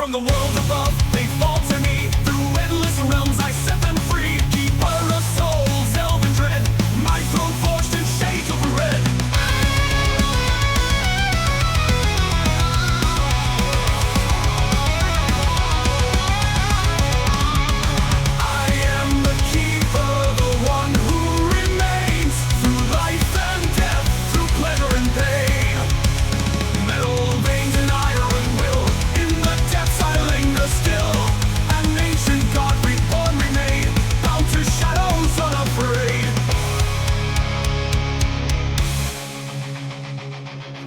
from the world above. They fall to me through endless realms. I set them free. Keeper of souls, elven dread. My throne forged in shades of red. I am the keeper, the one who remains through life and death, through pleasure and pain. Metal veins and iron will, in the depths I linger still. An ancient god reborn remain, bound to shadows unafraid.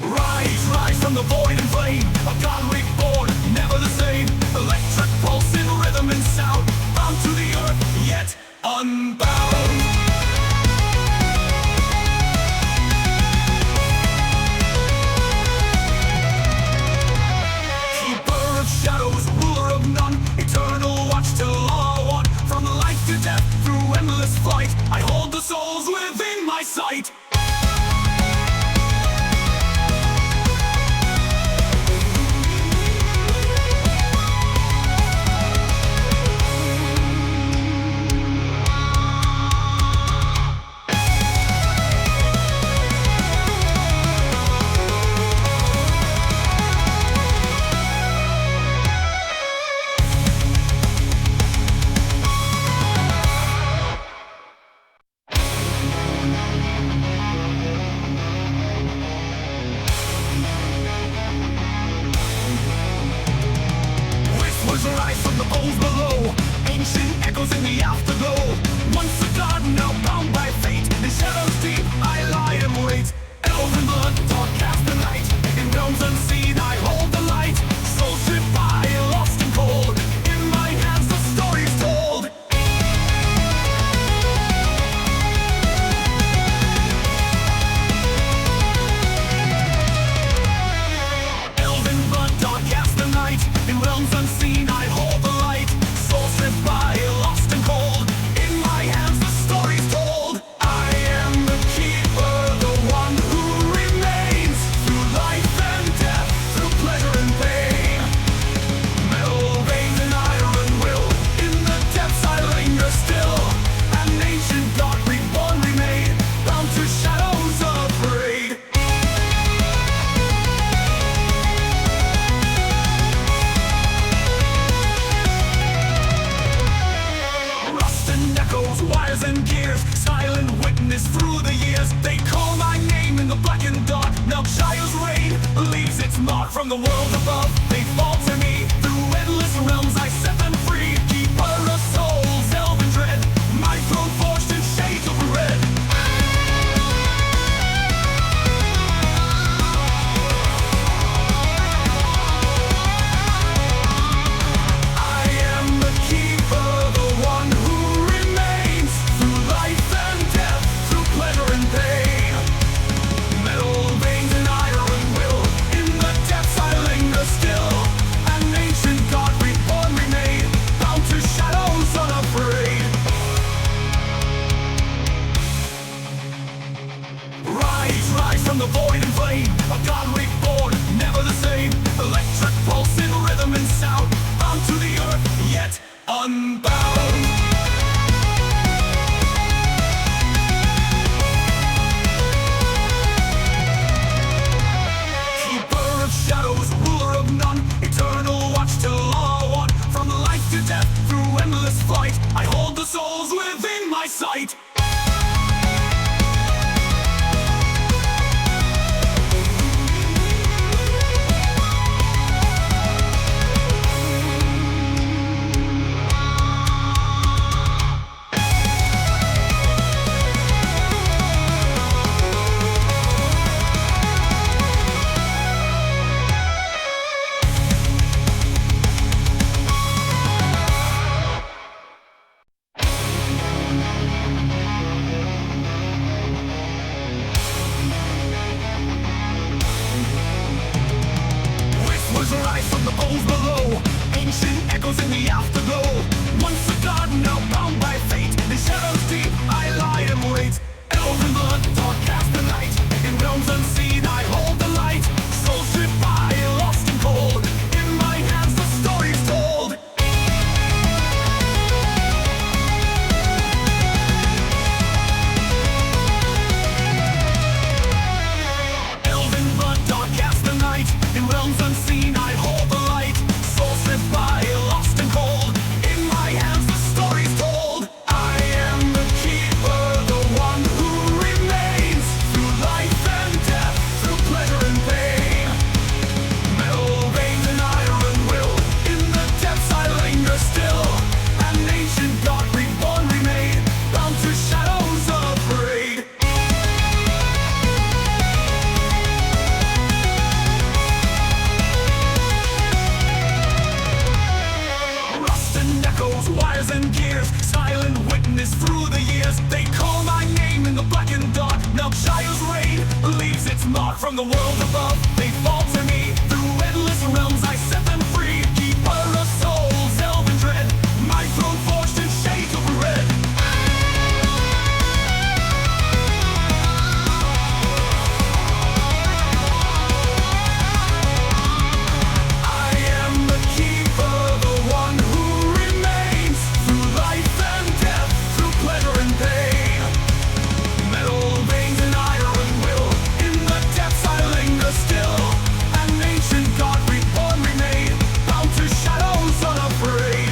Rise, rise from the void and flame, a god reborn, never the same. Electric pulse in rhythm and sound, bound to the earth, yet unbound. Keeper of shadows, ruler of none, eternal watch till all are one. From life to death, through endless flight, I hold the souls within my sight. Rise from the poles below, ancient echoes in the afterglow. Once a god, now bound by fate, in shadows deep I lie and wait. Elven blood, dark cast the night, in realms unseen I hold the light. Soul ship by, lost and cold, in my hands the story's told. Elven blood, dark cast the night, in realms unseen I hold the light. Soul stripped by, lost and cold, in my hands the story's told. I am the keeper, the one who remains through life and death, through pleasure and pain. Metal veins and iron will, in the depths I linger still. An ancient god reborn remain, bound to shadows unafraid. Rust and echoes, wires and gears, silent witness through the years. They call my name in the blackened dark. Melchiah's reign leaves its mark from the world above. They fall to me through endless realms. I set them free. Keeper of souls, elven dread. My throne forged in shades of red. I am the keeper, the one who remains through life and death, through pleasure and pain. Metal veins and iron will, in the depths I linger still. An ancient god reborn remain, bound to shadows unafraid. Rise, rise from the void and flame, a god reborn, never the same. Electric pulse in rhythm and sound, bound to the earth, yet unbound. Keeper of shadows, ruler of none, eternal watch till all are one. From life to death, through endless flight, I hold the souls within my sight. Rise from the poles below, ancient echoes in the afterglow. Once a god, now bound by fate, in shadows deep I lie and wait. Elven blood, dark cast the night, in realms unseen I hold the light. Soul ship by, lost and cold, in my hands the story mark from the world above. They fall to me through endless realms. I set them free. Keeper of souls, elven dread. My throne forged in shades of red. I am the keeper, the one who remains through life and death, through pleasure and pain. Metal veins and iron will, in the depths I linger still. An ancient god reborn remain, bound to shadows unafraid.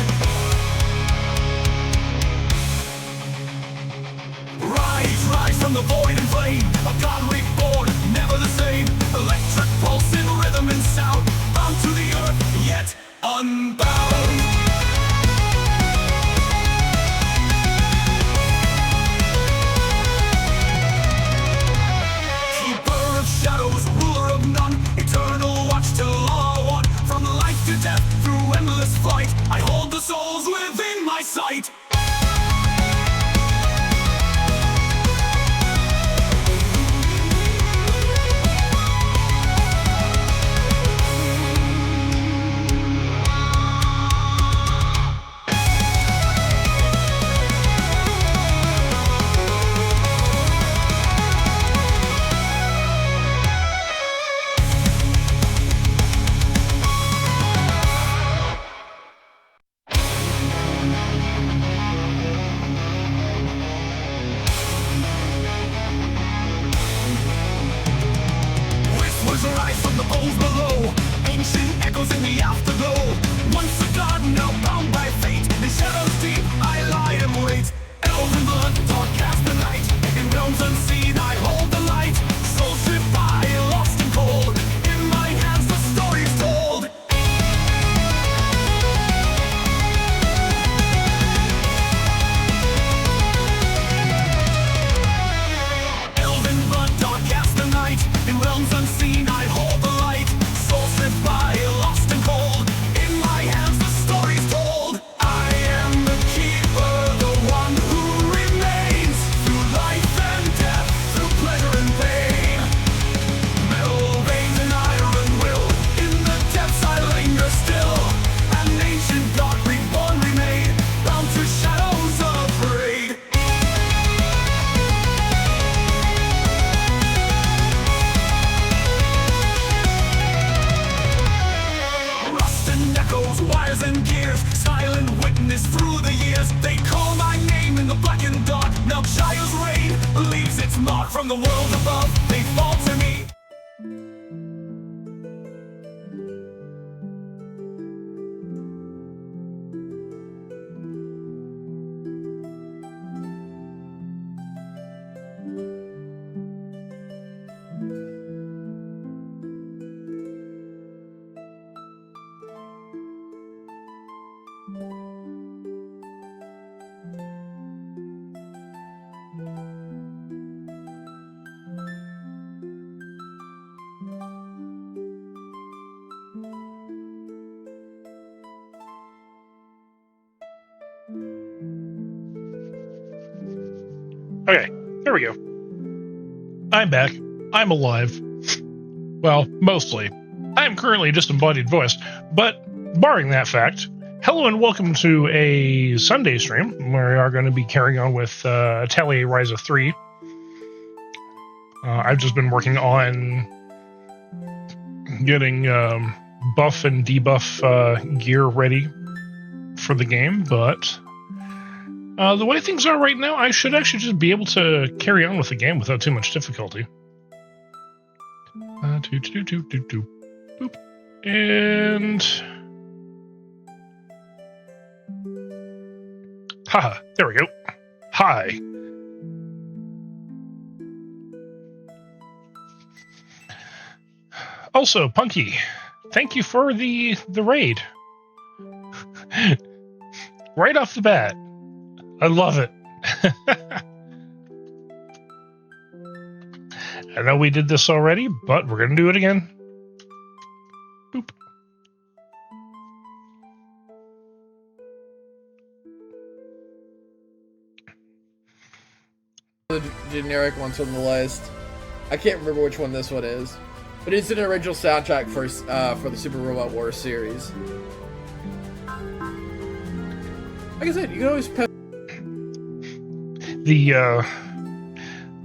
Rise from the void and flame, a god reborn, never the same. Electric pulse in rhythm and sound, bound to the earth, yet unbound. Keeper of shadows, ruler of none, eternal watch till all are one. From life to death, through endless flight, I hold the souls within my sight. Whispers rise from the bones below, ancient echoes in the afterglow. Once a god, now bound by fate, in shadows deep I lie and wait. Elven blood, dark cast the night, in realms unseen I hold the light. Soul stripped by, lost and cold, in my hands the story's told. Elven blood, dark cast the night, in realms unseen I hold the light. Soul stripped by, lost and cold, in my hands the story's told. I am the keeper, the one who remains through life and death, through pleasure and pain. Metal veins and iron will, in the depths I linger still. An ancient god reborn remain, bound to shadows unafraid. Rust and echoes, wires and gears, silent witness through the years. They call my name in the blackened dark. Now Shire's reign leaves its mark from the world above. They fall to me. Okay, there we go. I'm back. I'm alive. Well, mostly. I am currently a disembodied voice, but barring that fact, hello and welcome to a Sunday stream where we are going to be carrying on with Atelier Ryza 3. I've just been working on getting buff and debuff gear ready for the game, but the way things are right now, I should actually just be able to carry on with the game without too much difficulty. Boop. And haha, there we go. Hi. Also, Punky, thank you for the raid. Right off the bat. I love it. I know we did this already, but we're going to do it again. Boop. The generic ones from the list. I can't remember which one this one is, but it's an original soundtrack for the Super Robot Wars series. Like I said, you can always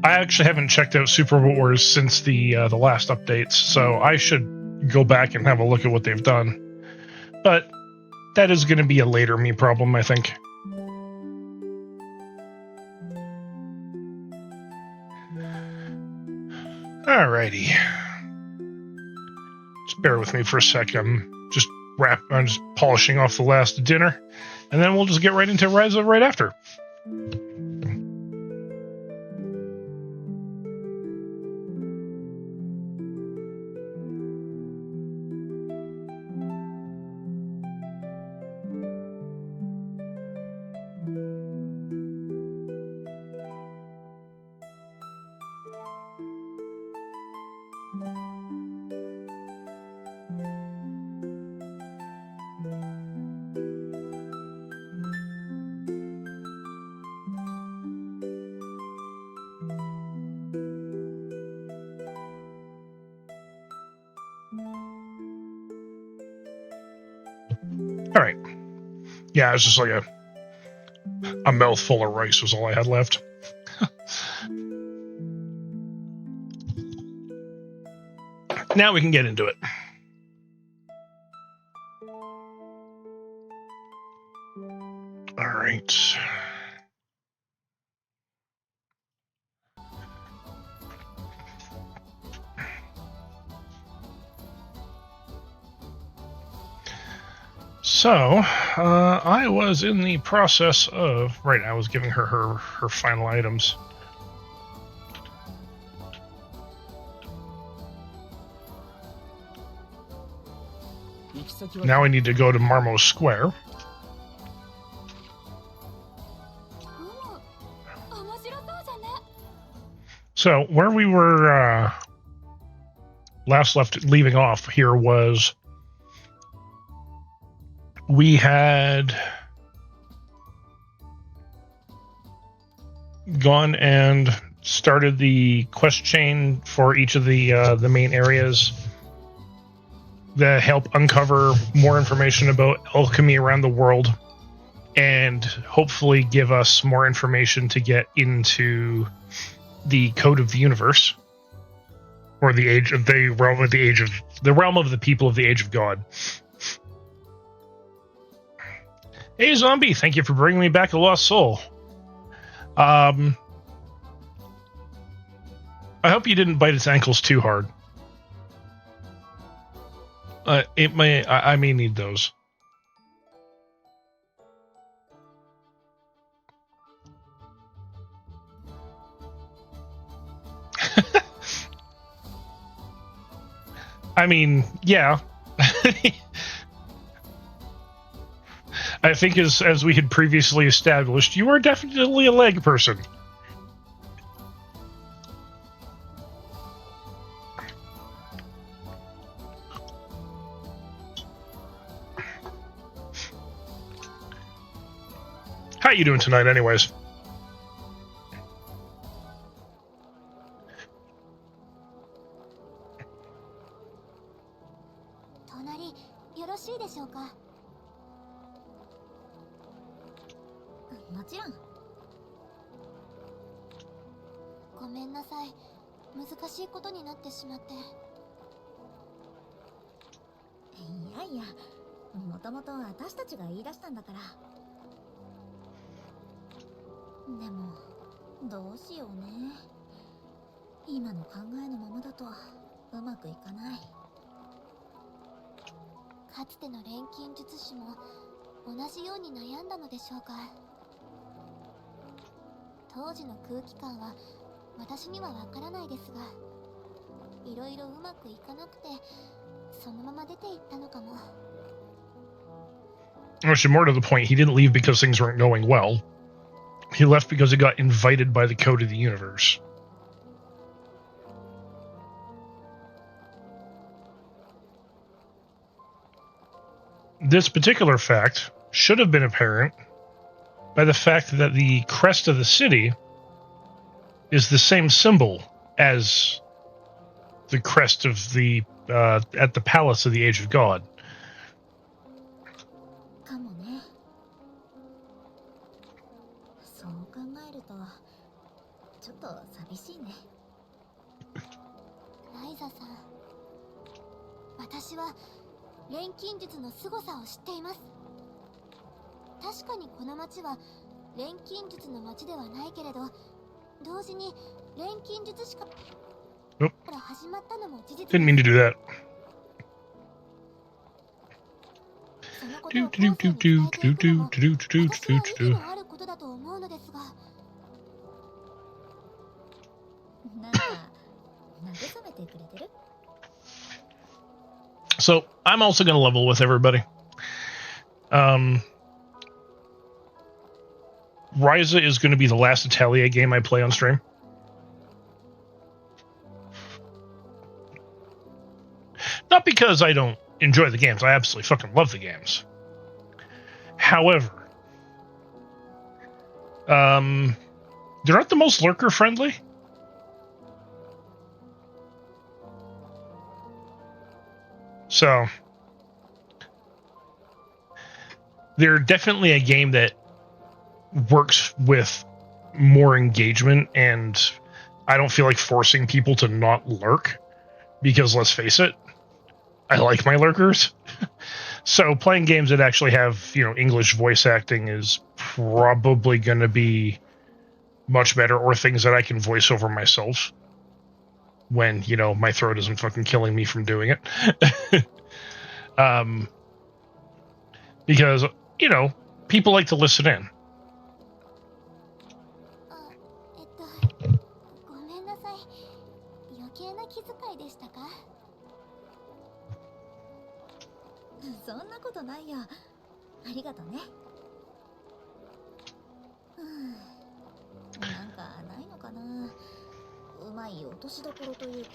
I actually haven't checked out Super Wars since the last updates, so I should go back and have a look at what they've done. But that is going to be a later me problem, I think. Alrighty. Just bear with me for a sec. I'm just polishing off the last dinner, and then we'll just get right into Ryza right after. All right. Yeah, it's just like a mouthful of rice was all I had left. Now we can get into it. All right. So, I was in the process of... Right, I was giving her final items. Now I need to go to Marmo Square. So, where we were leaving off here was... We had gone and started the quest chain for each of the main areas that help uncover more information about alchemy around the world, and hopefully give us more information to get into the Code of the Universe, or the realm of the people of the Age of God. Hey, Zombie, thank you for bringing me back a lost soul. I hope you didn't bite its ankles too hard. I may need those. I mean, yeah. I think as we had previously established, you are definitely a leg person. How you doing tonight, anyways? Actually, more to the point, he didn't leave because things weren't going well. He left because he got invited by the Code of the Universe. This particular fact should have been apparent by the fact that the crest of the city is the same symbol as the crest of the at the palace of the Age of God. かもね。そう考えるとちょっと寂しいね。ライザさん、私は錬金術の凄さを知っています。確かにこの町は錬金術の町ではないけれど、同時に錬金術しか Nope. から始まったのも事実です。 Didn't mean to do that. そのこと Do を do 後世 do に伝 do えてい do くの do も do do 私は do 意義 do. のあることだと思うのですが。なんか慰めてくれてる？ So I'm also going to level with everybody. Ryza is going to be the last Atelier game I play on stream. Not because I don't enjoy the games. I absolutely fucking love the games. However, they're not the most lurker friendly. So they're definitely a game that works with more engagement, and I don't feel like forcing people to not lurk, because let's face it, I like my lurkers. So playing games that actually have, you know, English voice acting is probably going to be much better, or things that I can voice over myself when, you know, my throat isn't fucking killing me from doing it. Because, you know, people like to listen in. ごめんなさい。余計な気遣いでしたか？そんなことないよ。ありがとね。なんかないのかな。うまい落としどころというか。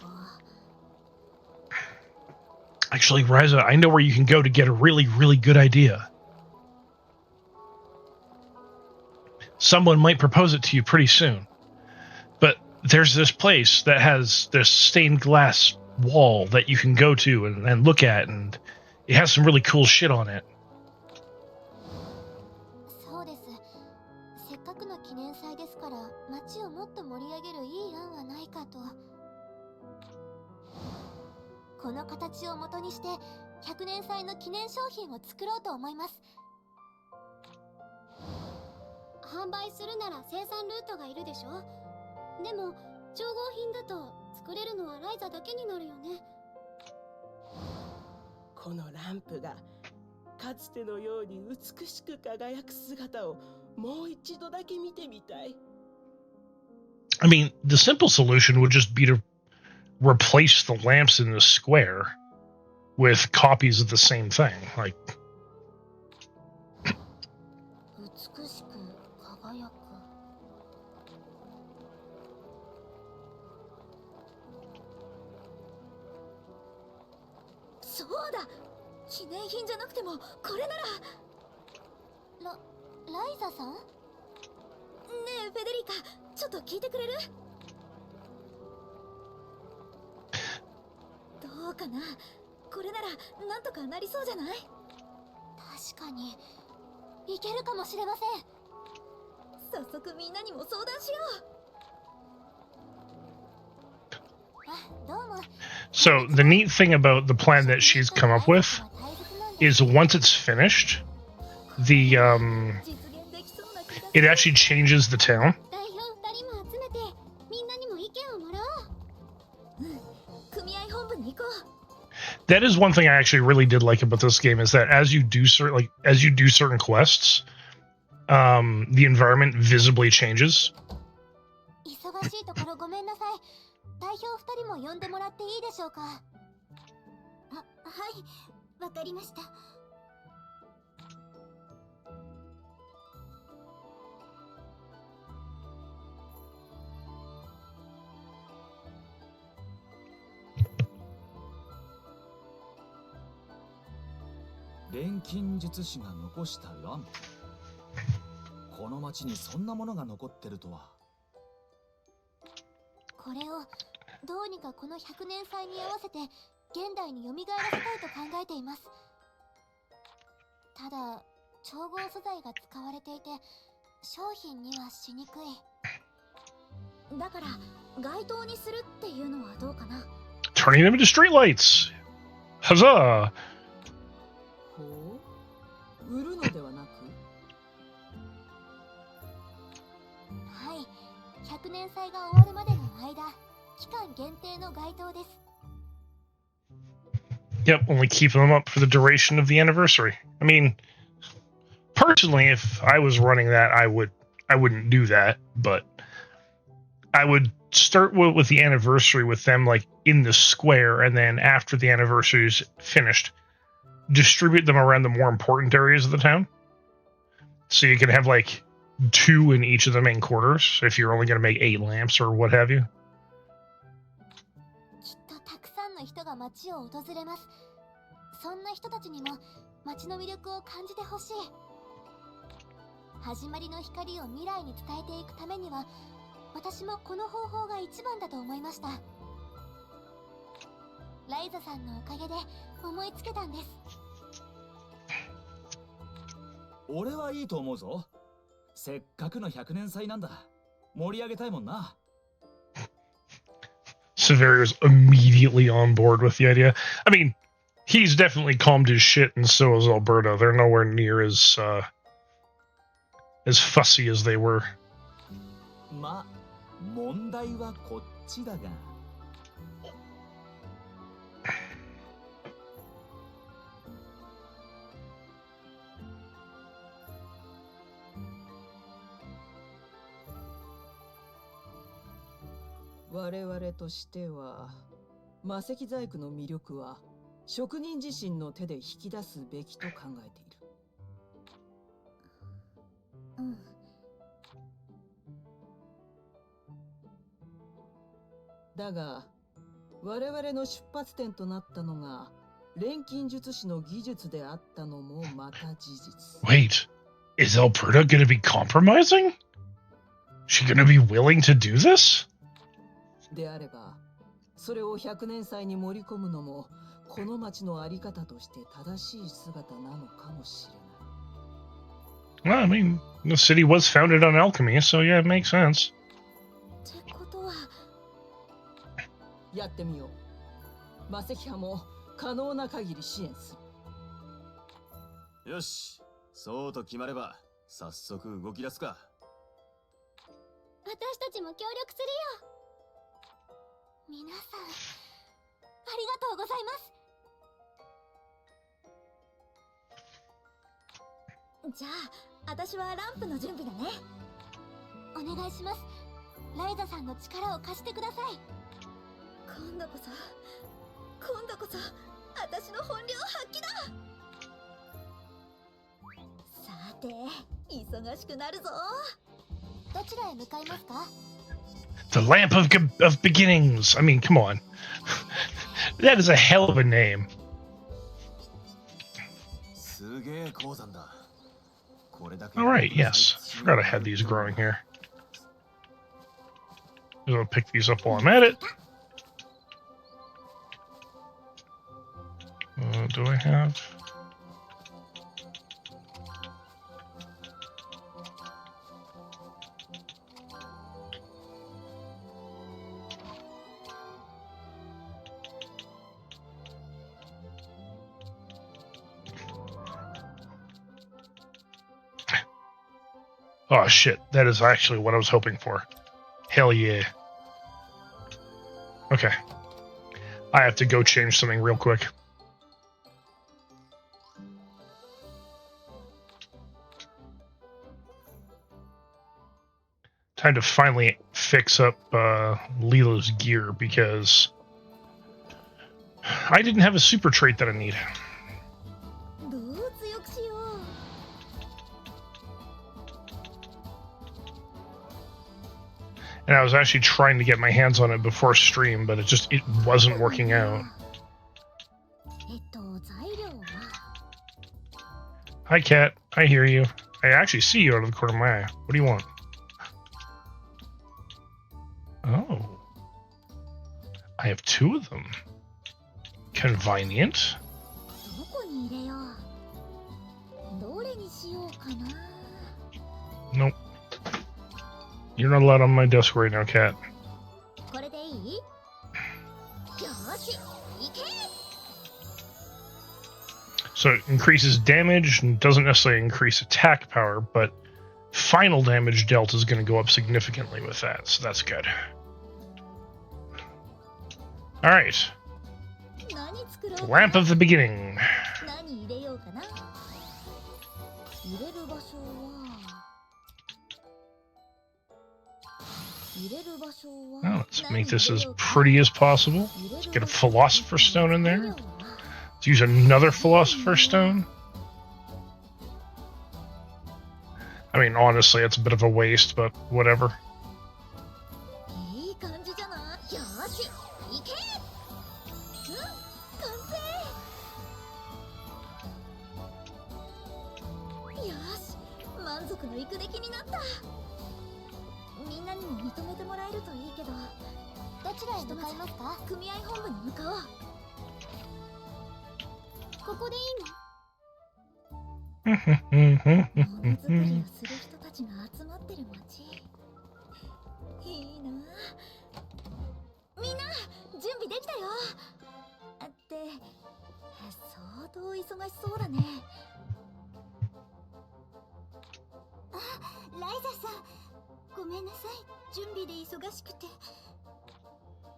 Actually, Ryza, I know where you can go to get a really, really good idea. Someone might propose it to you pretty soon. But there's this place that has this stained glass wall that you can go to and look at, and it has some really cool shit on it. そうです。せっかくの記念祭ですから、街をもっと盛り上げるいい案はないかと。この形を元にして100年祭の記念商品を作ろうと思います。販売するなら生産ルートがいるでしょ。でも調合品だと作れるのはライザだけになるよね。このランプがかつてのように美しく輝く姿をもう一度だけ見てみたい。 I mean, the simple solution would just be to replace the lamps in the square with copies of the same thing. Like, 美しく輝く。そうだ、記念品じゃなくてもこれなら。ライザさん？ねえフェデリカ、ちょっと聞いてくれる？どうかな、これならなんとかなりそうじゃない？確かにいけるかもしれません。早速みんなにも相談しよう。あ、どうも。 so the neat thing about the plan that she's come up with is once it's finished, the it actually changes the town. 代表2人も集めてみんなにも意見をもらおう。組合本部に行こう。 That is one thing I actually really did like about this game, is that as you do certain quests, the environment visibly changes. 忙しいところごめんなさい。代表2人も呼んでもらっていいでしょうか。はい、わかりました。錬金術師が残したランプ。この町にそんなものが残ってるとは。これをどうにかこの100年祭に合わせて現代に蘇らせたいと考えています。ただ調合素材が使われていて商品にはしにくい。だから街灯にするっていうのはどうかな。 Turning them into streetlights! Huzzah! ほう、売るのではなく、はい、100年祭が終わるまでの間、期間限定の街灯です。 Yep, only keep them up for the duration of the anniversary. I mean, personally, if I was running that, I wouldn't do that, but I would start with the anniversary with them like in the square, and then after the anniversary is finished, distribute them around the more important areas of the town. So you can have like 2 in each of the main quarters if you're only going to make 8 lamps or what have you. きっとたくさんの人が街を訪れます。そんな人たちにも街の魅力を感じてほしい。始まりの光を未来に伝えていくためには、私もこの方法が一番だと思いました。ライザさんのおかげで思いつけたんです。俺はいいと思うぞ。せっかくの100年祭なんだ。盛り上げたいもんな。Severia's immediately on board with the idea. I mean, he's definitely calmed his shit, and so is Alberta. They're nowhere near as fussy as they were. ま、問題はこっちだが。我々としては魔石細工の魅力は職人自身の手で引き出すべきと考えている。うん。だが我々の出発点となったのが錬金術師の技術であったのもまた事実。 Wait, is Alberta going to be compromising? She going to be willing to do this? であればそれを100年祭に盛り込むのもこの町のあり方として正しい姿なのかもしれない。 Well, I mean, the city was founded on alchemy, so yeah, it makes sense. ってことはやってみよう。魔石派も可能な限り支援する。よし、そうと決まれば早速動き出すか。私たちも協力するよ。皆さん、ありがとうございます。じゃあ、私はランプの準備だね。お願いします。ライザさんの力を貸してください。今度こそ私の本領発揮だ。さて、忙しくなるぞ。どちらへ向かいますか？ The Lamp of Beginnings. I mean, come on. That is a hell of a name. すげえ鉱山だ。これだけ。 All right, yes. Forgot I had these growing here. I'll pick these up while I'm at it. Do I have? Oh shit, that is actually what I was hoping for. Hell yeah. Okay. I have to go change something real quick. Time to finally fix up Lila's gear because I didn't have a super trait that I need. どう強くしよう。 And I was actually trying to get my hands on it before stream, but it wasn't working out. 材料は Hi, Cat. I hear you. I actually see you out of the corner of my eye. What do you want? Oh. have two of them. Convenient. どこに入れよう。どれにしようかな。 Nope. You're not allowed on my desk right now, Cat. これでいい？よーし、行け！ So it increases damage and doesn't necessarily increase attack power, but final damage dealt is going to go up significantly with that, so that's good. Alright. 何作ろうかな。 Lamp of the Beginning. 何入れようかな。入れる場所は。入れる場所は。 Well, let's make this as pretty as possible. Let's get a Philosopher's Stone in there. Let's use another Philosopher's Stone. I mean, honestly, it's a bit of a waste, but whatever. いい感じじゃない。よーし、行け！うん、完成！よーし、満足のいく出来になった。みんなにも認めてもらえるといいけど、どちらへ向かいますか？組合本部に向かおう。ここでいいの？ものづくりをする人たちが集まってる街。いいな。みんな準備できたよ。って相当忙しそうだね。あ、ライザさん、ごめんなさい。準備で忙しくて。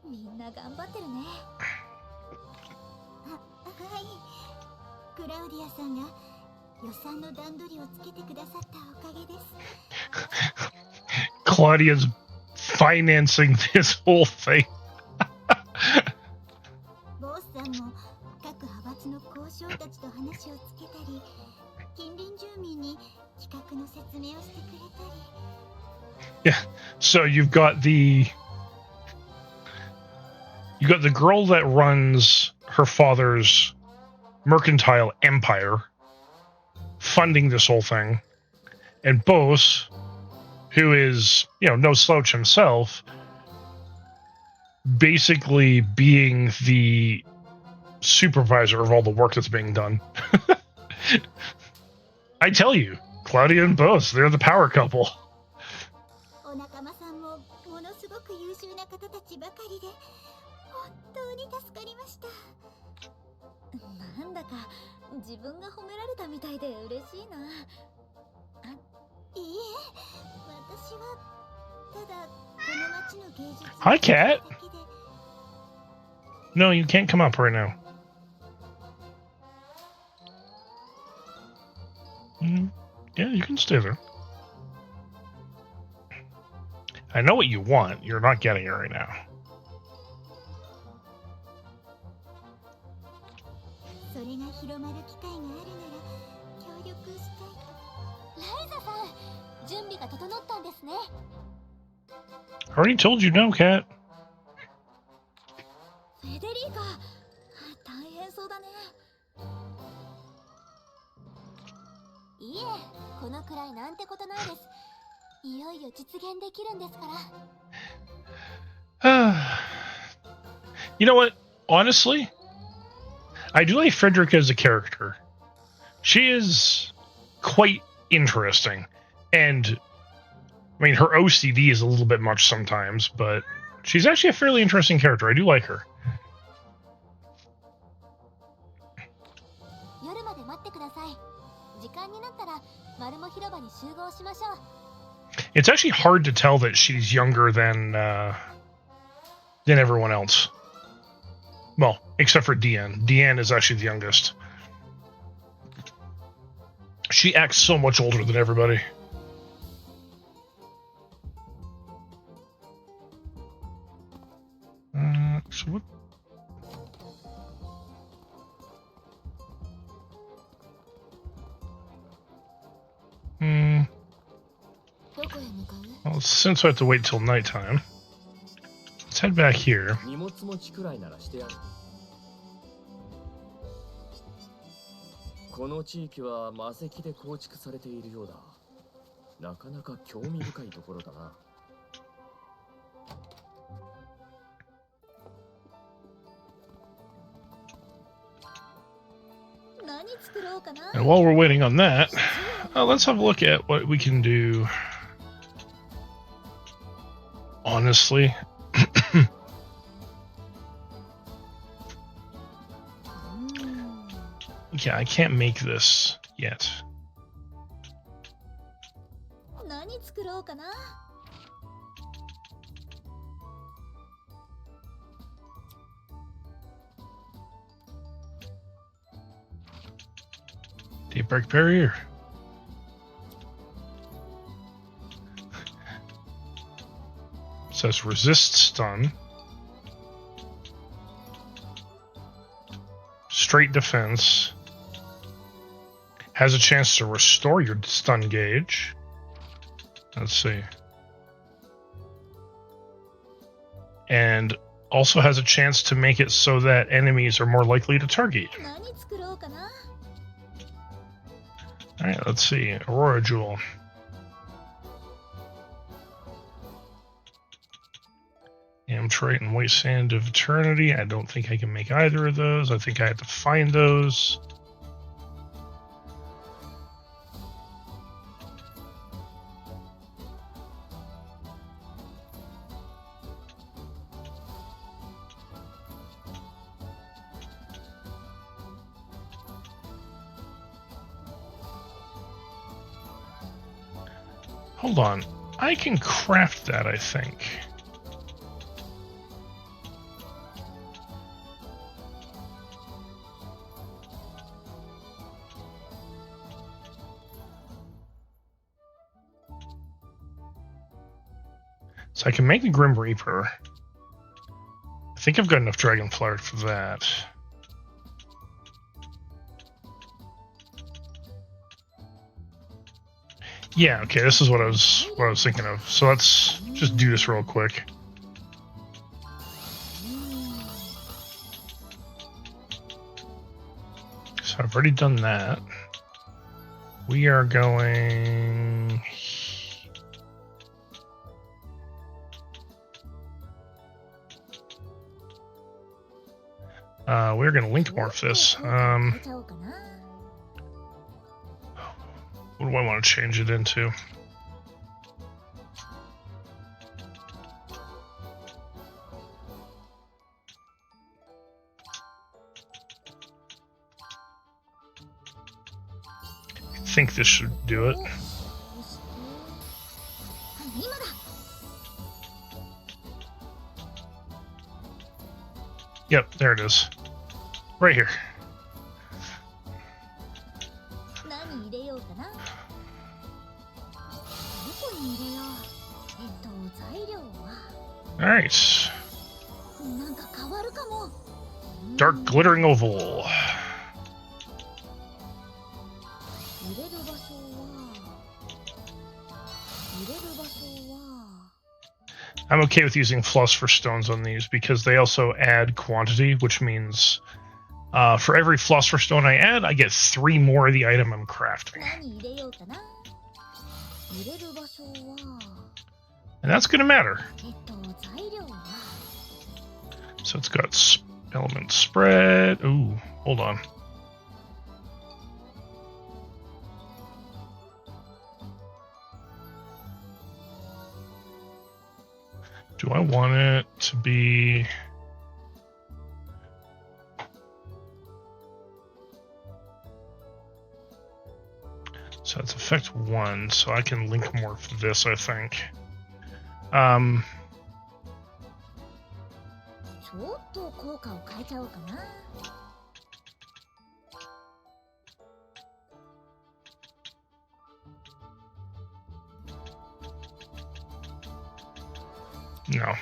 みんな頑張ってるね。はい。クラウディアさんが予算の段取りをつけてくださったおかげです。Claudia's financing this whole thing. ボスさんも各派閥の交渉たちと話をつけたり、近隣住民に企画の説明をしてくれたり。Yeah, so you've got the girl that runs her father's mercantile empire funding this whole thing, and Bose, who is, no slouch himself, basically being the supervisor of all the work that's being done. I tell you, Claudia and Bose, they're the power couple. お仲間さんもものすごく優秀な方たちばかりで本当に助かりました。なんだか自分が褒められたみたいで嬉しいな。あ、いいえ、私はただこの街の芸術 Hi, Cat. No, you can't come up right now. Yeah, you can stay there. I know what you want. You're not getting it right now. それが広まる機会があるなら協力したい。ライザさん、準備が整ったんですね。I already told you no, Cat. フェデリーカ、大変そうだね。いえ、このくらいなんてことないです。いよいよ実現できるんですから。You know what? Honestly, I do like Frederica as a character. She is quite interesting. And, I mean, her OCD is a little bit much sometimes, but she's actually a fairly interesting character. I do like her. 夜まで待ってください。時間になったら、マルモ広場に集合しましょう。It's actually hard to tell that she's younger than everyone else. Well, except for Deanne. Deanne is actually the youngest. She acts so much older than everybody. So what? Well, since I have to wait till nighttime, let's head back here. 荷物持ちくらいならしてやる。この地域は魔石で構築されているようだ。なかなか興味深いところだな。And while we're waiting on that, let's have a look at what we can do. Honestly, yeah, I can't make this yet. Daybreak barrier. Says resist stun. Straight defense. Has a chance to restore your stun gauge. Let's see. And also has a chance to make it so that enemies are more likely to target you. Alright, let's see. Aurora Jewel. Amtrite and White Sand of Eternity. I don't think I can make either of those. I think I have to find those. Hold on. I can craft that, I think. So I can make the Grim Reaper. I think I've got enough Dragonflower for that. Yeah, okay, this is what I was thinking of. So let's just do this real quick. So I've already done that. We are going... we're going to link morph this. What do I want to change it into? I think this should do it. Yep, there it is. Right here. Alright. Dark glittering oval. I'm okay with using philosopher stones on these because they also add quantity, which means for every philosopher stone I add, I get 3 more of the item I'm crafting. And that's going to matter. So it's got element spread. Ooh, hold on. Do I want it to be... So it's effect 1, so I can link morph this, I think. No.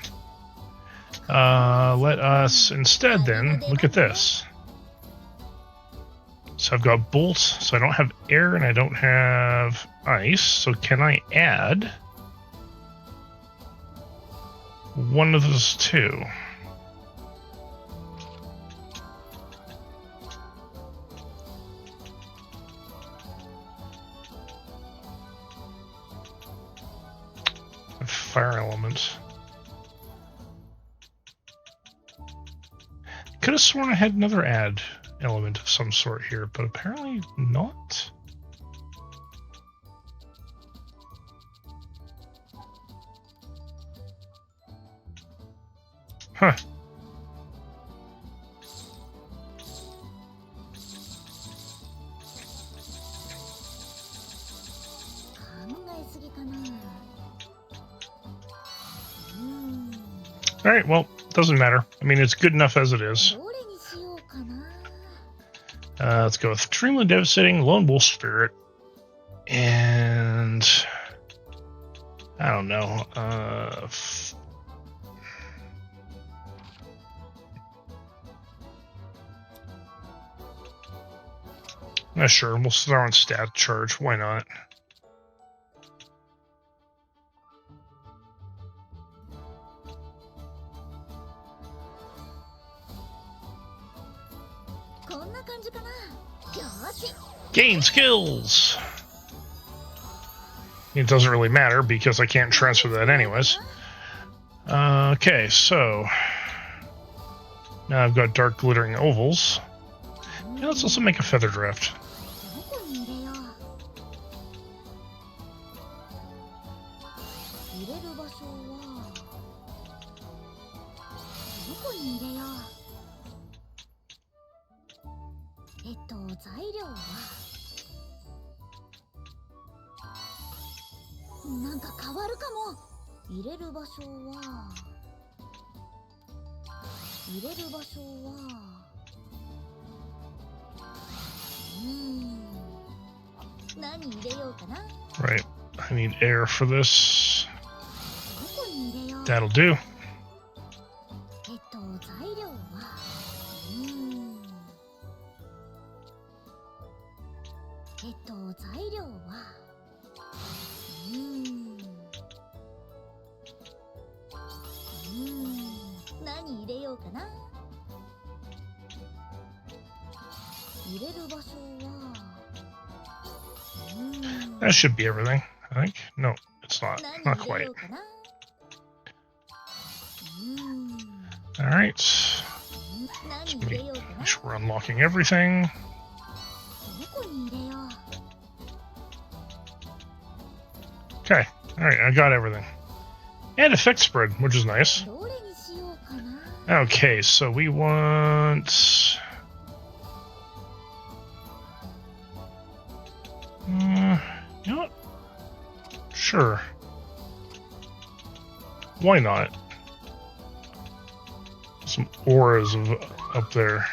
Let us instead then look at this. So I've got bolt, so I don't have air and I don't have ice. So can I add one of those two? A fire element. could have sworn I had another add element of some sort here, but apparently not. Huh. 考えすぎかな。Alright, well, doesn't matter. I mean, it's good enough as it is. どれにしようかな。 Let's go with Extremely Devastating, Lone Wolf Spirit, and I don't know. Sure, we'll throw in Stat Charge. Why not? こんな感じかな。よーし。 Gain skills! It doesn't really matter because I can't transfer that anyways. Okay, so now I've got dark glittering ovals. Now let's also make a feather draft. どこに入れよう。入れる場所はどこに入れよう。材料はなんか変わるかも。入れる場所は何入れようかな。 Right, I need air for this. どこに入れよう。 That'll do. 材料は材料は何入れようかな。入れる場所は That should be everything, I think. No, it's not. 何 Not 入 quite. れようかな。 Alright. 何入れようかな。 Make sure we're unlocking everything. どこに入れよう。 Okay, alright, I got everything. And effect spread, which is nice. どれにしようかな。 Okay, so we want... you know what? Sure. Why not? Some auras of up there.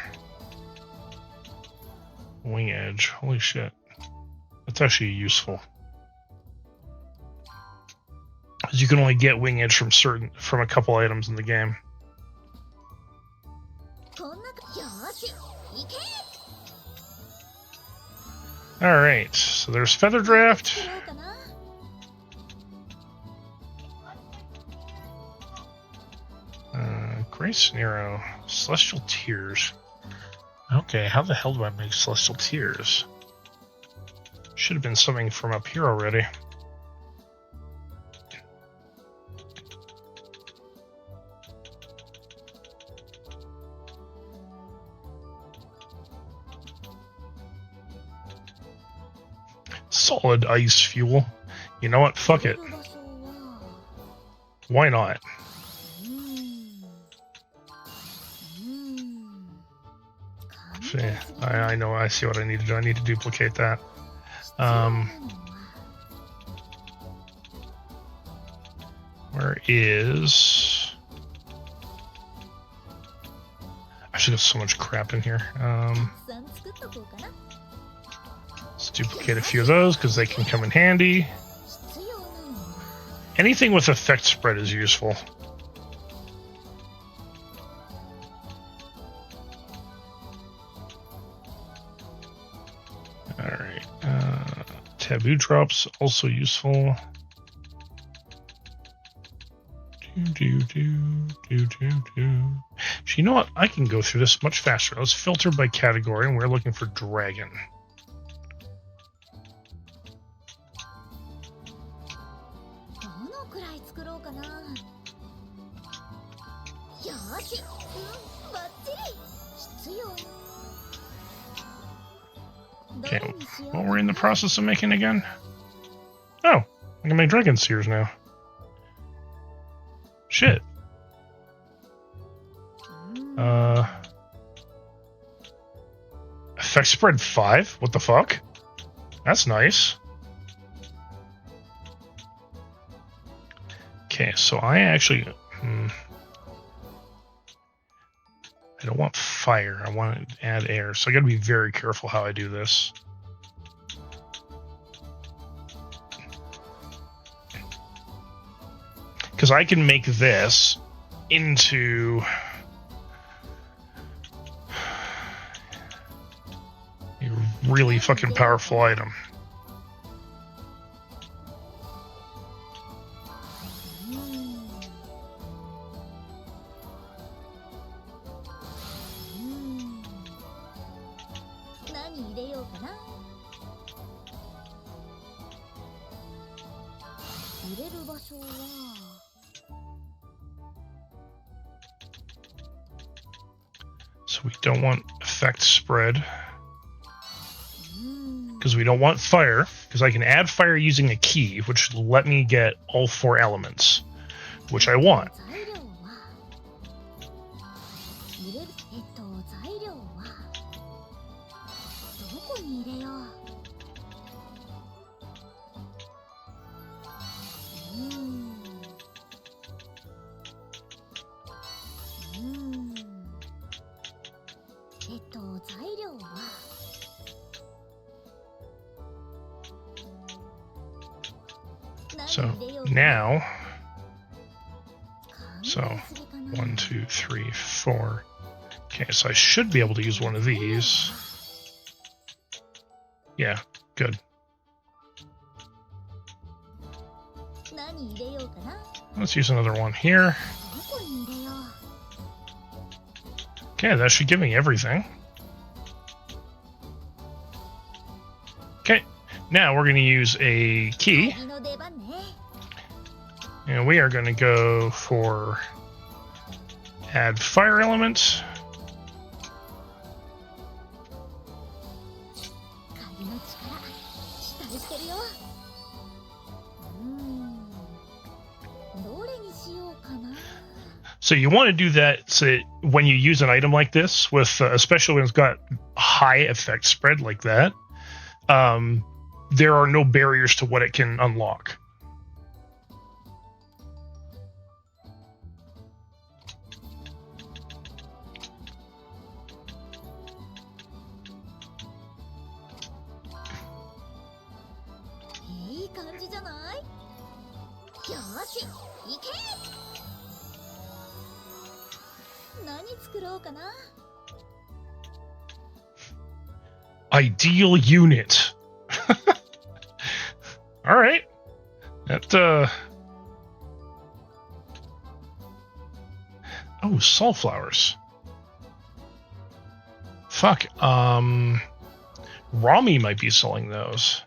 Wing edge. Holy shit. That's actually useful. Because you can only get wing edge from a couple items in the game. こんなよーし、いけ。 Alright, so there's Feather Draft. 作ろうかな。 Grace Nero. Celestial Tears. Okay, how the hell do I make Celestial Tears? Should have been something from up here already. Solid ice fuel. You know what? Fuck it. 入れる場所は Why not? I know. I see what I need to do. I need to duplicate that. Where is... I should have so much crap in here. Let's duplicate a few of those because they can come in handy. Anything with effect spread is useful. Alright. Taboo drops, also useful. So you know what? I can go through this much faster. Let's filter by category, and we're looking for dragon. Okay, what we're in the process of making again? Oh, I can make dragon seers now. Shit. Effect spread 5? What the fuck? That's nice. Okay, so I actually... I don't want fire. I want to add air. So I gotta be very careful how I do this. Because I can make this into a really fucking powerful item. So we don't want effect spread. Because we don't want fire. Because I can add fire using a key, which will let me get all 4 elements. Which I want. So now, so 1, 2, 3, 4. Okay, so I should be able to use one of these. Yeah, good. Let's use another one here. Okay, that should give me everything. Okay, now we're going to use a key. And we are going to go for add fire element. So you want to do that so that when you use an item like this, with especially when it's got high effect spread like that, there are no barriers to what it can unlock. Ideal unit. All right. That oh, sunflowers. Fuck. Rami might be selling those.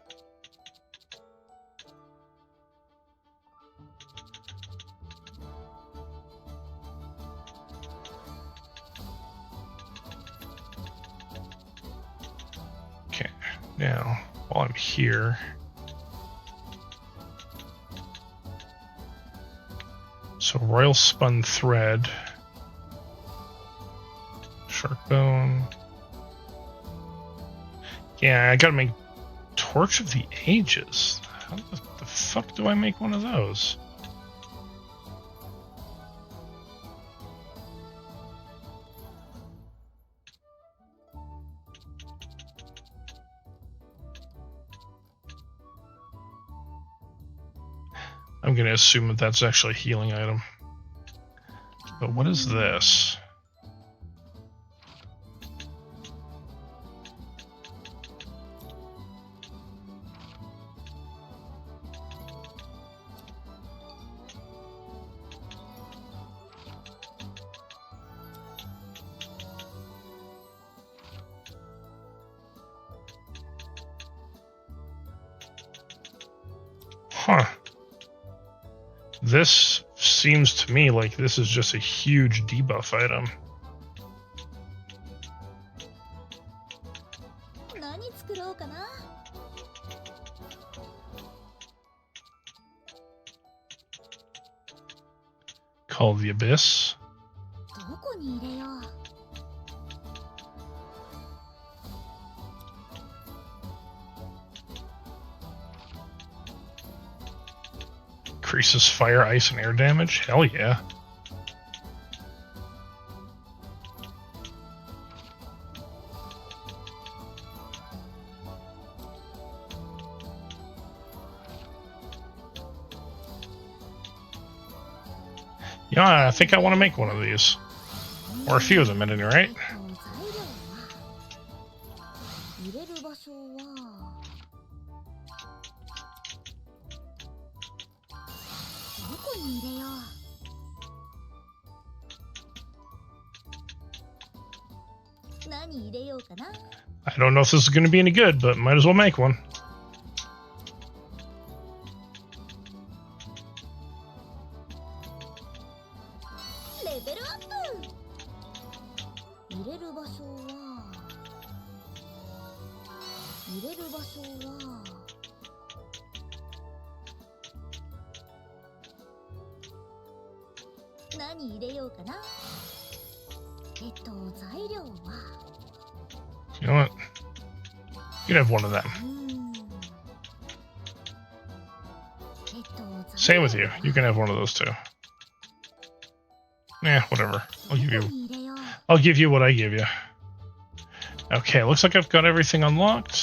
Now, while I'm here, so royal spun thread, shark bone. Yeah, I gotta make torch of the ages. How the fuck do I make one of those? I'm going to assume that that's actually a healing item. But what is this? Huh. This seems to me like this is just a huge debuff item. 何作ろうかな。 Call the Abyss. どこに入れよう。 Increases fire, ice, and air damage. Hell yeah. Yeah, I think I want to make one of these. Or a few of them at any rate. 入れる場所はどこに入れよう。何入れようかな。 I don't know if this is going to be any good, but might as well make one. レベルアップ。入れる場所は入れる場所は何入れようかな。材料は You know what? You can have one of them. 材 Same 料 with you. You can have one of those too. Yeah, whatever. I'll give ど you. こに入れよう。 I'll give you what I give you. Okay, looks like I've got everything unlocked.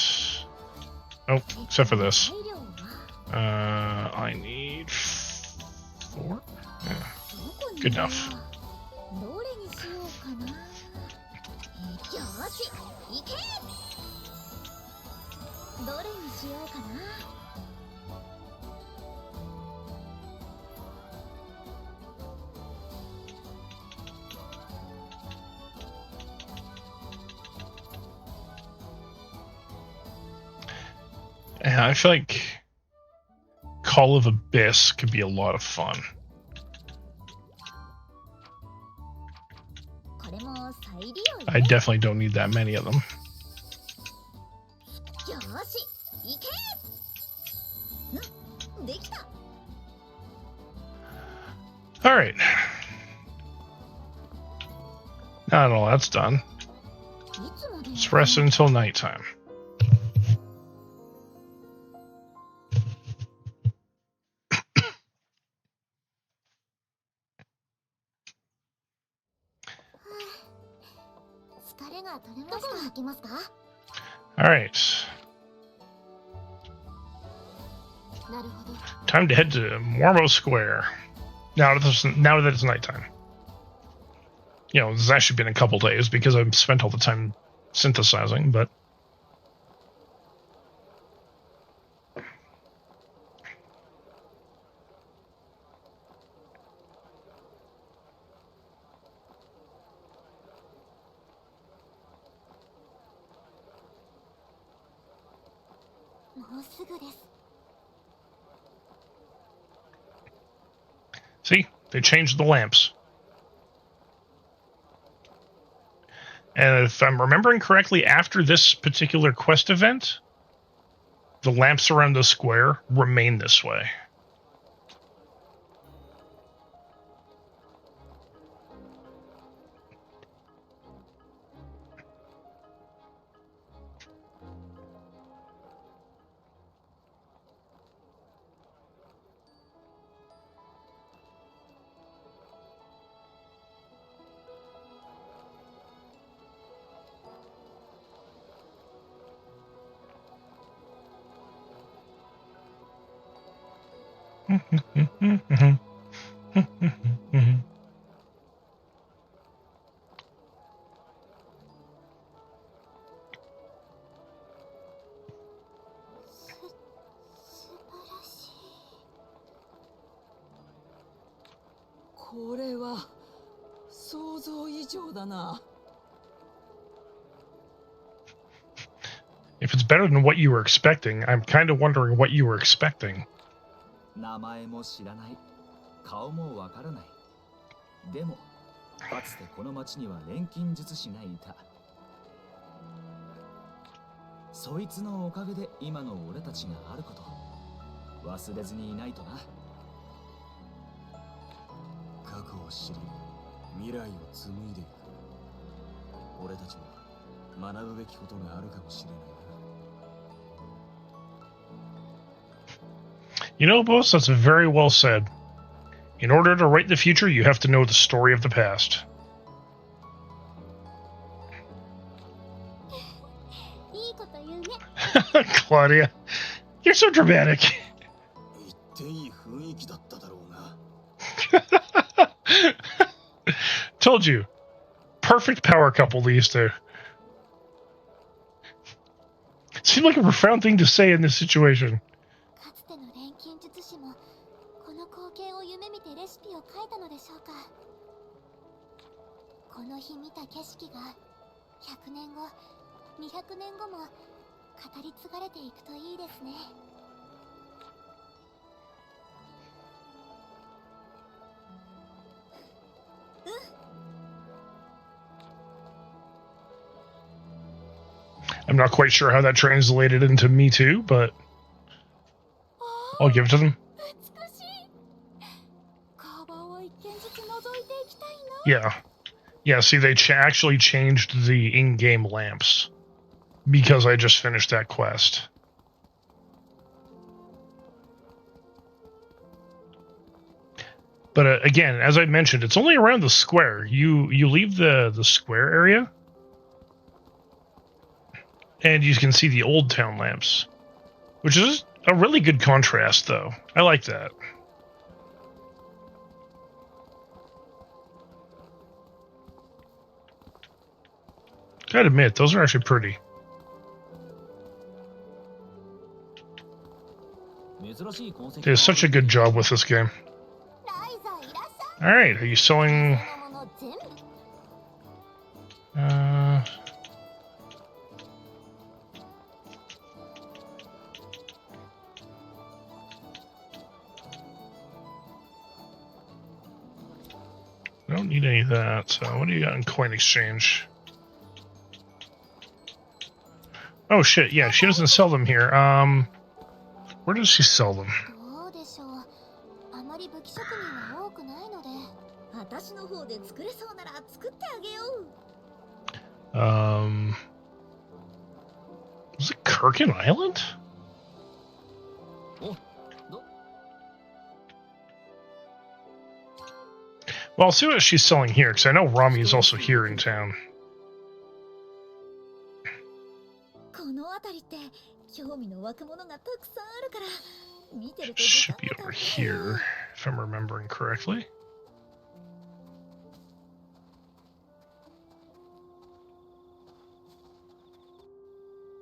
Oh, except for this. 材料は I need 4. Yeah. どこに Good 入れよ enough. う。どれにしようかな。よーし、いけ。どれにしようかな。 Yeah, I feel like Call of Abyss could be a lot of fun. これも再利用 I ね。 definitely don't need that many of them. よーし、いけ。できた。 Alright. Now that all that's done, いつまで let's rest until nighttime. Alright. Time to head to Mormo Square. Now that it's nighttime. You know, it's actually been a couple days because I've spent all the time synthesizing, but... See? They changed the lamps. And if I'm remembering correctly, after this particular quest event, the lamps around the square remain this way. If it's better than what you were expecting, I'm kind of wondering what you were expecting. 名前も知らない、顔もわからない。でも、かつてこの町には錬金術師がいた。そいつのおかげで今の俺たちがあること忘れずにいないとな。過去を知り未来を紡いでいく。俺たちも学ぶべきことがあるかもしれないな。You know, boss, that's very well said. In order to write the future, you have to know the story of the past. いいこと言うね。 Claudia, you're so dramatic. 言っていい雰囲気だっただろうな。Told you. Perfect power couple, these two. Seemed like a profound thing to say in this situation. かつての錬金術師もこの光景を夢見てレシピを書いたのでしょうか。この日見た景色が100年後200年後も語り継がれていくといいですね。I'm not quite sure how that translated into Me Too, but I'll give it to them. 美しい。工房を一見ずつ覗いていきたいな。 Yeah. Yeah, see, they actually changed the in-game lamps because I just finished that quest. But again, as I mentioned, it's only around the square. You leave the square area, and you can see the old town lamps, which is a really good contrast, though. I like that. Gotta admit, those are actually pretty. They did such a good job with this game. ライザいらっしゃい。 Alright, are you selling... そのもの全部 I don't need any of that, so what do you got in coin exchange? Oh shit, yeah, she doesn't sell them here. Where does she sell them? どうでしょう。あまり武器職人は多くないので、私の方で作れそうなら作ってあげよう。Was it Kirkin Island? Well, I'll see what she's selling here, because I know Rami is also here in town. この辺りって興味の湧くものがたくさんあるから見てると Should be over here, if I'm remembering correctly.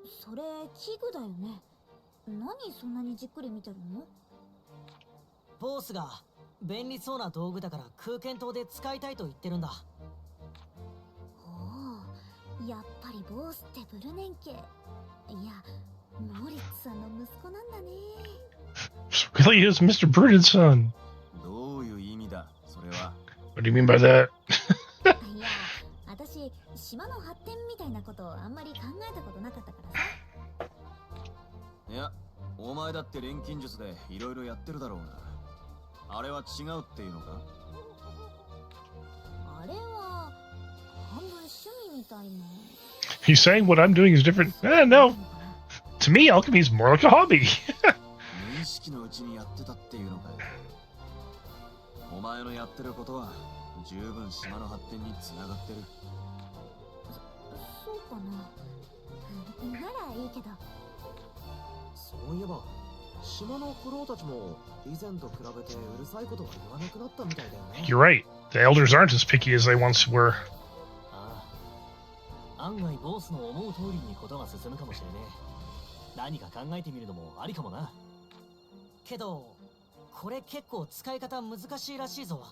それ器具だよね。何そんなにじっくり見てるの？ボスが便利そうな道具だから空間島で使いたいと言ってるんだ。おお、やっぱりボースってブルネン家。いや、モリッツさんの息子なんだね。Really is Mr. Bruden's son. どういう意味だそれは。 What do you mean by that? いや、私島の発展みたいなことあんまり考えたことなかったからさ。いや、お前だって錬金術でいろいろやってるだろうな。あれは違うっていうのか？あれは半分趣味みたいな。 He's saying what I'm doing is different. No. To me, alchemy is more like a hobby. 無意識のうちにやってたっていうのかよ。お前のやってることは十分島の発展につながってる。そうかな。ならいいけど。そういえば島のクローたちも以前と比べてうるさいことは言わなくなったみたいだよね。 You're right. The elders aren't as picky as they once were. ああ、案外ボスの思う通りにことが進むかもしれねえ。何か考えてみるのもありかもな。けどこれ結構使い方難しいらしいぞ。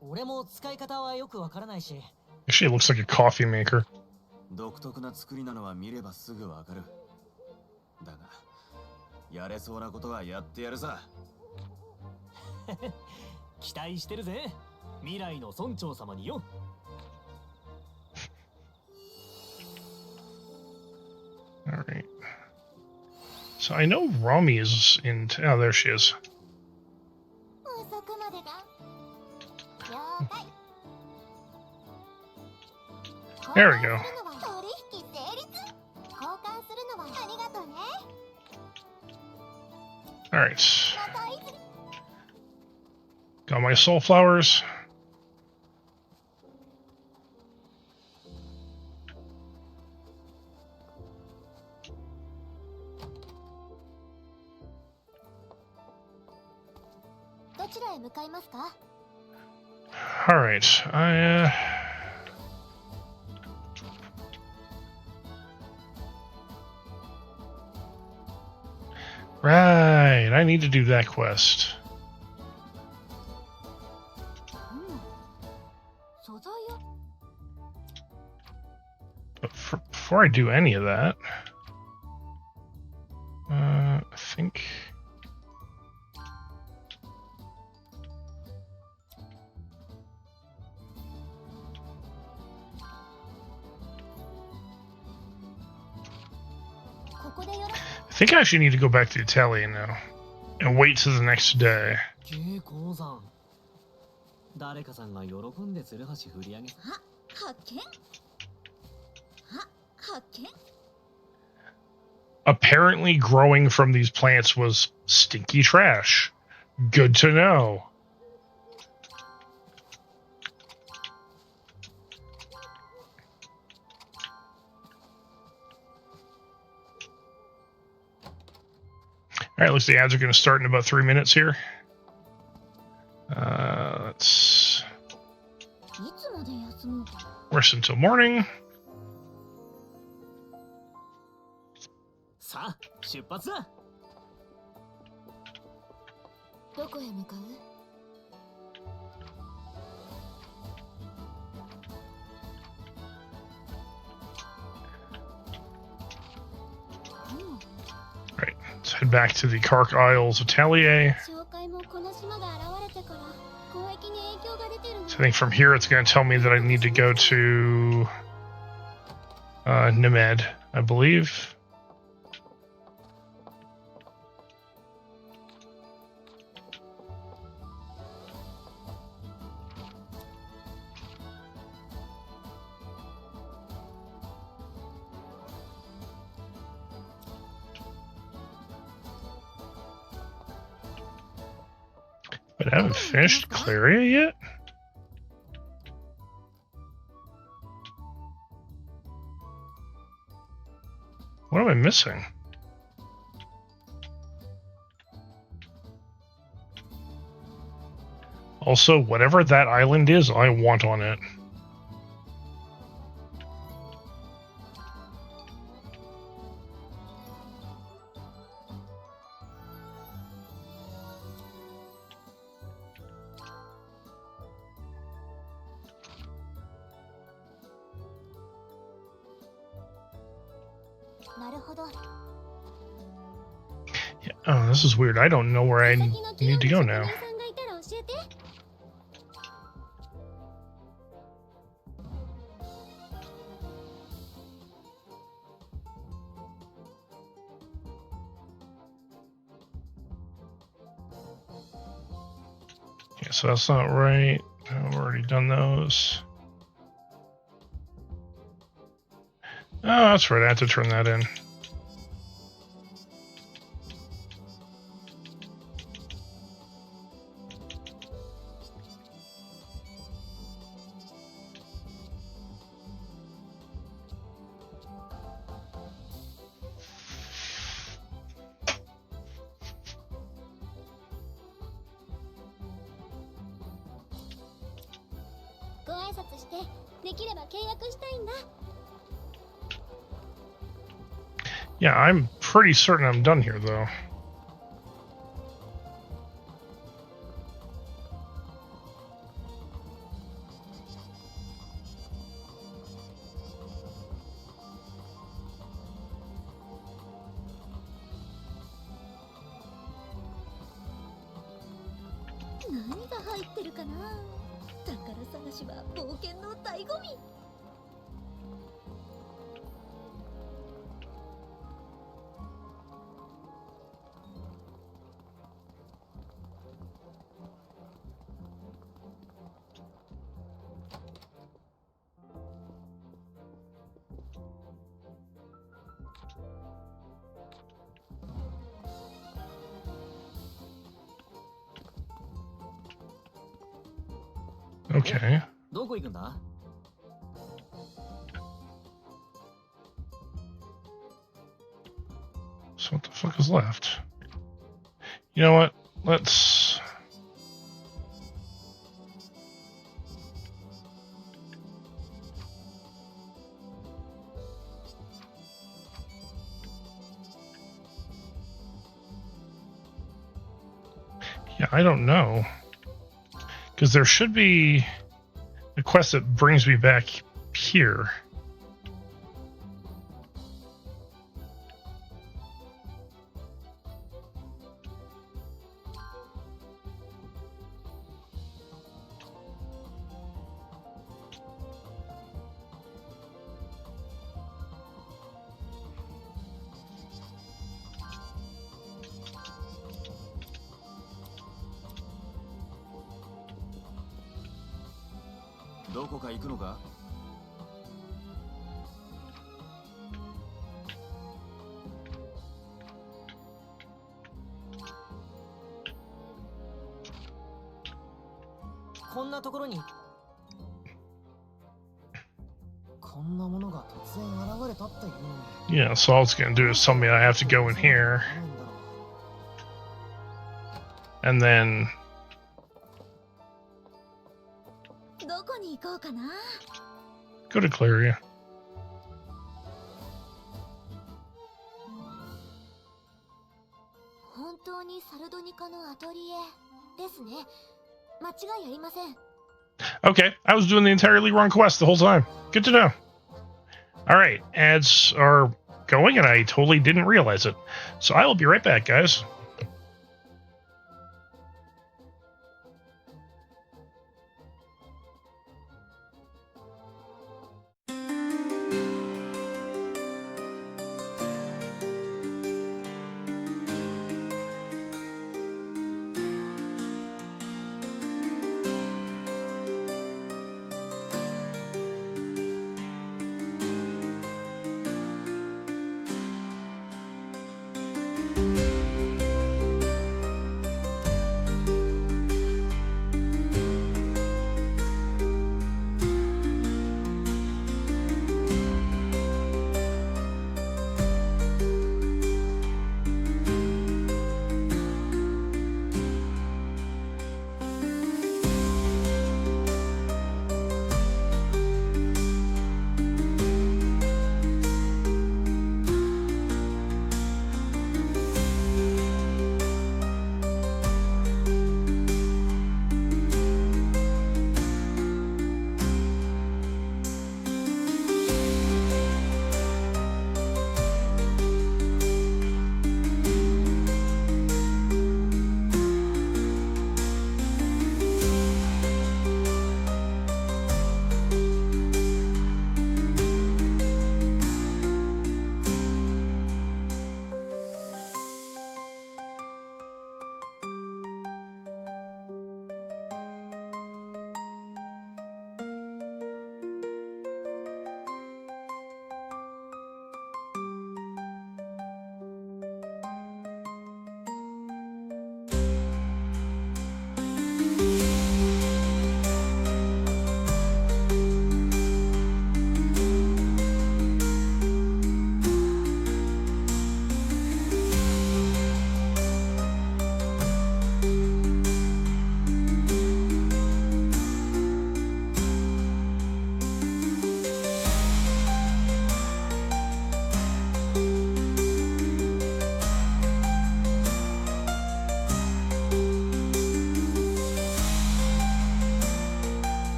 俺も使い方はよくわからないし。 Actually, it looks like a coffee maker. 独特な作りなのは見ればすぐわかる。だがやれそうなことはやってやるさ。期待してるぜ、未来の村長様によ。All right. So I know Rami is in. Oh, there she is. 遅くまでだ。了解。 There we go. 取引成立。交換するのはありがとうね。 All right. またいつ。 Got my soul flowers. All right. Right. I need to do that quest. But before I do any of that, I think. I think I actually need to go back to the Atelier now and wait till the next day. 誰かさんが喜んで鶴橋振り上げ。あ、発見。あ、発見。 Apparently, growing from these plants was stinky trash. Good to know. All right, looks like the ads are going to start in about 3 minutes here. Let's rest until morning. さあ、出発だ。どこへ向かう？ Right, let's head back to the Kark Isles Atelier. So I think from here it's going to tell me that I need to go to Nemed, I believe. But I haven't finished Claria yet? What am I missing? Also, whatever that island is, I want on it. Yeah. Oh, this is weird. I don't know where I need to go now. Yeah, so that's not right. I've already done those. Oh, that's right. I have to turn that in. Yeah, I'm pretty certain I'm done here, though. Okay. どこ行くんだ？ So what the fuck is left? You know what? Let's... Yeah, I don't know. Because there should be a quest that brings me back here. Yeah, so all it's going to do is tell me I have to go in here. And then... Go to Claria. 本当にサルドニカのアトリエですね。間違いありません。 Okay, I was doing the entirely wrong quest the whole time. Good to know. Alright, ads are going and I totally didn't realize it. So I will be right back, guys.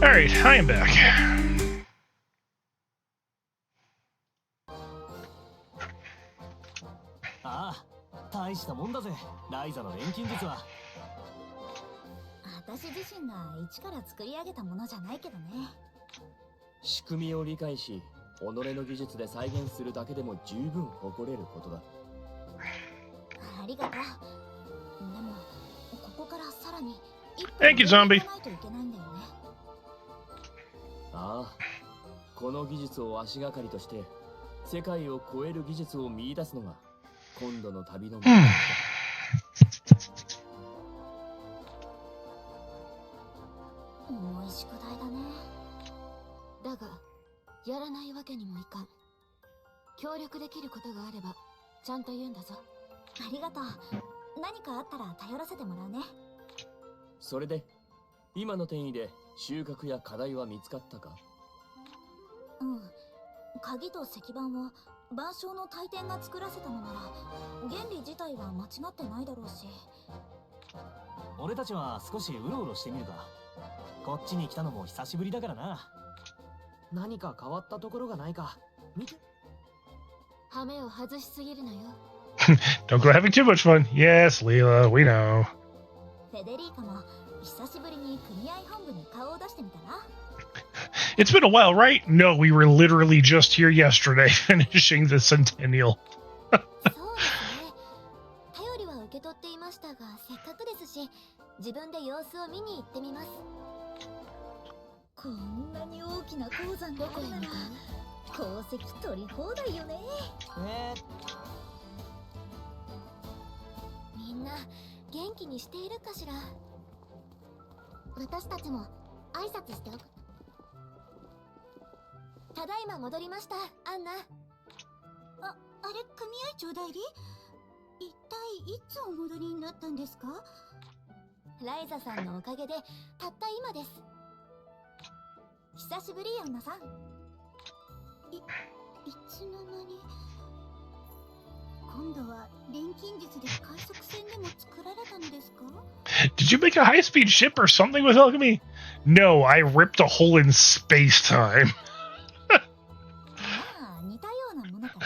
Alright, I am back. ああ、大したもんだぜ、ライザの錬金術は。私自身が一から作り上げたものじゃないけどね。仕組みを理解し、己の技術で再現するだけでも十分誇れることだ。ありがとう。でもここからさらに一歩 Thank you, zombie. 行かないといけないんだよね。ああ、この技術を足がかりとして世界を超える技術を見出すのが今度の旅の目的だ。重い宿題だね。だがやらないわけにもいかん。協力できることがあればちゃんと言うんだぞ。ありがとう。何かあったら頼らせてもらうね。それで今の転移で収穫や課題は見つかったか？うん。鍵と石板を板書の大天が作らせたのなら原理自体は間違ってないだろうし。俺たちは少しうろうろしてみるか。こっちに来たのも久しぶりだからな。何か変わったところがないか見て。羽目を外しすぎるなよ。Don't go having too much fun. Yes, Leela, we know. フェデリーカも久しぶりに組合本部に顔を出してみたら。It's been a while, right? No, we were literally just here yesterday finishing the Centennial. そうですね。頼りは受け取っていましたが、せっかくですし自分で様子を見に行ってみます。こんなに大きな鉱山があるなら鉱石取り放題よね。みんな元気にしているかしら。私たちも挨拶しておく。ただいま戻りました、アンナ。あれ、組合長代理？一体いつお戻りになったんですか？ライザさんのおかげでたった今です。久しぶり、アンナさん。いつの間に。今度は錬金術で快速船でも作られたのですか？ Did you make a high-speed ship or something with alchemy? No, I ripped a hole in space-time. まあ似たようなものかな。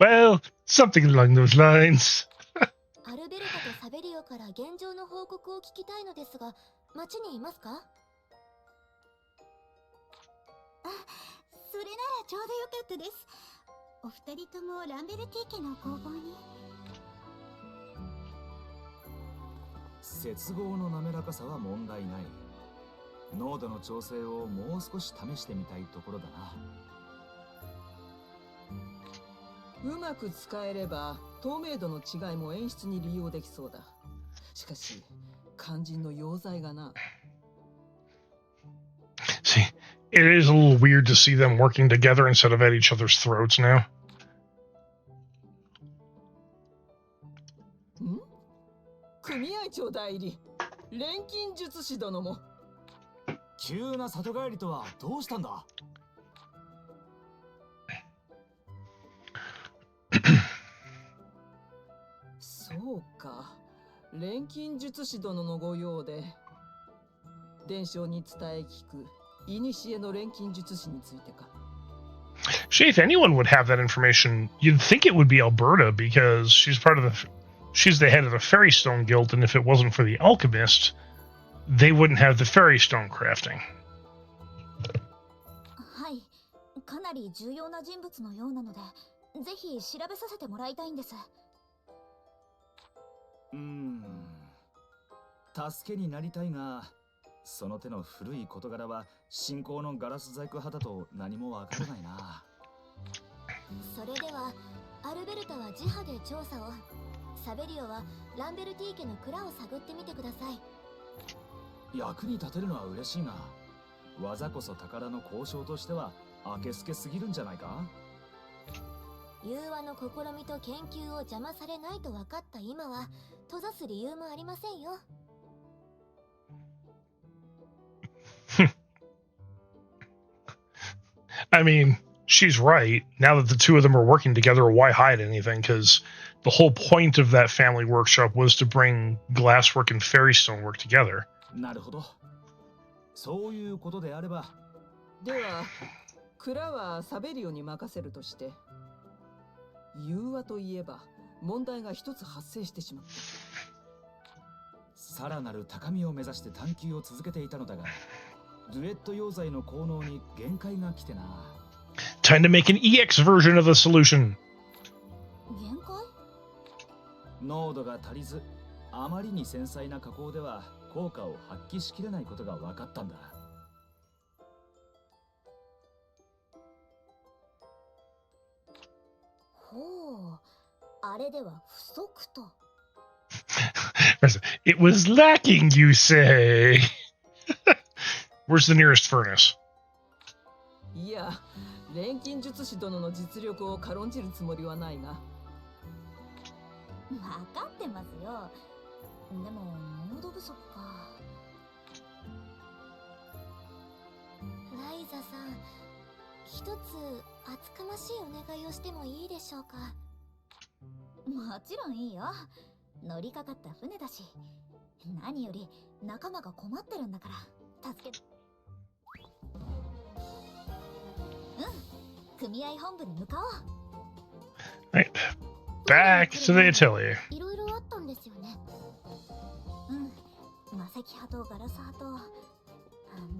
Well, something along those lines. アルベルタとサベリオから現状の報告を聞きたいのですが、町にいますか？あ、それならちょうどよかったです。お二人ともランベルティ家の工房に。接合の滑らかさは問題ない。濃度の調整をもう少し試してみたいところだな。うまく使えれば透明度の違いも演出に利用できそうだ。しかし肝心の溶剤がな。See, it is a little weird to see them working together instead of at each other's throats now. ん？組合長代理、錬金術師殿も。急な里帰りとはどうしたんだ？そうか、錬金術師殿のご用で伝承に伝え聞く古の錬金術師についてか。 See, if anyone would have that information, you'd think it would be Alberta because she's the head of the Ferrystone Guild, and if it wasn't for the alchemist, they wouldn't have the Ferrystone crafting. はい、かなり重要な人物のようなので、ぜひ調べさせてもらいたいんです。助けになりたいが、その手の古い事柄は信仰のガラス細工派だと何もわからないな。それではアルベルタは自派で調査を、サベリオはランベルティ家の蔵を探ってみてください。役に立てるのは嬉しいが、技こそ宝の交渉としてはあけすけすぎるんじゃないか？融和の試みと研究を邪魔されないと分かった今は閉ざす理由もありませんよ。I mean, she's right. Now that the two of them are working together, why hide anything? Because the whole point of that family workshop was to bring glasswork and ferrystone work together. なるほど。そういうことであれば、では蔵はサベリオに任せるとして、融和といえば問題が一つ発生してしまった。さらなる高みを目指して探求を続けていたのだが、デュエット溶剤の効能に限界が来てな。Time to make an EX version of the solution. 限界？濃度が足りず、あまりに繊細な加工では効果を発揮しきれないことが分かったんだ。ほう、あれでは不足と。It was lacking, you say? Where's the nearest furnace? いや、錬金術師殿の実力を軽んじるつもりはないが。分かってますよ。でも濃度不足か。ライザさん、一つ厚かましいお願いをしてもいいでしょうか。もちろんいいよ。乗りかかった船だし、何より仲間が困ってるんだから助け。組合本部に向かおう。Right. Back to the atelier. いろいろあったんですよね。魔石派とガラス派と、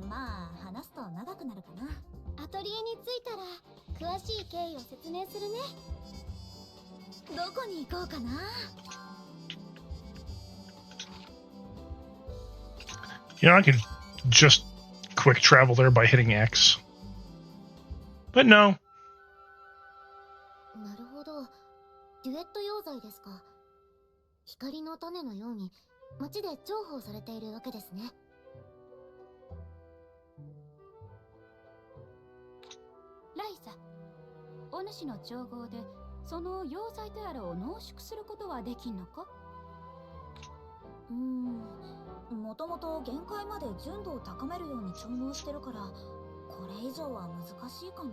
まあ話すと長くなるかな。アトリエに着いたら詳しい経緯を説明するね。どこに行こうかな。You know, I could just quick travel there by hitting X. But no. なるほど。デュエット溶剤ですか。光の種のように街で重宝されているわけですね。ライザ、お主の調合でその溶剤とやらを濃縮することはできんのか？もともと限界まで純度を高めるように調合してるから、これ以上は難しいかな。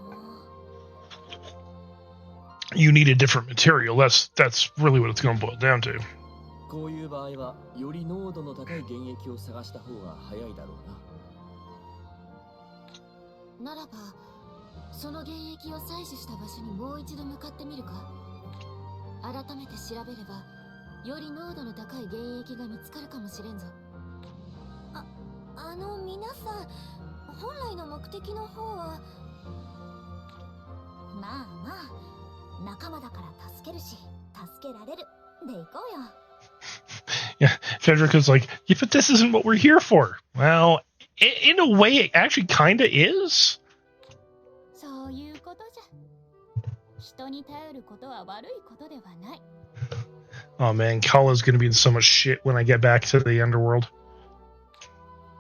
You need a different material. That's really what it's going to boil down to. こういう場合はより濃度の高い原液を探した方が早いだろうな。ならば、その原液を採取した場所にもう一度向かってみるか。改めて調べれば、より濃度の高い原液が見つかるかもしれんぞ。皆さん、本来の目的の方は。まあまあ、仲間だから助けるし、助けられるで行こうよ。Yeah, Federico's like, yeah, but this isn't what we're here for. Well, in a way, it actually kind of is. そういうことじゃ。人に頼ることは悪いことではない。Oh man, Kala's gonna be in so much shit when I get back to the underworld.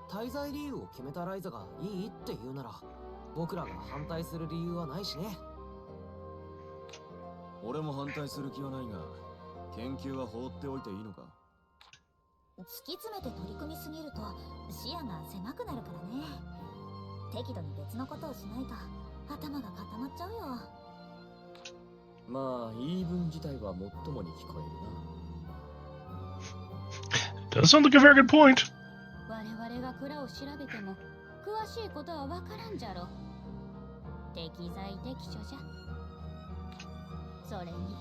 滞在理由を決めたライザがいいって言うなら、僕らが反対する理由はないしね。俺も反対する気はないが、研究は放っておいていいのか。突き詰めて取り組みすぎると視野が狭くなるからね。適度に別のことをしないと頭が固まっちゃうよ。まあ言い分自体はもっともに聞こえるな。 Does sound like a very good point. 我々が蔵を調べても詳しいことはわからんじゃろ。適材適所じゃ。それに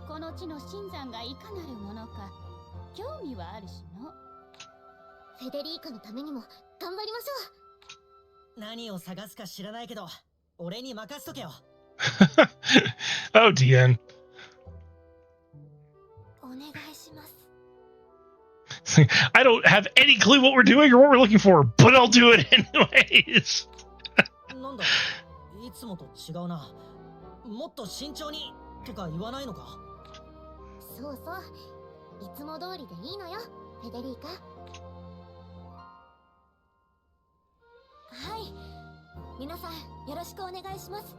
この地の新山がいかなるものか興味はあるしの。フェデリーカのためにも頑張りましょう。何を探すか知らないけど俺に任せとけよ。Oh, DN. お願いします。I don't have any clue what we're doing or what we're looking for, but I'll do it anyways. なんだ、いつもと違うな。もっと慎重にとか言わないのか。そうそう、いつも通りでいいのよ、フェデリーカ。はい、皆さんよろしくお願いします。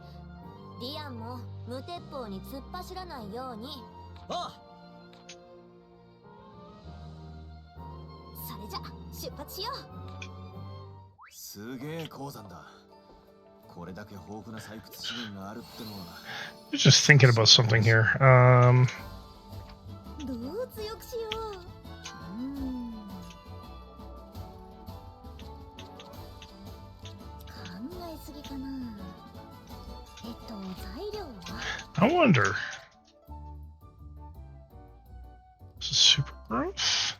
ディアンも無鉄砲に突っ走らないように。ああ。それじゃ出発しよう。すげえ鉱山だ。これだけ豊富な採掘資源があるってのは。Just thinking about something here. どう強くしよう。すぎかな。材料は I wonder. This is super growth?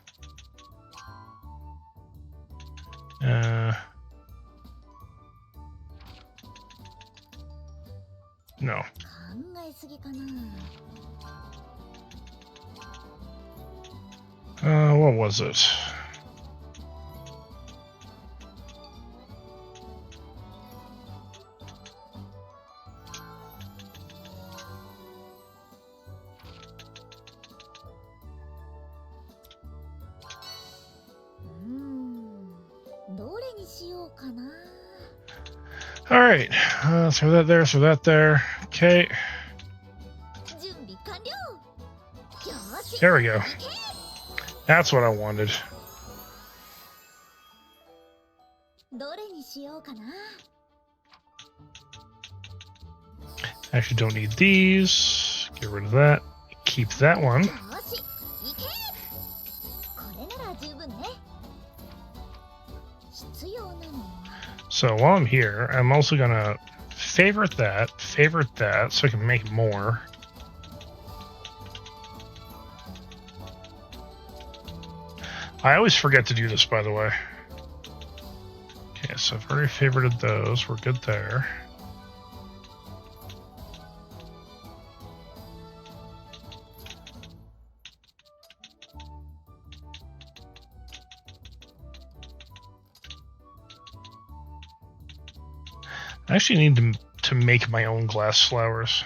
No. 考えすぎかな。What was it? All right, throw that there, throw that there. Okay. There we go. That's what I wanted. Actually, don't need these. Get rid of that. Keep that one. So while I'm here, I'm also gonna favorite that, so I can make more. I always forget to do this, by the way. Okay, so I've already favorited those. We're good there. I actually need to make my own glass flowers.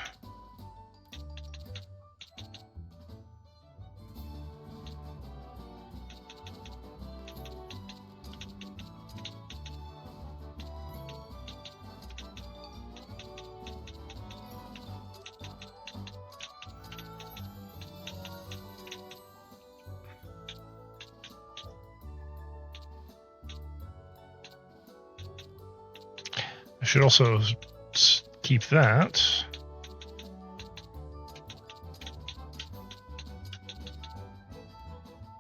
I should also keep that.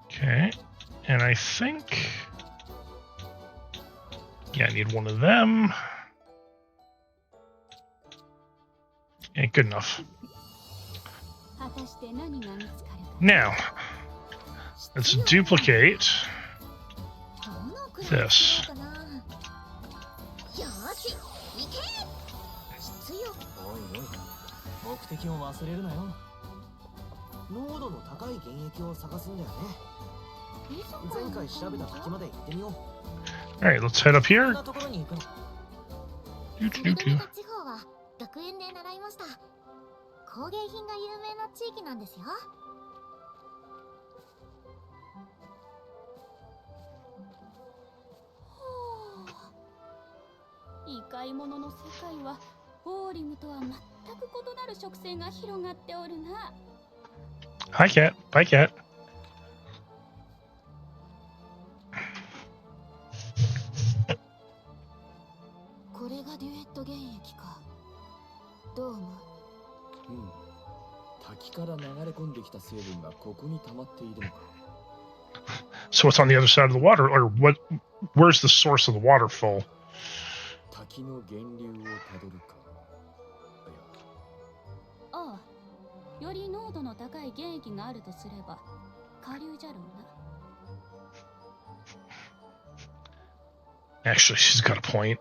Okay, and I think, yeah, I need one of them. Yeah, good enough. Now, let's duplicate this. Alright, let's head up here. Hi, cat. Bye, cat. So what's on the other side of the water, or what? Where's the source of the waterfall? Actually, she's got a point.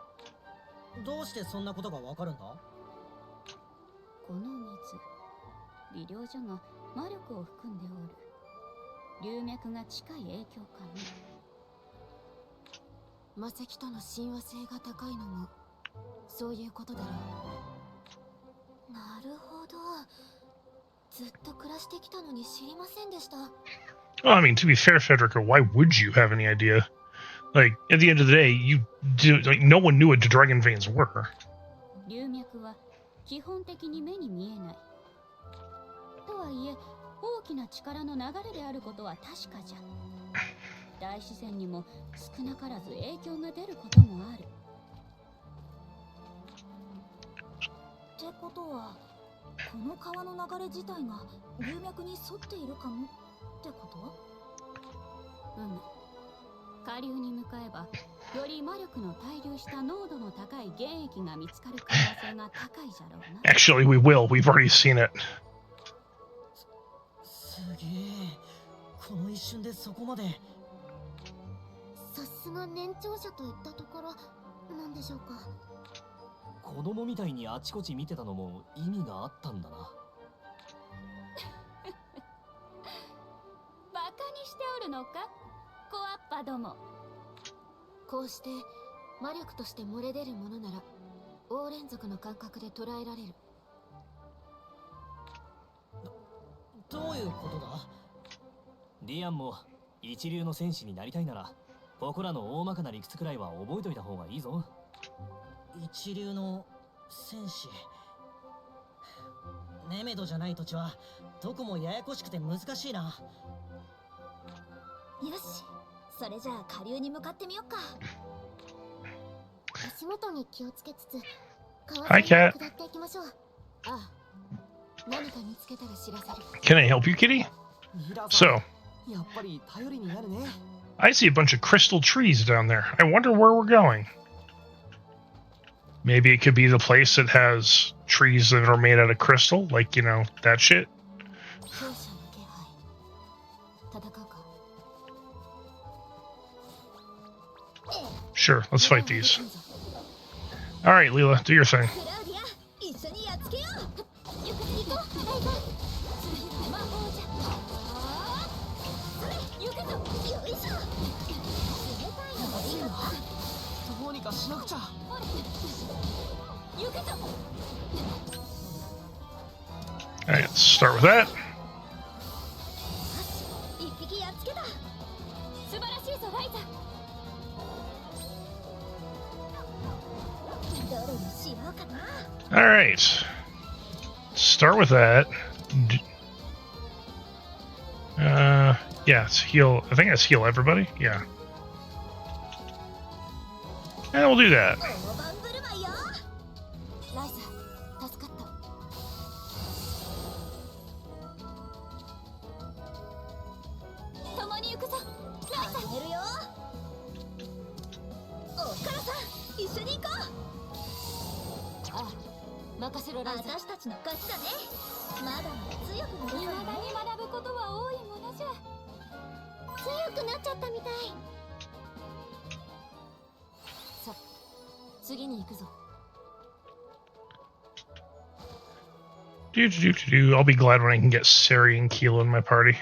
Well, I mean, to be fair, Federica, why would you have any idea? Like, at the end of the day, no one knew what the dragon veins were. より魔力の滞留した濃度の高い原液が見つかる可能性が高いじゃろうな。 Actually, we will. We've already seen it. すげえ、この一瞬でそこまで。さすが年長者といったところなんでしょうか。子供みたいにあちこち見てたのも意味があったんだな。バカにしておるのか、コアッパども。こうして魔力として漏れ出るものなら黄連続の感覚で捉えられる。どういうことだ？ディアンも一流の戦士になりたいなら、ここらの大まかな理屈くらいは覚えといた方がいいぞ。一流の戦士。ネメドじゃない土地はどこもややこしくて難しいな。よし、それじゃあ下流に向かってみよっか。足元に気をつけつつ川沿いを下っていきましょう。ああ、何か見つけたら知らせる。 Can I help you, Kitty? So, やっぱり頼りになるね。 I see a bunch of crystal trees down there. I wonder where we're going. Maybe it could be the place that has trees that are made out of crystal, like, you know, that shit. 強者の気配。戦うか。 Sure, let's fight these. Alright, Leela, do your thing. クラウディア、一緒にやっつけよう。行こう、ライザ。次は魔法じゃ。それ、行くぞ。よいしょ。冷たいのがいいわ。どうにかしなくちゃ。行くぞ。 Alright, let's start with that. 一匹やっつけた。素晴らしいぞライザ。どれにしようかな。 Alright. Start with that. Yeah, it's heal. I think that's heal everybody. Yeah. And we'll do that. 大盤振る舞いよ。ライザ、助かった。共に行くぞライザ。始めるよ。おっからさん、一緒に行こう。ああ、任せろライザ。私たちの勝ちだね。まだまだ強くなる。未だに学ぶことは多いものじゃ。強くなっちゃったみたい。さ、次に行くぞ。 I'll be glad when I can get Sari and Keela in my party.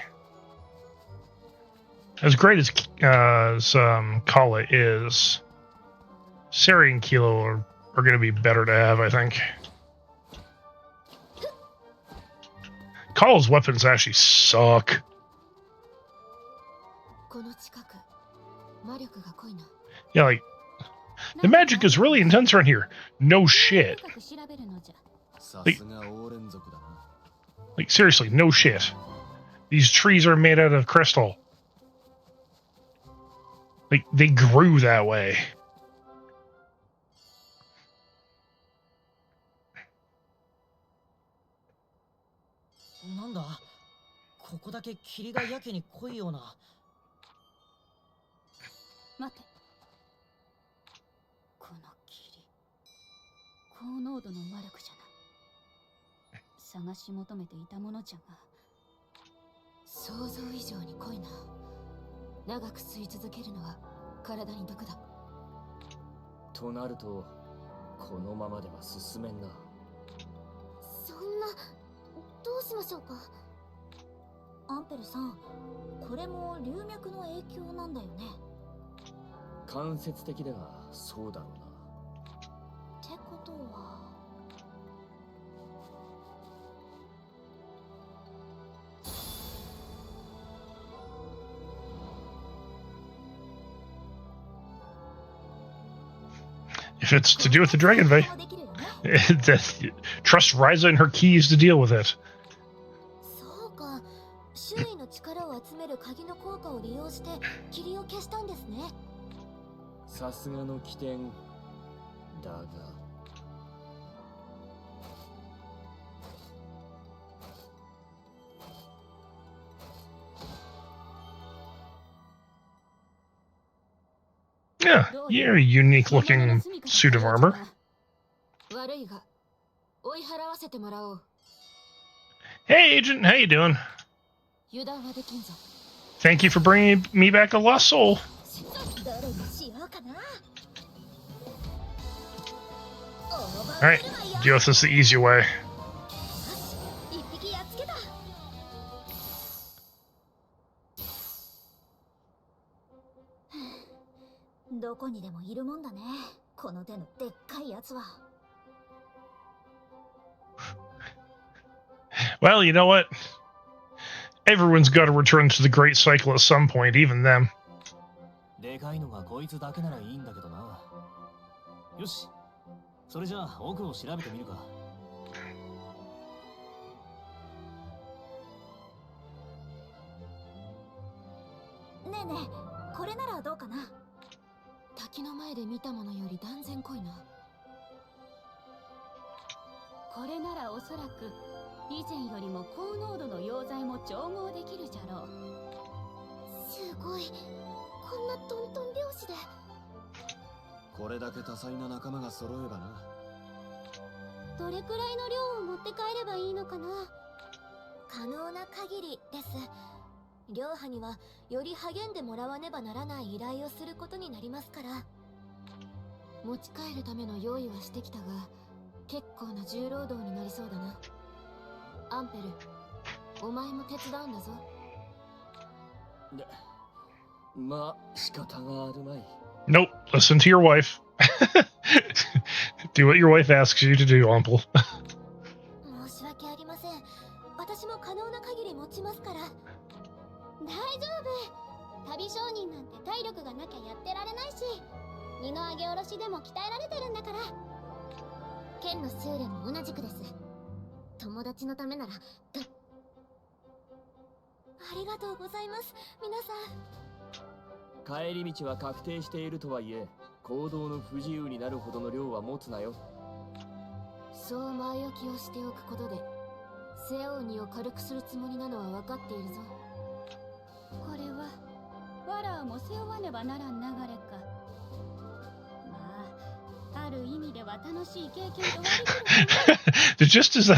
As great as Kala is, Sari and Keela are going to be better to have, I think. Kala's weapons actually suck. この近く、魔力が濃いな。 Yeah, like, the magic is really intense around here. No shit. とにかく調べるのじゃ。さすが黄連族だな。 Like, seriously, no shit. These trees are made out of crystal. Like, they grew that way. なんだ、ここだけ霧がやけに濃いような。待て。この霧、高濃度の魔力じゃな。探し求めていたものじゃが。想像以上に濃いな。長く吸い続けるのは体に毒だ。となると、このままでは進めんな。そんな、どうしましょうか。アンペルさん、これも龍脈の影響なんだよね。間接的ではそうだろうな。ってことは。If it's to do with the Dragon Bay, trust Ryza and her keys to deal with it. そうか、周囲の力を集める鍵の効果を利用して霧を消したんですね。さすがの起点だが。Yeah, you're a unique looking suit of armor. 悪いが追い払わせてもらおう。 Hey, Agent, how you doing? 油断はできんぞ。 Thank you for bringing me back a lost soul. どれにしようかな。 Alright, deal with this the easy way. 一匹やっつけた。どこにでもいるもんだね。この手のでっかいやつは。 Well, you know what? Everyone's got to return to the Great Cycle at some point, even them. でかいのがこいつだけならいいんだけどな。よし、それじゃあ奥を調べてみるか。ねえねえ、これならどうかな。滝の前で見たものより断然濃いな。これならおそらく以前よりも高濃度の溶剤も調合できるじゃろう。すごい。こんなトントン拍子で。これだけ多彩な仲間が揃えばな。どれくらいの量を持って帰ればいいのかな。可能な限りです。両派にはより励んでもらわねばならない依頼をすることになりますから。持ち帰るための用意はしてきたが、結構な重労働になりそうだな。アンペル、お前も手伝うんだぞ。まあ仕方があるまい。 Nope, listen to your wife. Do what your wife asks you to do, Uncle. 申し訳ありません。私も可能な限り持ちますから。大丈夫。旅商人なんて体力がなきゃやってられないし、荷の上げ下ろしでも鍛えられてるんだから。剣の修練も同じくです。友達のためならありがとうございます、皆さん。帰り道は確定しているとはいえ、行動の不自由になるほどの量は持つなよ。そう前置きをしておくことで、背負う荷を軽くするつもりなのは分かっているぞ。これはわらわも背負わねばならん流れか。まあ、ある意味では楽しい経験と割り切る。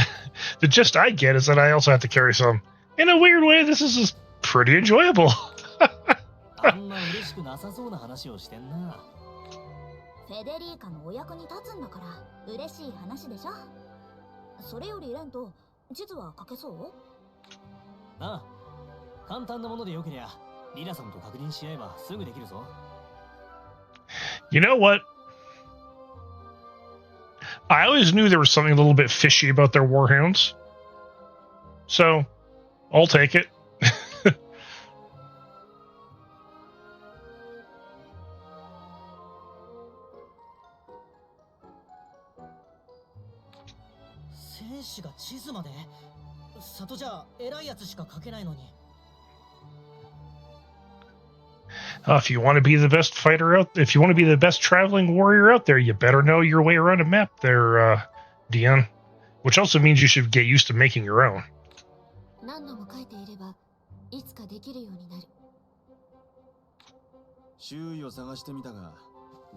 the gist I get is that I also have to carry some. In a weird way, this is pretty enjoyable. あんま嬉しくなさそうな話をしてんな。フェデリーカのお役に立つんだから嬉しい話でしょ。それよりレント、地図は書けそう？ああ、簡単なものでよけりゃリラさんと確認し合えばすぐできるぞ。 You know what? I always knew there was something a little bit fishy about their warhounds. So, I'll take it. 戦士が地図まで？里じゃ偉いやつしか書けないのに。If you want to be the best fighter if you want to be the best traveling warrior out there, you better know your way around a map there, Dion. Which also means you should get used to making your own. 何度も書いていれば、いつかできるようになる。周囲を探してみたが、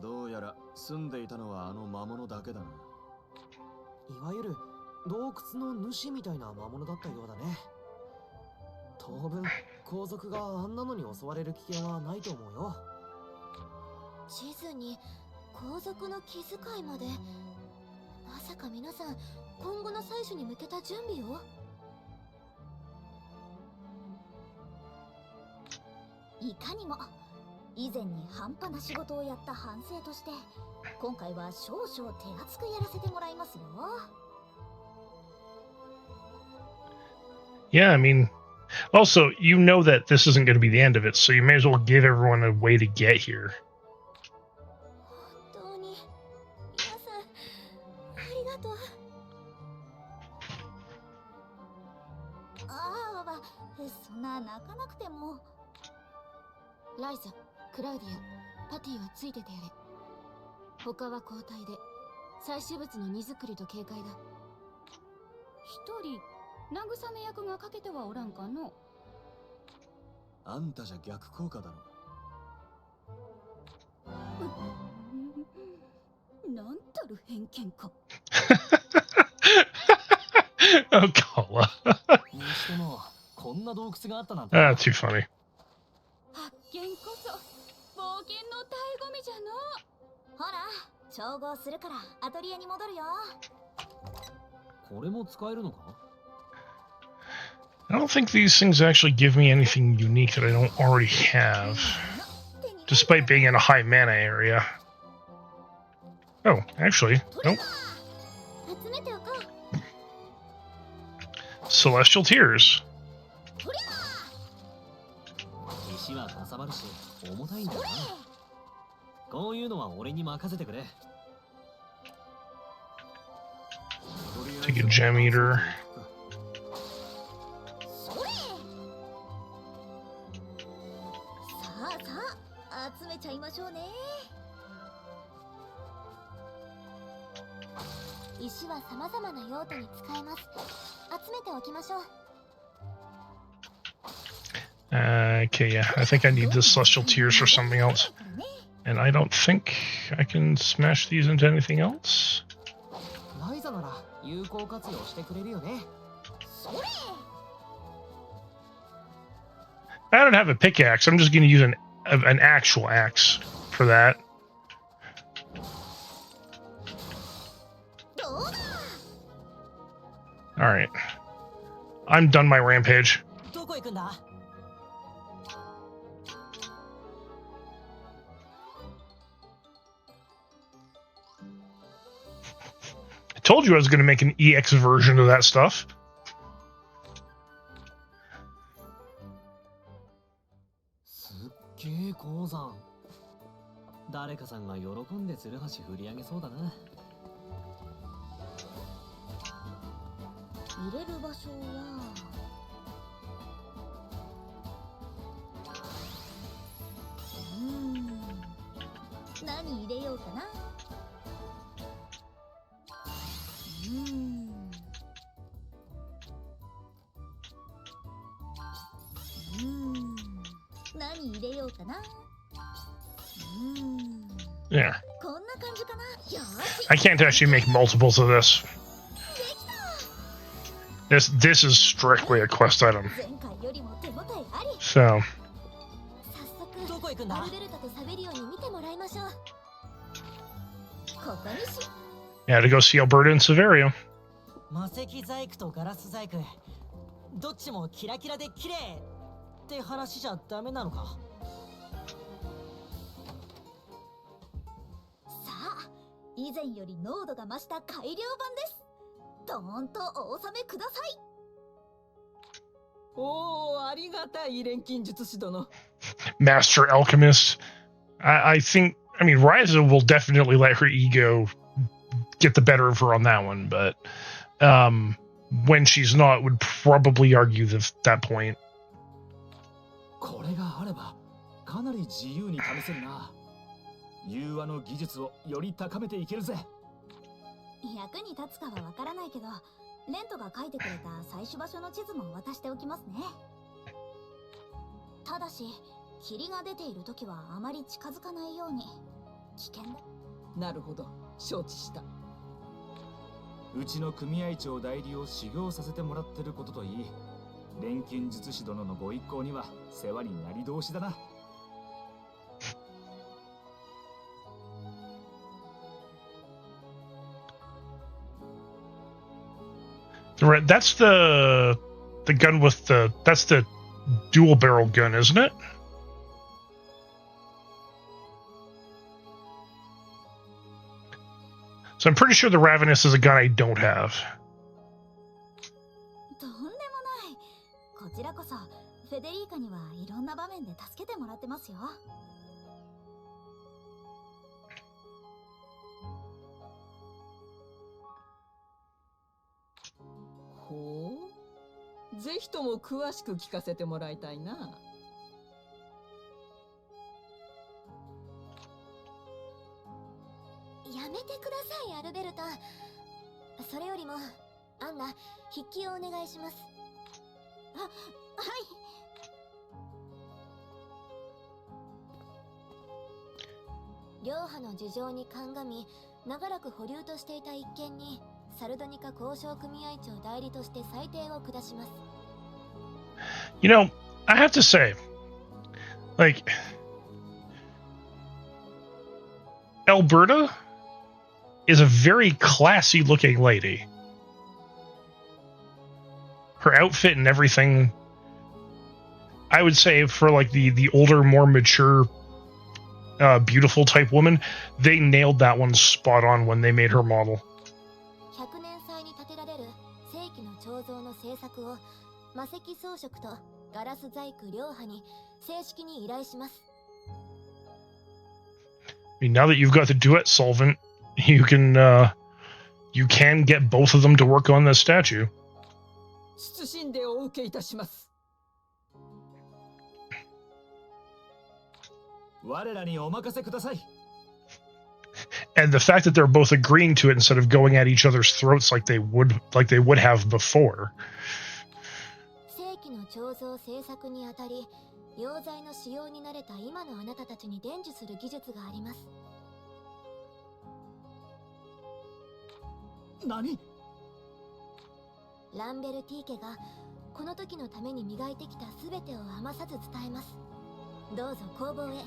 どうやら住んでいたのはあの魔物だけだな。いわゆる洞窟の主みたいな魔物だったようだね。当分皇族があんなのに襲われる危険はないと思うよ。地図に皇族の気遣いまで。まさか皆さん今後の採取に向けた準備を？いかにも以前に半端な仕事をやった反省として今回は少々手厚くやらせてもらいますよ。 Yeah, I mean, also, you know that this isn't going to be the end of it, so you may as well give everyone a way to get here. 本当に皆さんありがとう。ああ、そんな泣かなくても。ライザ、クラウディア、パティはついててやれ。他は交代で、採取物の荷造りと警戒だ。一人慰め役がかけてはおらんかの。あんたじゃ逆効果だろ。なんたる偏見か。Oh, Kala. にしてもこんな洞窟があったなんて。 Ah, too funny. 発見こそ冒険の醍醐味じゃの。ほら調合するからアトリエに戻るよ。これも使えるのか。 I don't think these things actually give me anything unique that I don't already have, despite being in a high mana area. Oh, actually, nope. 集めておこう。 Celestial Tears. 石はかさばるし重たいんだな。こういうのは俺に任せてくれ。 Take a Gem Eater. さあさあ集めちゃいましょうね。石は様々な用途に使えます。集めておきましょう。 Okay, yeah, I think I need the Celestial Tears for something else. And I don't think I can smash these into anything else. ライザなら有効活用してくれるよね。 I don't have a pickaxe. I'm just going to use an actual axe for that. All right. I'm done my rampage. どこ行くんだ。 I told you I was going to make an EX version of that stuff. すっげえ鉱山。誰かさんが喜んでツルハシ振り上げそうだな。入れる場所は何入れようかな。何入れようかな。 Yeah. こんな感じかな。よし。 I can't actually make multiples of this. This is strictly a quest item. 前回よりも手応えあり。 So, 早速アルベルタとサベリオに見てもらいましょう。ここにし。 yeah, to go see Alberta and Severio. 魔石細工とガラス細工、どっちもキラキラで綺麗って話じゃダメなのか。さあ、以前より濃度が増した改良版です。どーんとお納めください。おお、ありがたい錬金術師殿。 Master Alchemist. I think, I mean, Ryza will definitely let her ego get the better of her on that one, but when she's not, would probably argue that point. これがあればかなり自由に試せるな。融和の技術をより高めていけるぜ。役に立つかはわからないけど、レントが書いてくれた採取場所の地図も渡しておきますね。ただし、霧が出ているときはあまり近づかないように。危険だ。なるほど、承知した。うちの組合長代理を修行させてもらってることといい、錬金術師殿のご一行には世話になり同士だな。Right, that's the gun with that's the dual barrel gun, isn't it? So I'm pretty sure the Ravenous is a gun I don't have. とんでもない。こちらこそ、フェデリーカにはいろんな場面で助けてもらってますよ。ほう、ぜひとも詳しく聞かせてもらいたいな。やめてください、アルベルタ。それよりも、アンナ、筆記をお願いします。あ、はい。両派の事情に鑑み長らく保留としていた一件にサルドニカ交渉組合長代理として裁定を下します。 You know, I have to say, like, Alberta is a very classy looking lady. Her outfit and everything, I would say for like the older, more mature, beautiful type woman, they nailed that one spot on when they made her model. 100年祭に建てられる世紀の彫像の制作を魔石装飾とガラス細工両派に正式に依頼します。 I mean, now that you've got the duet solvent, you can get both of them to work on this statue. 謹んでお受けいたします。我らにお任せください。 And the fact that they're both agreeing to it instead of going at each other's throats like they would have before. 世紀の彫像制作にあたり、溶剤の使用に慣れた今のあなたたちに伝授する技術があります。何？ランベルティー家がこの時のために磨いてきたすべてを余さず伝えます。どうぞ工房へ。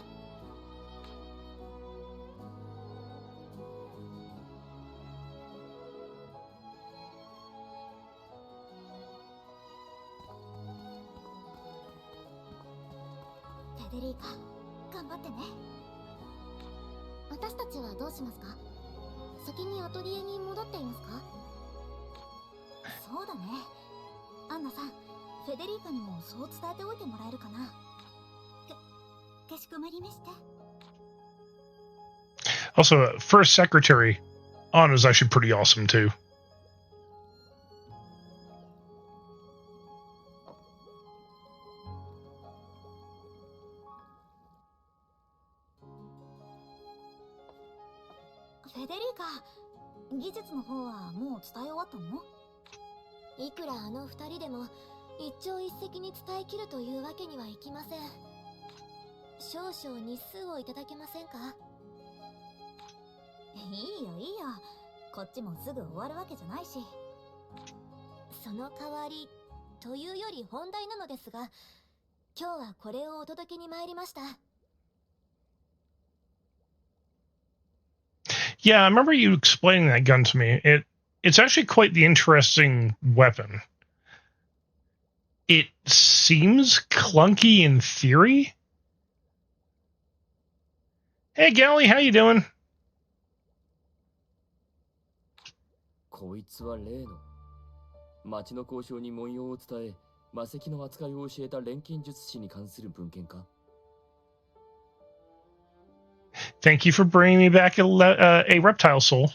フェデリーカ、頑張ってね。私たちはどうしますか？先にアトリエに戻っていますか？そうだね。アンナさん、フェデリーカにもそう伝えておいてもらえるかな。かしこまりました。 Also, first secretary, Anna's actually pretty awesome too. フェデリーカ、技術の方はもう伝え終わったの？いくらあの二人でも一朝一夕に伝えきるというわけにはいきません。少々日数をいただけませんか？いいよいいよ、こっちもすぐ終わるわけじゃないし。その代わりというより本題なのですが、今日はこれをお届けに参りました。 Yeah, I remember you explaining that gun to me. It's actually quite the interesting weapon. It seems clunky in theory. Hey, Gally, how you doing? こいつは例の町の交渉に文様を伝え魔石の扱いを教えた錬金術師に関する文献か？ Thank you for bringing me back a reptile soul.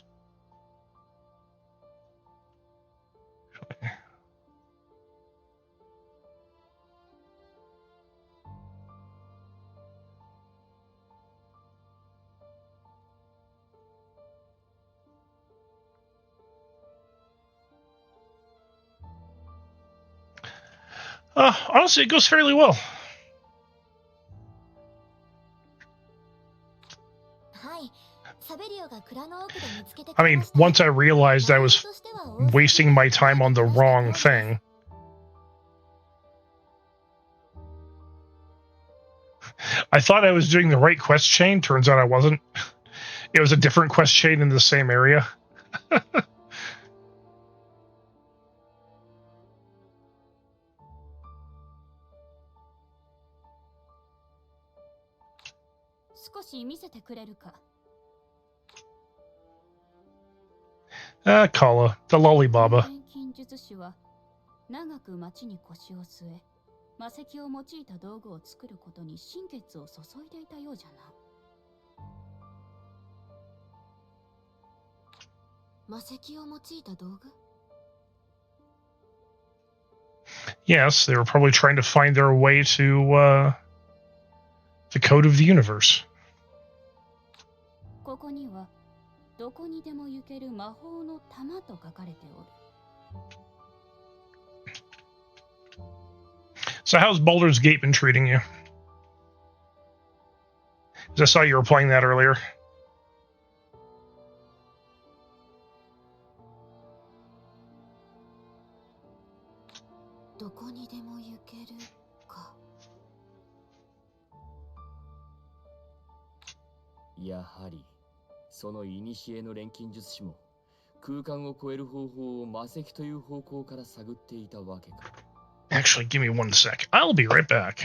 Honestly, it goes fairly well. I mean, once I realized I was wasting my time on the wrong thing. I thought I was doing the right quest chain, turns out I wasn't. It was a different quest chain in the same area. 少し見せてくれるか。Kala, the Lollibaba. 錬金術師は長く町に腰を据え、魔石を用いた道具を作ることに心血を注いでいたようじゃな。魔石を用いた道具？ Yes, they were probably trying to find their way to the code of the universe. ここにはどこにでも行ける魔法の玉と書かれておる。So how's Baldur's Gate been treating you? 'Cause I saw you were playing that earlier. どこにでも行けるか。やはりその古の錬金術師も空間を超える方法を魔石という方向から探っていたわけか。 Actually, give me 1 sec. I'll be right back.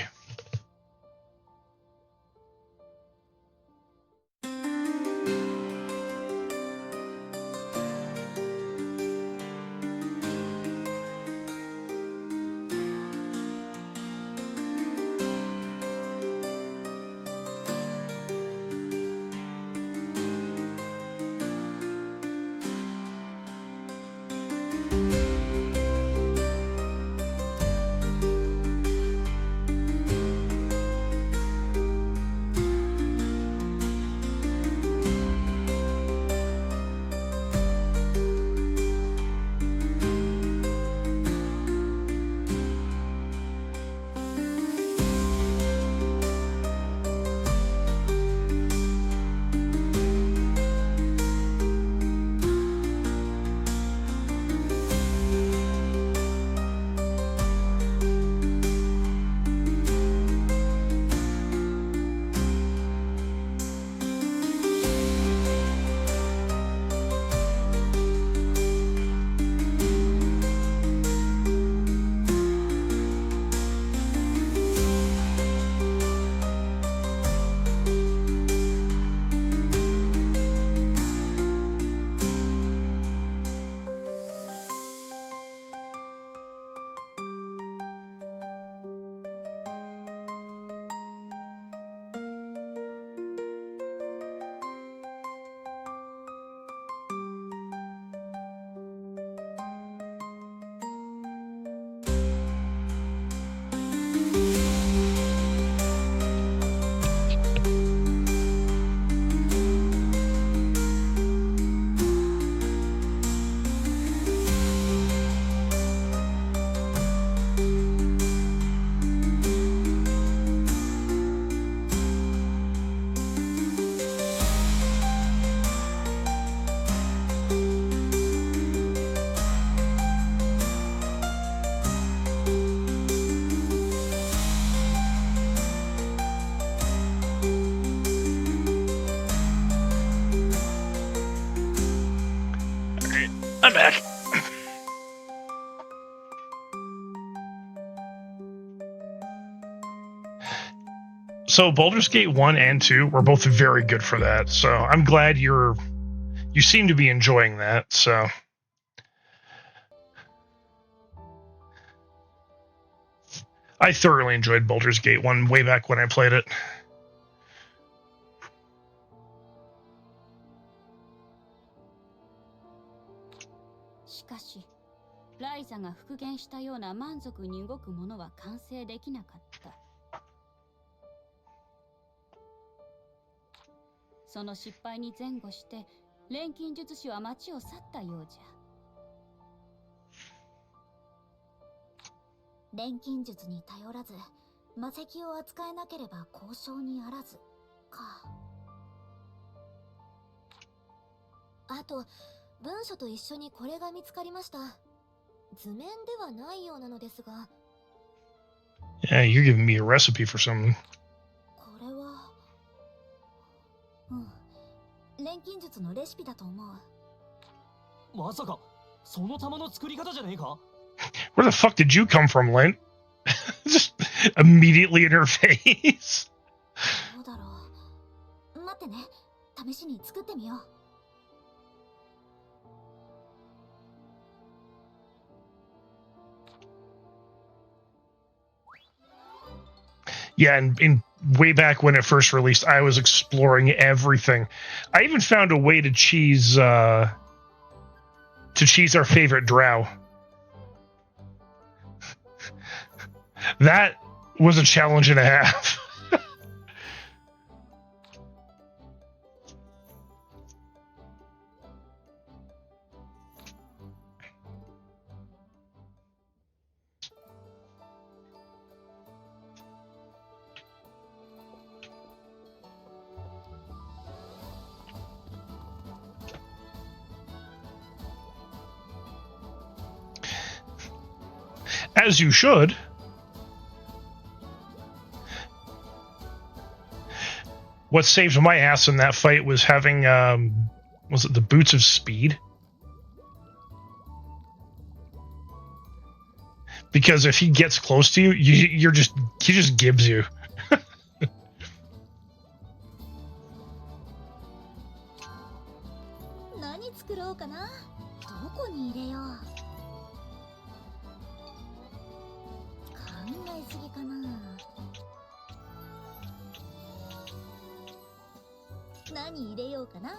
I'm back. So Baldur's Gate 1 and 2 were both very good for that. So I'm glad you seem to be enjoying that. So I thoroughly enjoyed Baldur's Gate 1 way back when I played it. しかし、ライザが復元したような満足に動くものは完成できなかった。その失敗に前後して、錬金術師は町を去ったようじゃ。錬金術に頼らず、魔石を扱えなければ交渉にあらずか。あと、文書と一緒にこれが見つかりました。図面ではないようなのですが。Yeah, you're giving me a recipe for something. これは、錬金術のレシピだと思う。まさかその玉の作り方じゃねえか？ Where the fuck did you come from, Lent? Just immediately in her face. どうだろう。待ってね。試しに作ってみよう。Yeah, and in way back when it first released, I was exploring everything. I even found a way to cheese our favorite drow. That was a challenge and a half. As you should. What saved my ass in that fight was having, was it the Boots of Speed? Because if he gets close to you, he just gibbs you. 何作ろうかな。どこに入れよう。考えすぎかな。何入れようかな。ま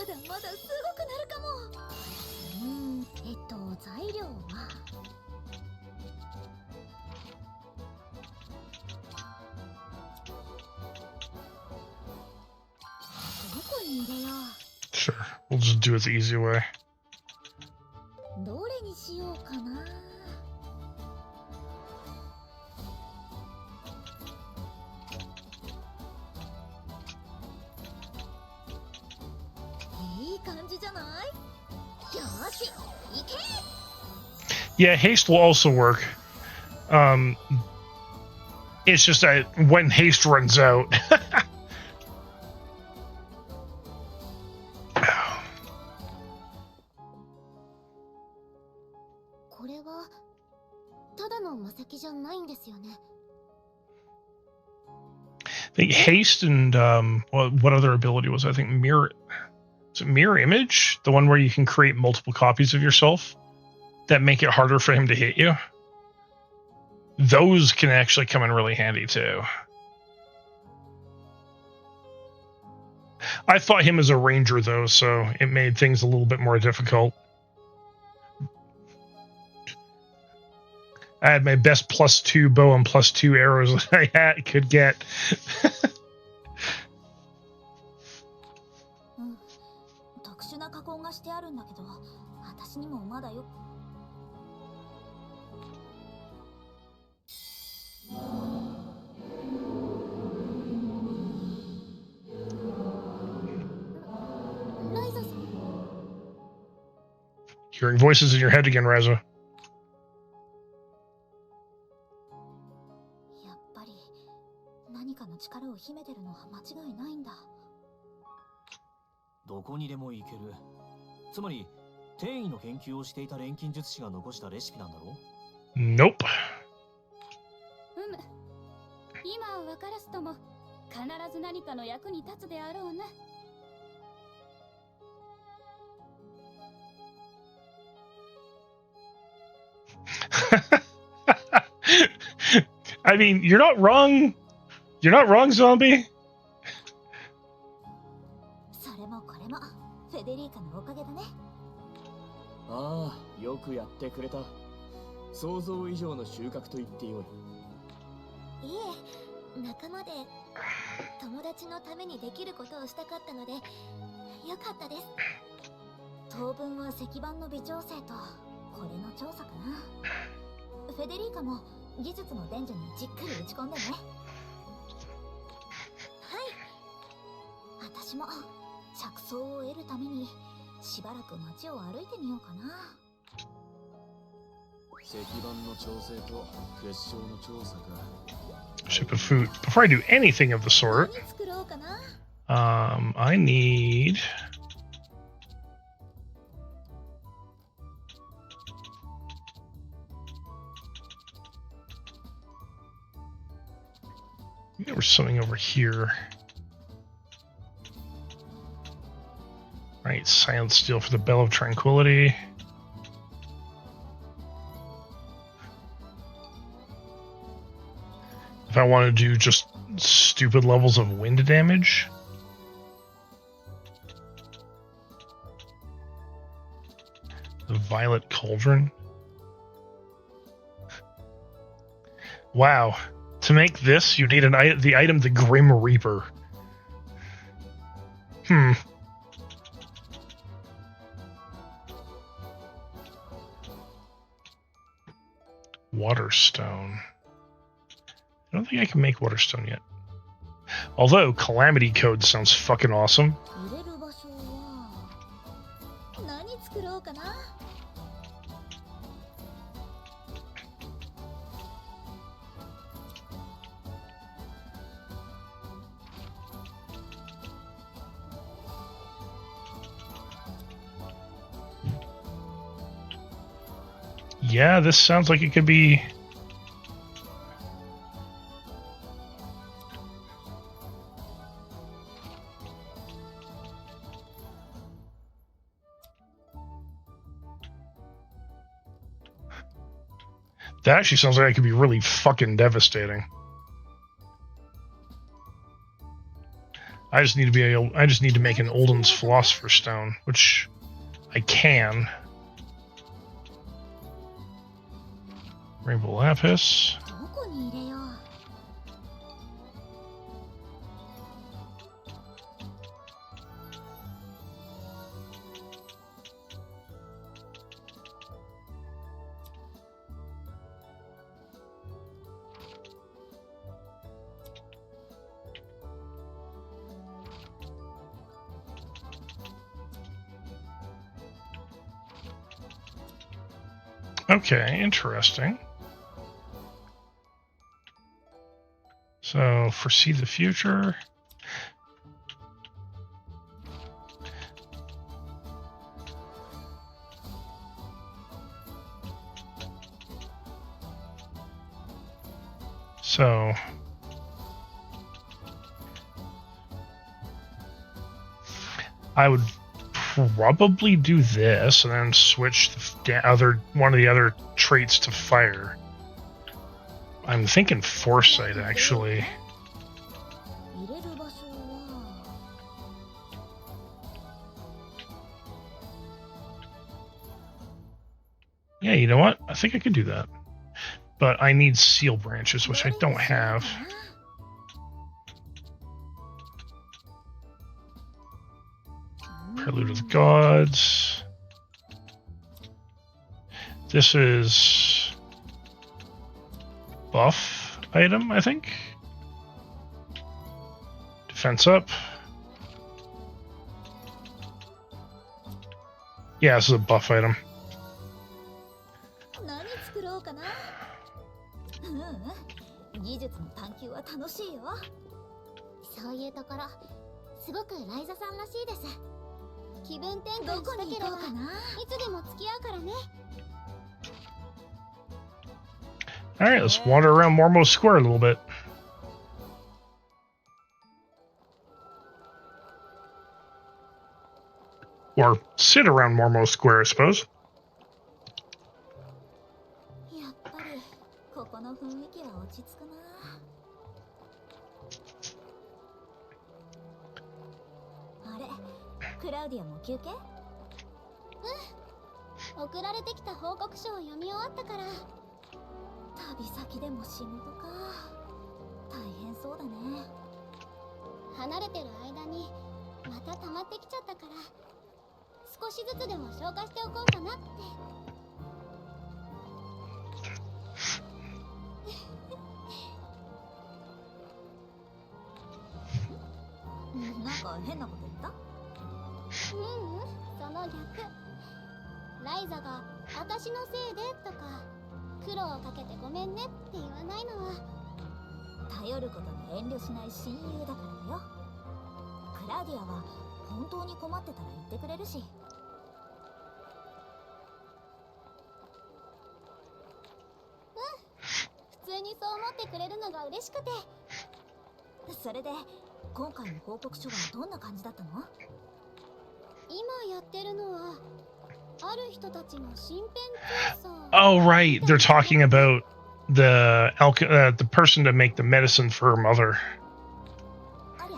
だまだすごくなるかも。材料は。どこに入れよう。 Sure, we'll just do it the easy way. どれにしようかな。いい感じじゃない？よし、行け！ Yeah, haste will also work. It's just that when haste runs out. I think haste and what other ability was it? I think mirror. Is it mirror image? The one where you can create multiple copies of yourself that make it harder for him to hit you? Those can actually come in really handy too. I fought him as a ranger though, so it made things a little bit more difficult. I had my best +2 bow and +2 arrows that I could get. Hearing voices in your head again, Ryza. 力を秘めてるのは間違いないんだ。どこにでも行ける。つまり転移の研究をしていた錬金術師が残したレシピなんだろう。 Nope。 今分からずとも必ず何かの役に立つであろうな。I mean, you're not wrong. You're not wrong, zombie. それもこれもフェデリーカのおかげだね。ああ、よくやってくれた。想像以上の収穫と言ってよい。いえ、仲間で友達のためにできることをしたかったのでよかったです。当分は石板の微調整とこれの調査かな。フェデリーカも技術の伝授にじっくり打ち込んでね。私も着想を得るためにしばらく街を歩いてみようかな。石板の調整と結晶の調査か。 Ship of food. Before I do anything of the sort, 何作ろうかな。I need. There was something over here. Right, silent steel for the Bell of Tranquility. If I want to do just stupid levels of wind damage. The Violet Cauldron. Wow. To make this, you need the item the Grim Reaper. Waterstone. I don't think I can make Waterstone yet. Although Calamity Code sounds fucking awesome. 作ろうかな。Yeah, this sounds like it could be. That actually sounds like it could be really fucking devastating. I just need to make an Olden's Philosopher's Stone, which I can. Rainbow Lapis. どこに入れよう。Okay, interesting. So, foresee the future. So, I would probably do this and then switch one of the other traits to fire. I'm thinking foresight actually. 入れる場所は。Yeah, you know what? I think I could do that. But I need seal branches, which I don't have. Prelude of the Gods. This is buff item, I think. Defense up. Yeah, this is a buff item. 何作ろうかな。技術の探求は楽しいよ。そういうところ、すごくライザさんらしいです。気分転換したければ、いつでも付き合うからね。Alright, let's wander around Mormo Square a little bit. Or sit around Mormo Square, I suppose. やっぱりここの雰囲気は落ち着くな。あれ、クラウディアも休憩？うん。送られてきた報告書を読み終わったから。旅先でも仕事か。大変そうだね。離れてる間にまた溜まってきちゃったから、少しずつでも消化しておこうかなって。なんか変なこと言った？その逆。ライザが私のせいでとか苦労をかけてごめんねって言わないのは、頼ることに遠慮しない親友だからだよ。クラウディアは本当に困ってたら言ってくれるし。普通にそう思ってくれるのが嬉しくて。それで今回の報告書はどんな感じだったの？今やってるのはある人たちの身辺調査。 Oh, right. They're talking about the person to make the medicine for her mother. ありゃ、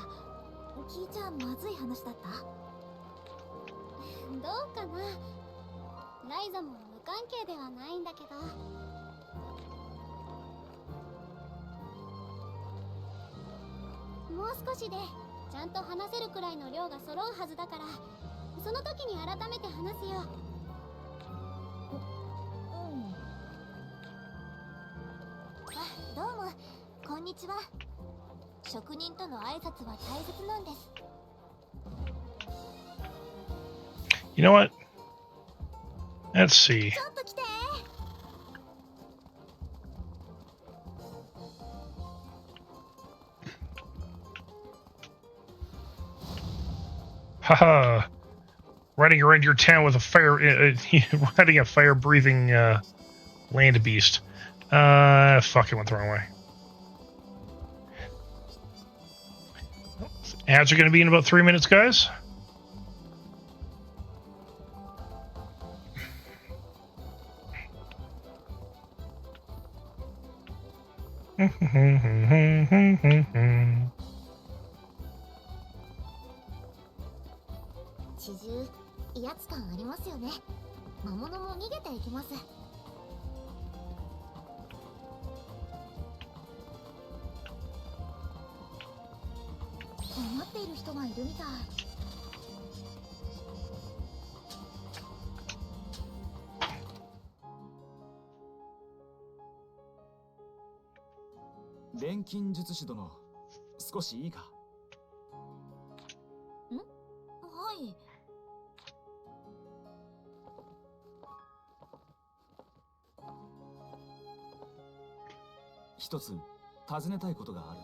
聞いちゃまずい話だった？どうかな。ライザも無関係ではないんだけど。もう少しでちゃんと話せるくらいの量が揃うはずだから、その時に改めて話すよ。どうも、こんにちは。職人との挨拶は大切なんです。You know what? Let's see. ちょっと来て。Haha. Riding around your town with a fire, riding a fire-breathing land beast. Fucking went the wrong way. Ads are going to be in about 3 minutes, guys.錬金術師殿、少しいいか？ん？はい。一つ尋ねたいことがある。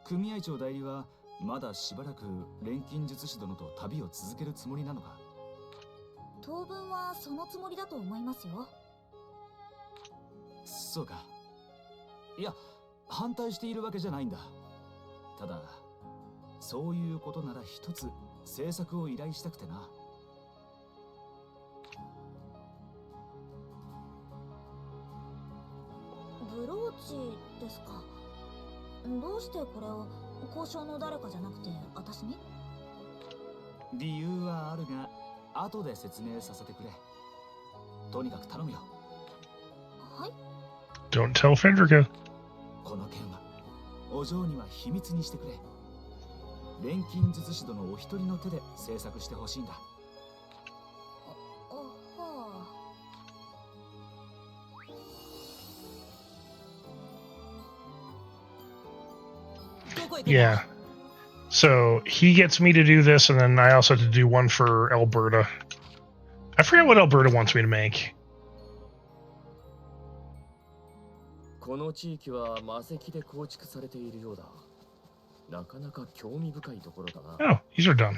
組合長代理はまだしばらく錬金術師殿と旅を続けるつもりなのか？当分はそのつもりだと思いますよ。そうか。いや、反対しているわけじゃないんだ。ただ、そういうことなら一つ制作を依頼したくてな。ブローチですか。どうしてこれを交渉の誰かじゃなくて私に？理由はあるが、後で説明させてくれ。とにかく頼むよ。はい。Don't tell Frederica. この件はお嬢には秘密にしてくれ。錬金術師殿お一人の手で制作してほしいんだ。Yeah. So he gets me to do this, and then I also have to do one for Alberta. I forget what Alberta wants me to make. この地域は魔石で構築されているようだ。なかなか興味深いところだな。Oh, these are done.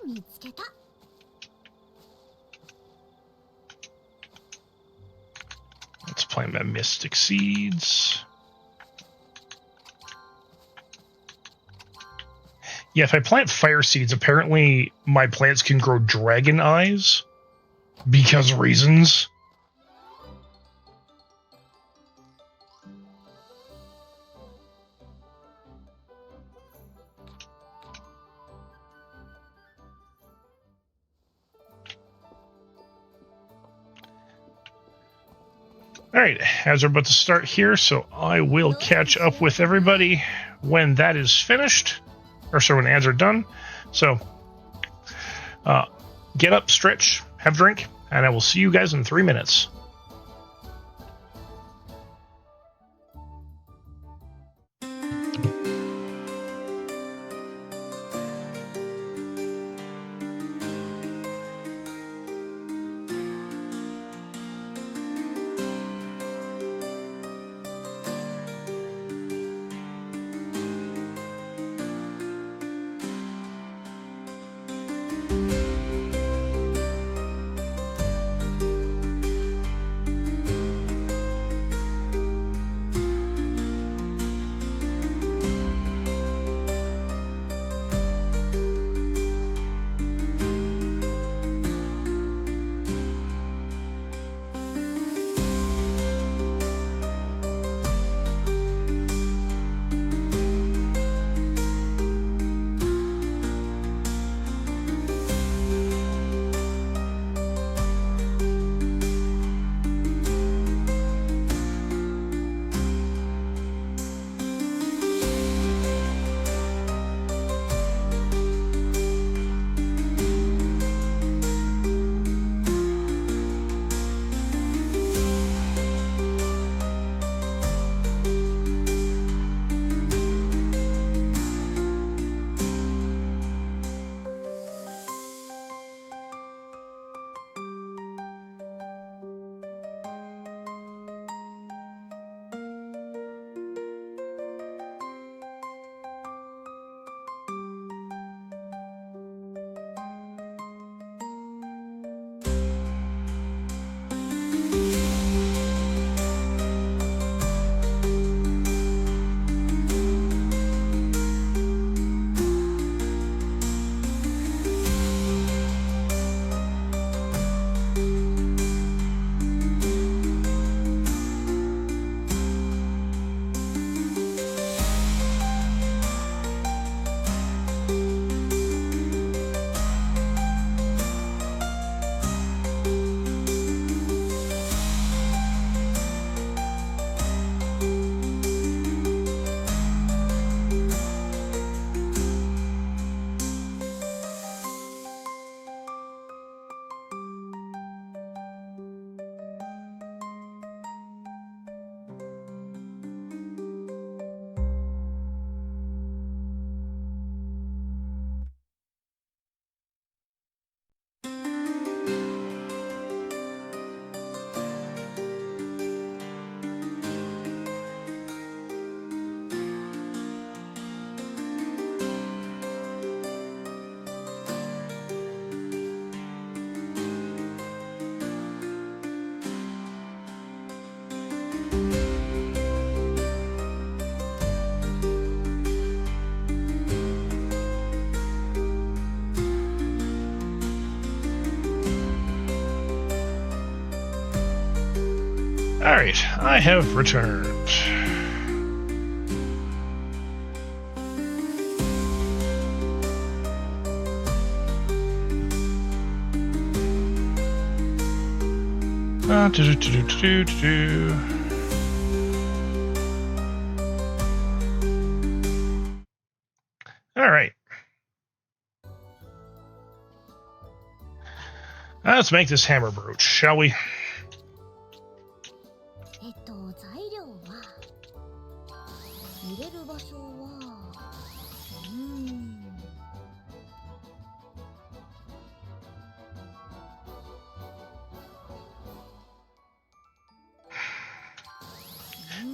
見つけた。Let's plant my mystic seeds. Yeah, if I plant fire seeds, apparently my plants can grow dragon eyes. Because reasons. Alright, as we're about to start here, so I will catch up with everybody when that is finished. Or sorry, when ads are done. So, get up, stretch, have a drink, and I will see you guys in 3 minutes. Alright, I have returned. Alright. Let's make this hammer brooch, shall we? 材料は入れる場所は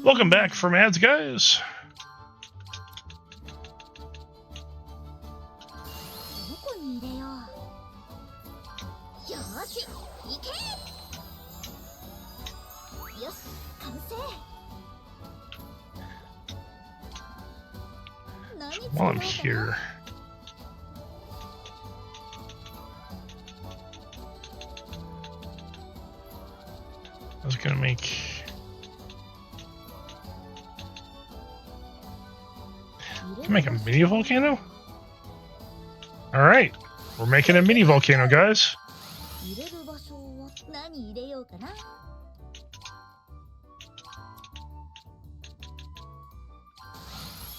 Welcome back from ads, guys. どこに入れよう。よーし、行け。よし、完成。 While I'm here, I was gonna make. Can make a mini volcano? Alright, we're making a mini volcano, guys. 入れる場所は何入れようかな。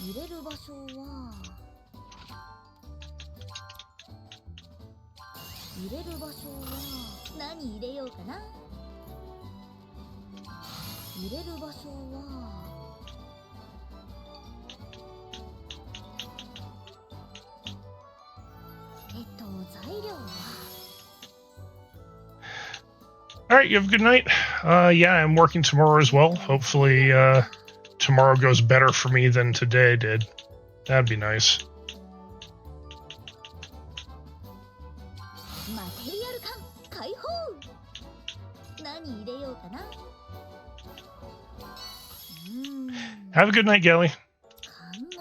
入れる場所は入れる場所は何入れようかな。入れる場所は材料は Alright, you have a good night. Yeah, I'm working tomorrow as well. Hopefully, tomorrow goes better for me than today did. That'd be nice. マテリアル缶解放。何入れようかな。Have a good night, Gally. 考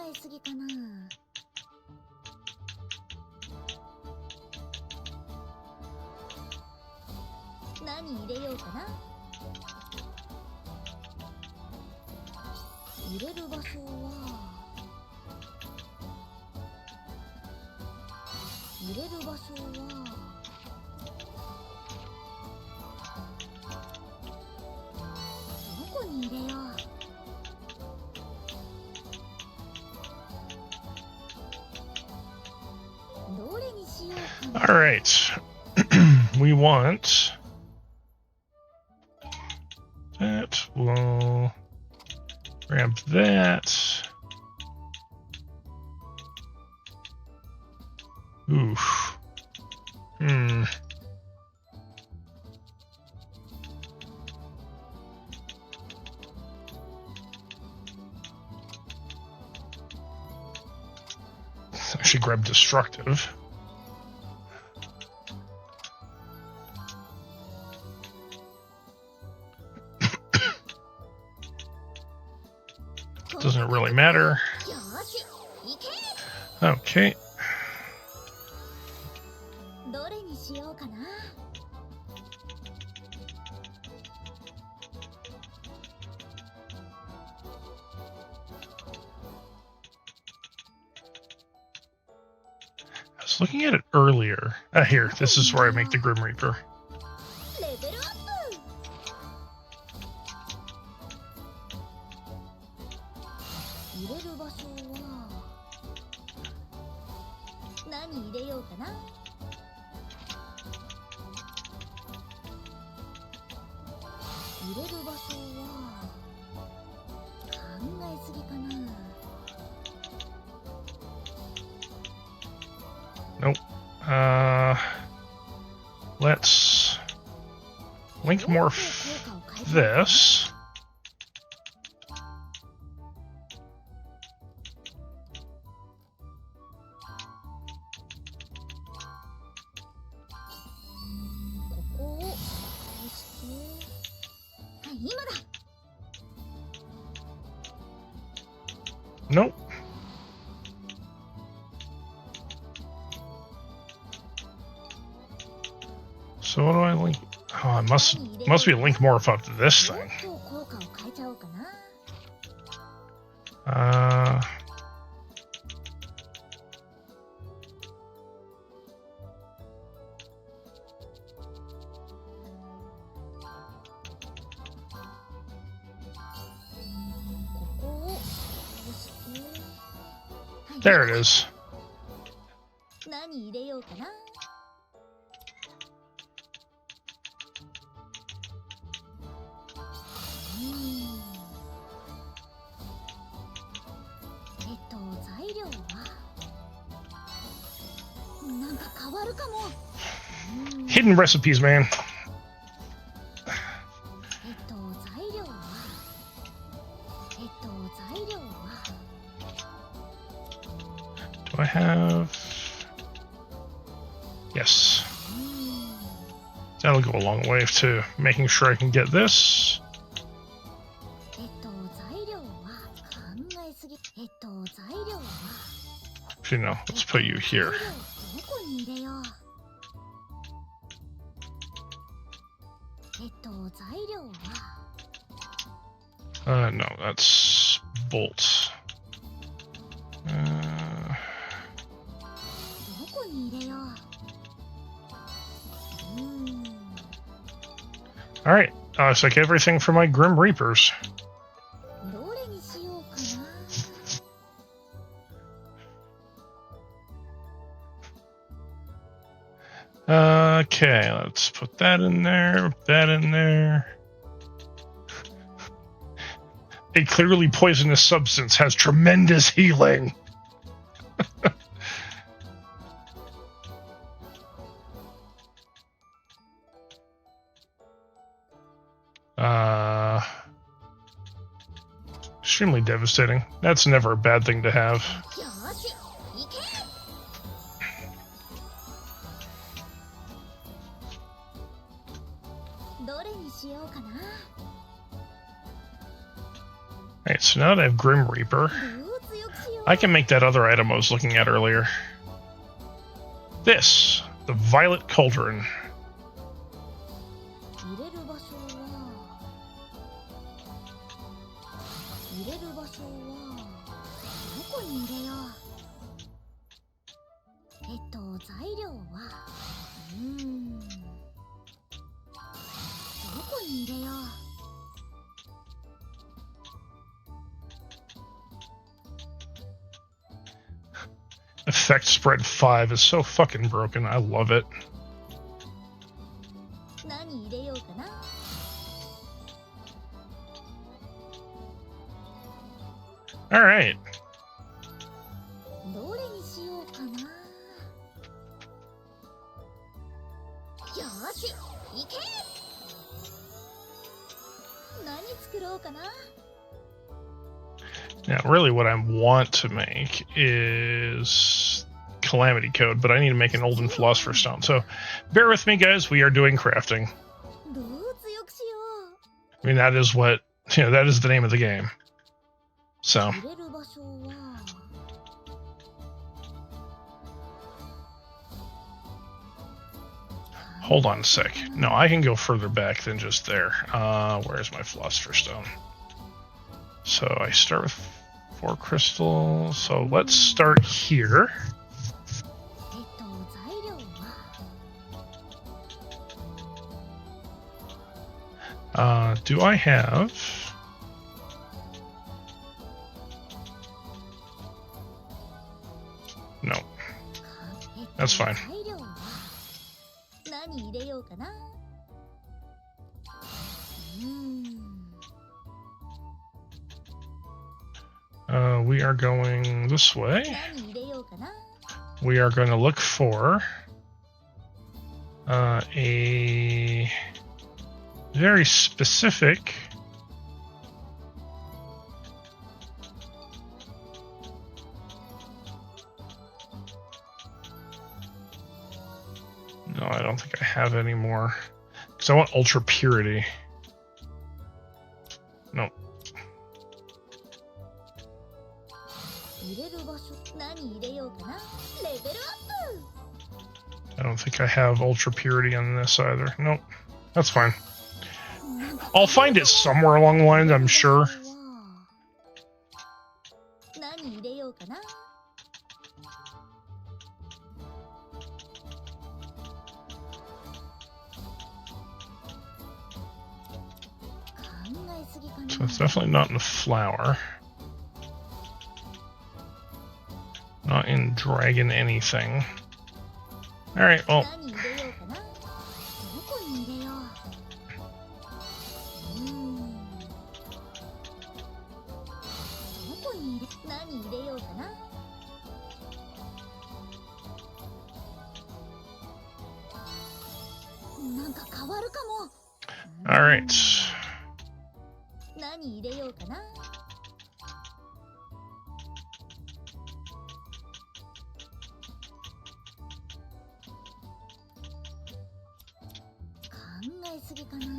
えすぎかな。何入れようかな。入れる場所は入れる場所はどこに入れよう。どれにしようかな。 Alright. We want that. We'll grab that. Oof. I should grab destructive. Doesn't really matter. Okay. どれにしようかな。 I was looking at it earlier. Here, this is where I make the Grim Reaper. レベルアップ。入れる場所は何入れようかな。入れる場所は考えすぎかな。 Nope. Let's link morph this. Nope. So what do I link? Oh, it must be a link morph up to this thing. もっと効果を変えちゃおうかな。 ここをこうして、はい、 There it is. 何入れようかな。材料はなんか変わるかも。Hidden recipes, man. 材料は材料は Do I have? Yes. That'll go a long way to making sure I can get this. 材料は考えすぎ。材料は Actually, no. Let's put you here. どこに入れよう。材料は No, that's bolts. どこに入れよう。All right. Looks like everything for my Grim Reapers. どれにしようかな。 Okay, let's put that in there, that in there. A clearly poisonous substance has tremendous healing. Extremely devastating. That's never a bad thing to have. よし、行け。どれにしようかな。 Alright, so now that I have Grim Reaper, どう強くしよう。 I can make that other item I was looking at earlier. This, the Violet Cauldron. 入れる場所はどこに入れよう。材料はどこに入れよう。 Effect spread 5 is so fucking broken. I love it. 何入れようかな。 Alright. どれにしようかな。よし、行け。何作ろうかな。 Now, really what I want to make is Calamity Code, but I need to make an Olden Philosopher's Stone. So, bear with me, guys. We are doing crafting. どう強くしよう。 I mean, that is what, that is the name of the game. So, 入れる場所は hold on a sec. No, I can go further back than just there. Where's my Philosopher's Stone? So, I start with 4 crystals. So, let's start here. 材料は Do I have... No. That's fine. 材料は何入れようかな。 We are going this way. 何入れようかな。 We are going to look for a very specific No, I don't think I have any more. Because I want ultra purity. No. 入れる場所何入れようかな。レベルアップ。 I don't think I have ultra purity on this either. Nope. That's fine. I'll find it somewhere along the line, I'm sure. 何入れようかな。考えすぎかな。 So it's definitely not in the flower. Not in dragon anything. Alright, well. 何入れようかな。どこに入れよう。どこに入れ、何入れようかな。なんか変わるかも。Alright. 何入れようかな。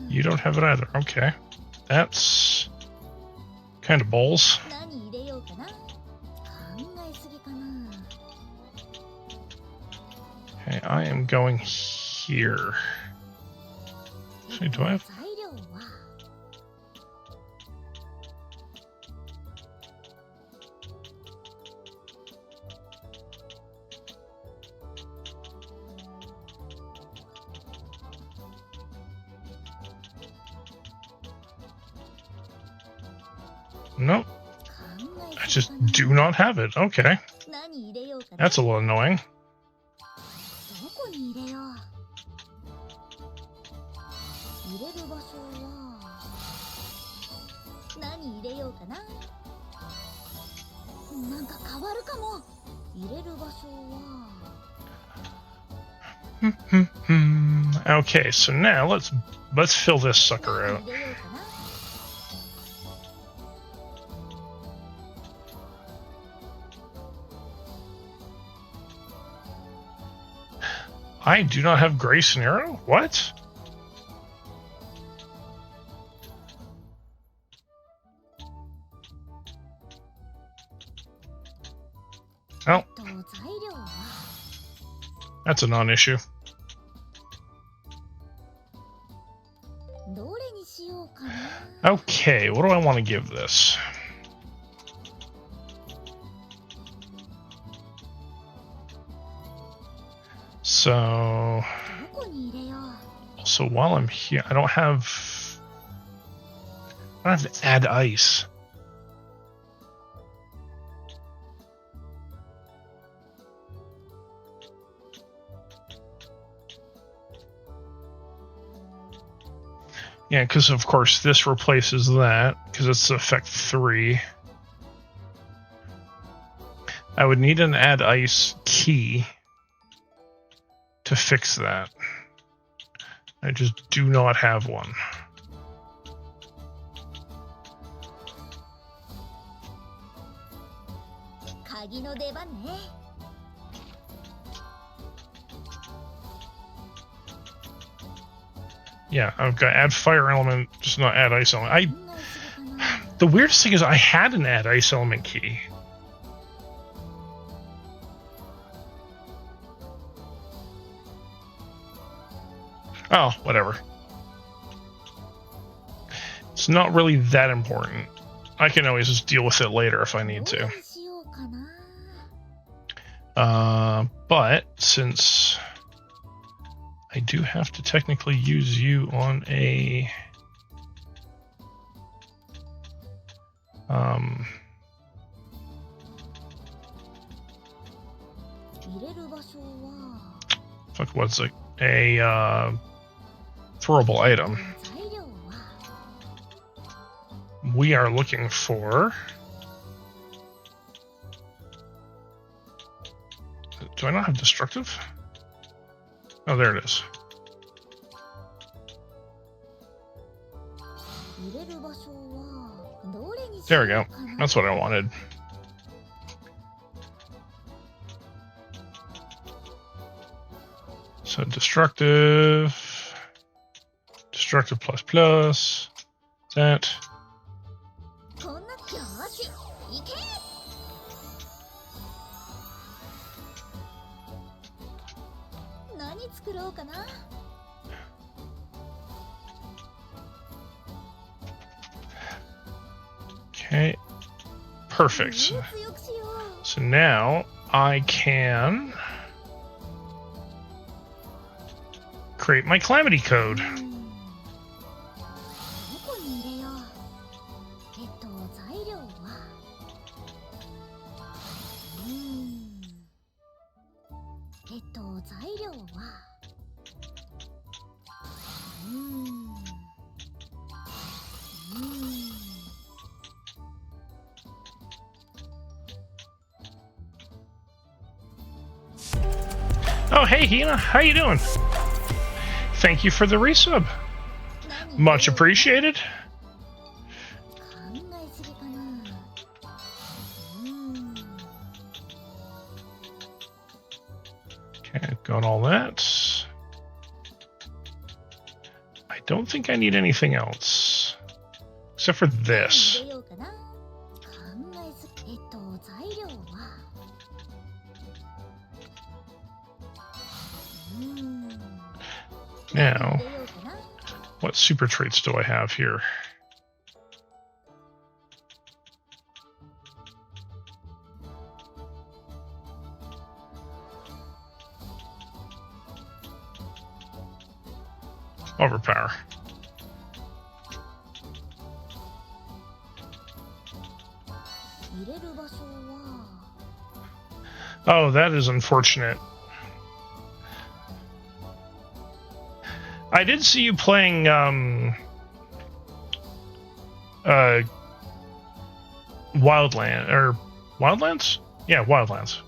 You don't have it either. Okay. That's kind of balls. 何入れようかな。考えすぎかな。 Okay, I am going here. Actually, do I have... 材料は Nope. I just do not have it. Okay. 何入れようかな。 That's a little annoying. どこに入れよう。入れる場所は何入れようかな。なんか変わるかも。入れる場所は Okay, so now let's fill this sucker out. 入れようかな。 I do not have Grace and Arrow? What? Oh, 材料は that's a non-issue. どれにしようかな。 Okay, what do I want to give this? So, どこに入れよう。 so while I'm here, I don't have to add ice. Yeah, because of course this replaces that, because it's effect 3. I would need an add ice key to fix that. I just do not have one. Yeah, I've got add fire element, just not add ice element. The weirdest thing is I had an add ice element key. Oh, whatever. It's not really that important. I can always just deal with it later if I need to. But since I do have to technically use you on a fuck, what's a throwable item. We are looking for. Do I not have destructive? Oh, there it is. There we go. That's what I wanted. So destructive plus that. Perfect. So now I can create my calamity code. どこに入れよう。材料は材料はOh, hey, Hina. How you doing? Thank you for the resub. Much appreciated. 考えすぎかな。Okay, got all that. I don't think I need anything else. Except for this. 入れようかな。考えすぎ。材料は入 Now, れようかな。 what super traits do I have here? Overpower. 入れる場所は Oh, that is unfortunate. I did see you playing Wildlands? Yeah, Wildlands.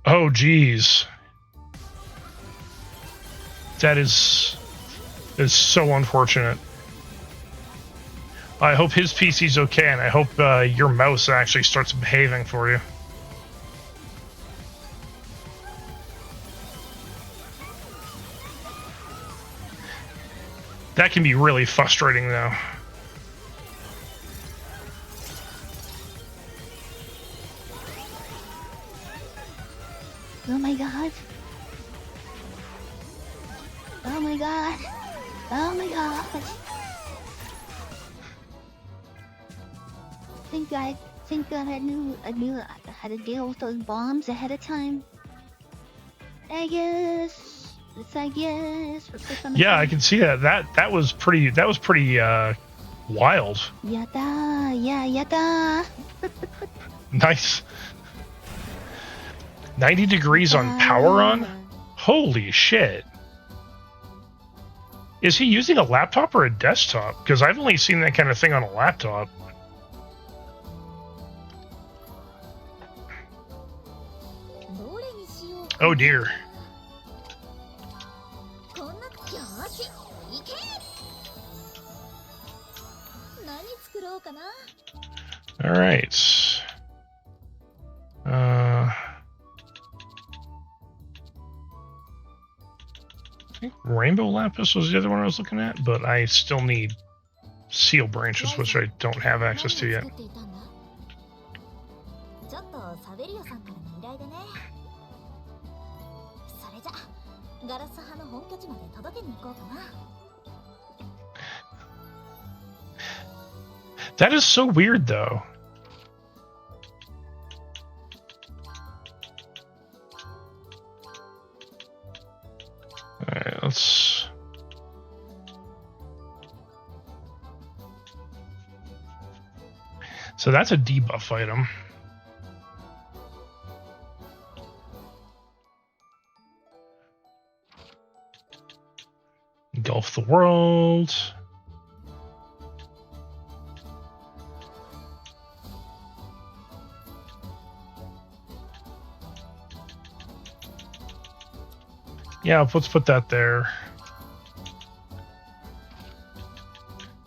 Oh, geez. That is so unfortunate. I hope his PC's okay, and I hope your mouse actually starts behaving for you. That can be really frustrating, though. Oh my god. Oh my god. Oh my god. Think I knew how to deal with those bombs ahead of time. I guess. Yeah, I can see that. That was pretty wild. Yatta. Nice. 90 degrees on power on? Holy shit. Is he using a laptop or a desktop? Because I've only seen that kind of thing on a laptop. Oh dear. Alright. I think Rainbow Lapis was the other one I was looking at, but I still need seal branches, which I don't have access to yet. ちょっとサベリオさんからの依頼でね。それじゃガラス派の本拠地まで届けに行こうかな。 That is so weird, though. Alright, let's... So that's a debuff item. Engulf the world. Yeah, let's put that there.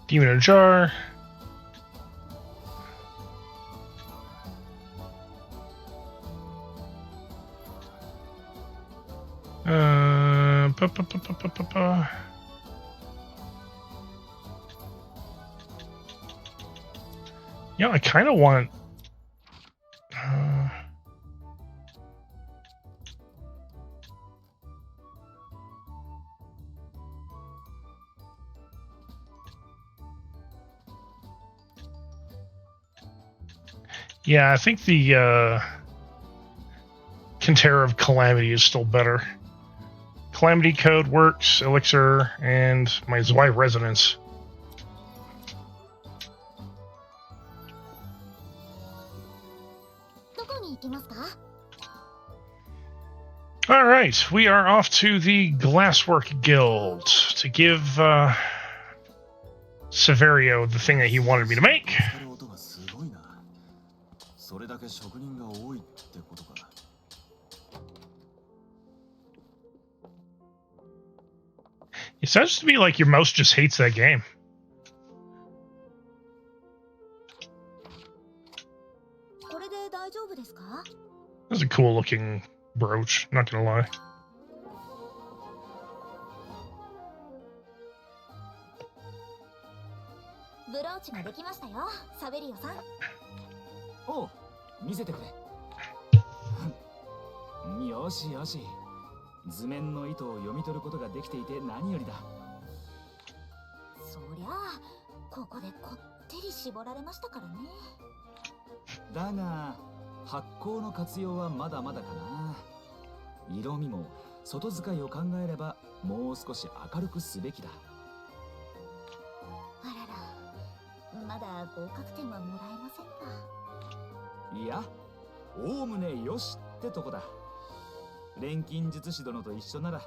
Demon in a jar. Yeah, I kind of want... Yeah, I think the Cantera of Calamity is still better. Calamity Code works, Elixir, and my Zwei Resonance. Alright, we are off to the Glasswork Guild to give Severio the thing that he wanted me to make. それだけ職人が多いってことか。It sounds to me like your mouse just hates that game. That's a cool looking brooch, not gonna lie. Oh, 見せてくれ。よしよし。図面の意図を読み取ることができていて何よりだ。そりゃあ、ここでこってり絞られましたからね。だが、発光の活用はまだまだかな。色味も外使いを考えればもう少し明るくすべきだ。あらら、まだ合格点はもらえませんか。いや、おおむねよしってとこだ。錬金術師殿と一緒なら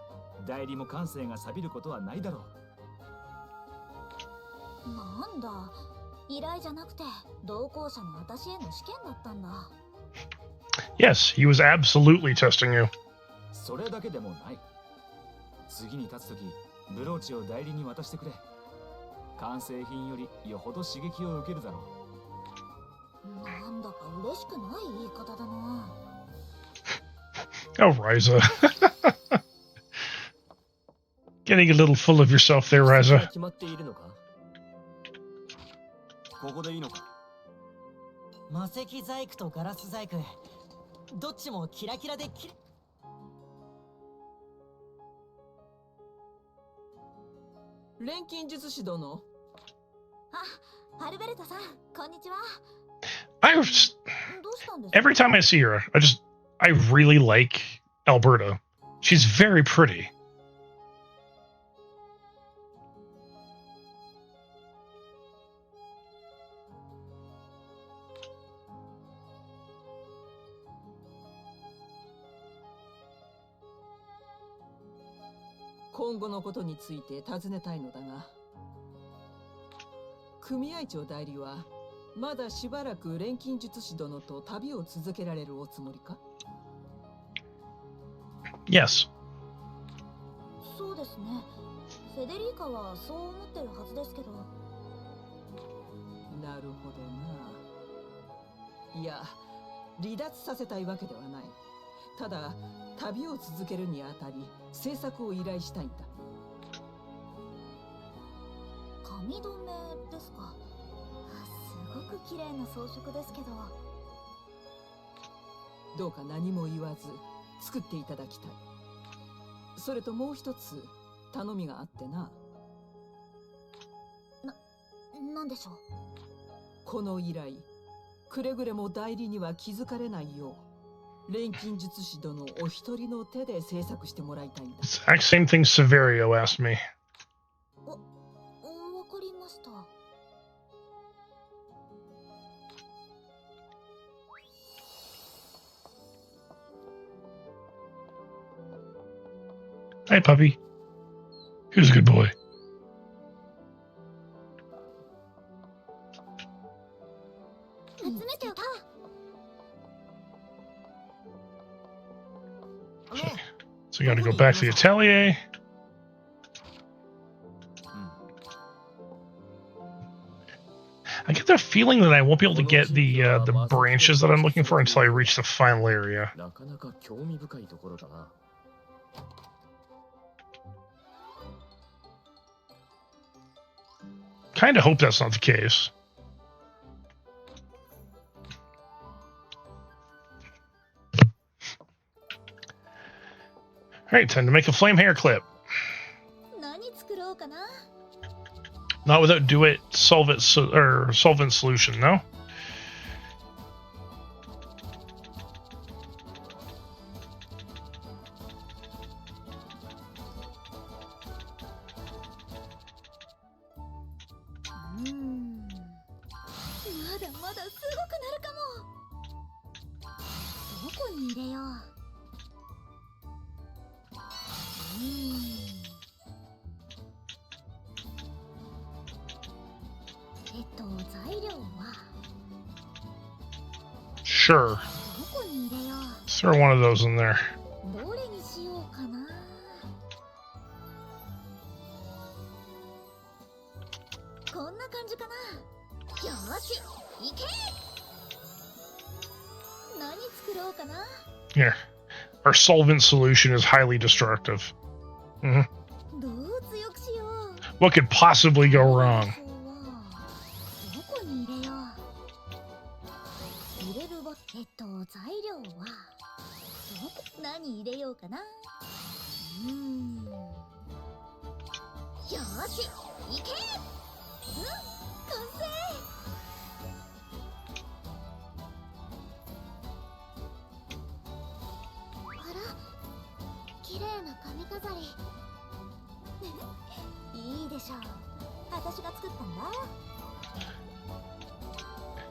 代理も感性が錆びることはないだろう。なんだ、依頼じゃなくて同行者の私への試験だったんだ。Yes, he was absolutely testing you. それだけでもない。次に立つとき、ブローチを代理に渡してくれ。完成品よりよほど刺激を受けるだろう。なんだか嬉しくない言い方だな。Oh, Ryza. Getting a little full of yourself there, Ryza. ここでいいのか。魔石細工とガラス細工、どっちもキラキラできれ。錬金術師殿。あ、アルベルトさん、こんにちは。Every time I see her, I really like Alberta. She's very pretty.「今後のことについて尋ねたいのだが、組合長代理はまだしばらく錬金術師殿と旅を続けられるおつもりか？ Yes. そうですね。フェデリーカはそう思ってるはずですけど。なるほどな。いや、離脱させたいわけではない。ただ、旅を続けるにあたり、制作を依頼したいんだ。髪留めですか。すごく綺麗な装飾ですけど。どうか何も言わず作っていただきたい。それともう一つ頼みがあってな。なんでしょう。この依頼、くれぐれも代理には気づかれないよう、錬金術師殿お一人の手で制作してもらいたいんだ。Exact same thing Severio asked me. わかりました。Hi, puppy. Who's a good boy? 集めてよ。So we got to go back to the atelier. I get the feeling that I won't be able to get the branches that I'm looking for until I reach the final area. Kind of hope that's not the case. Alright, time to make a flame hair clip. Not without solvent solution, no? だまだすごくなるかも。どこに入れよう。材料は Sure. どこに入れよう。 Throw one of those in there. どれにしようかな。こんな感じかな。よーし、いけ。何作ろうかな。 Here. Our solvent solution is highly destructive. どう強くしよう。 What could possibly go wrong? どこに入れよう。入れる材料は何入れようかな。よーし、いけ。完成。あら、綺麗な髪飾り。いいでしょう。私が作ったんだ。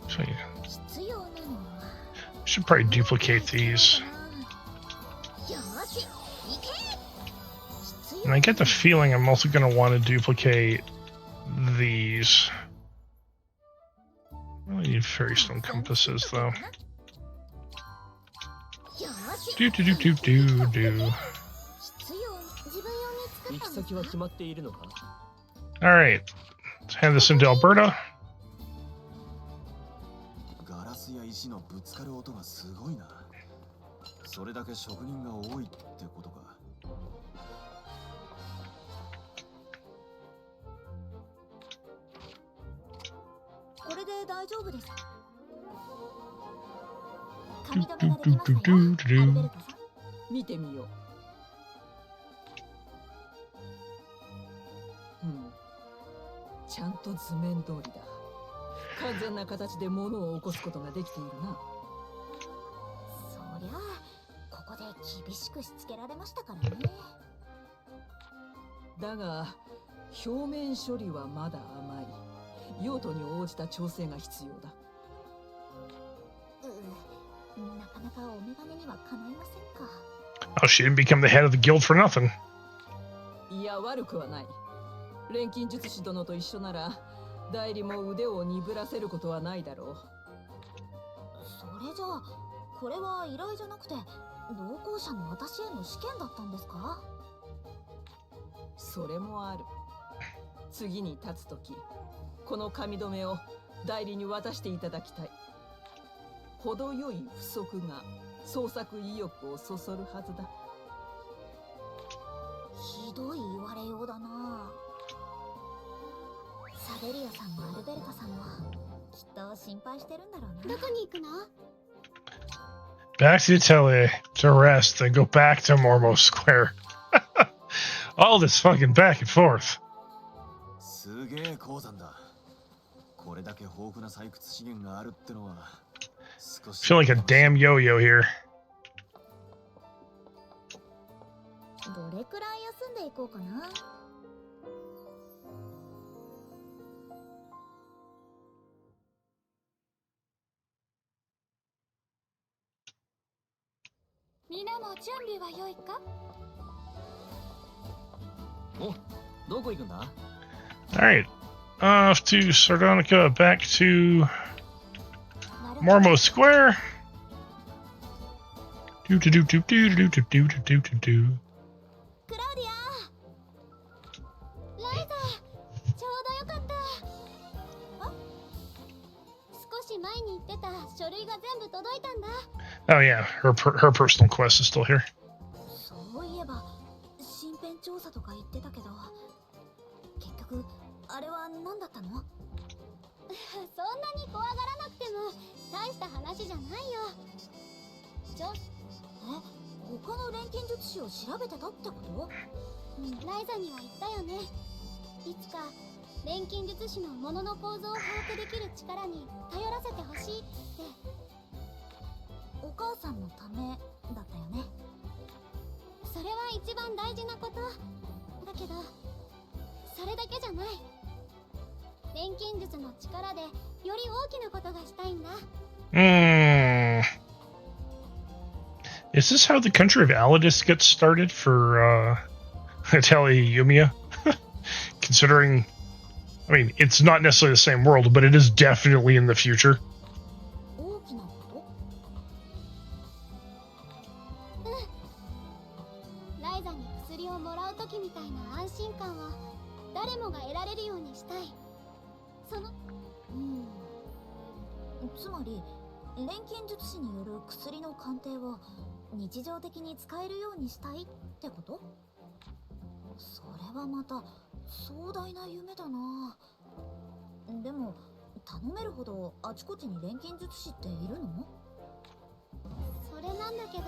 So yeah. 必要なのは Should probably duplicate these. よし、いけ。 And I get the feeling I'm also going to want to duplicate these. I need fairy stone compasses though. Do do do do do do. Alright. Let's hand this into Alberta. ガラスや石のぶつかる音がすごいな。それだけ職人が多いってことか。これで大丈夫です。髪留めができましたよ、アルベルタさん。見てみよう。ちゃんと図面通りだ。完全な形で物を起こすことができているな。そりゃあ、ここで厳しくしつけられましたからね。だが、表面処理はまだ甘い。用途に応じた調整が必要だ。なかなかお眼鏡にはかないませんか。Oh, she didn't become the head of the guild for nothing. いや、悪くはない。錬金術師殿と一緒なら、代理も腕を鈍らせることはないだろう。それじゃあ、これは依頼じゃなくて、同行者の私への試験だったんですか？それもある。次に立つとき、この髪留めを代理に渡していただきたい。程よい不足が創作意欲をそそるはずだ。ひどい言われようだな。サデリアさんもアルベルタさんもきっと心配してるんだろうな。どこに行くの？ Back to Atelier to rest, then go back to Mormo Square. All this fucking back and forth. すげえ鉱山だ。これだけ豊富な採掘資源があるってのは少し。 I feel like a damn yo-yo here. どれくらい休んでいこうかな。皆も準備は良いか？お、どこ行くんだ？ Alright. Off to Sardonica, back to Mormo Square. Do do do do do do do do do do do. クラウディア、ライザ、ちょうどよかった。あ、少し前に言ってた書類が全部届いたんだ。 Oh yeah, her personal quest is still here. そういえば身辺調査とか言ってたけど、結局あれは何だったの？そんなに怖がらなくても大した話じゃないよ。他の錬金術師を調べてたってこと？ライザには言ったよね。いつか錬金術師の物の構造を把握できる力に頼らせてほしいって。お母さんのためだったよね。それは一番大事なことだけど、それだけじゃない。錬金術の力でより大きなことがしたいんだ。Is this how the country of Aladis gets started for Atelier Yumiya? Considering, I mean, it's not necessarily the same world, but it is definitely in the future. 大きなこと？ライザに薬をもらう時みたいな安心感を誰もが得られるようにしたい。そのつまり錬金術師による薬の鑑定を日常的に使えるようにしたいってこと？それはまた壮大な夢だな。でも頼めるほどあちこちに錬金術師っているの？それなんだけど、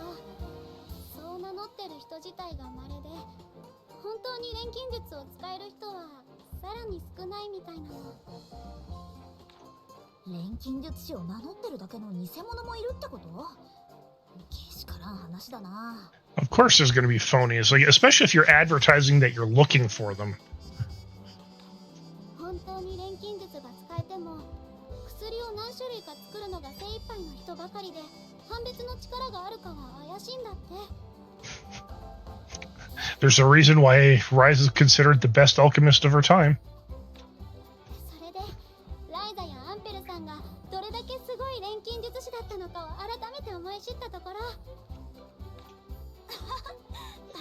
そう名乗ってる人自体が稀で、本当に錬金術を使える人はさらに少ないみたいなの。錬金術師を名乗ってるだけの偽物もいるってこと？けしからん話だな。Of course there's going to be phonies, like, especially if you're advertising that you're looking for them. 本当に錬金術が使えても、薬を何種類か作るのが精一杯の人ばかりで、判別の力があるかは怪しいんだって。There's a reason why Ryza is considered the best alchemist of her time. それで、ライザやアンペルさんがどれだけすごい錬金術師だったのかを改めて思い知ったところ。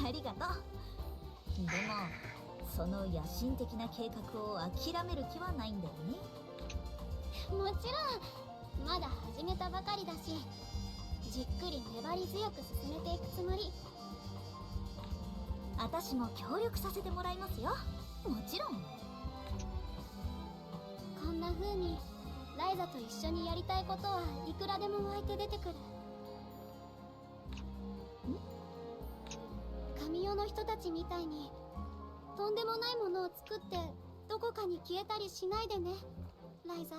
ありがとう。でもその野心的な計画を諦める気はないんだよね。もちろんまだ始めたばかりだし、じっくり粘り強く進めていくつもり。私も協力させてもらいますよ。もちろん。こんな風にライザと一緒にやりたいことはいくらでも湧いて出てくる。神代の人たちみたいにとんでもないものを作ってどこかに消えたりしないでね、ライザ。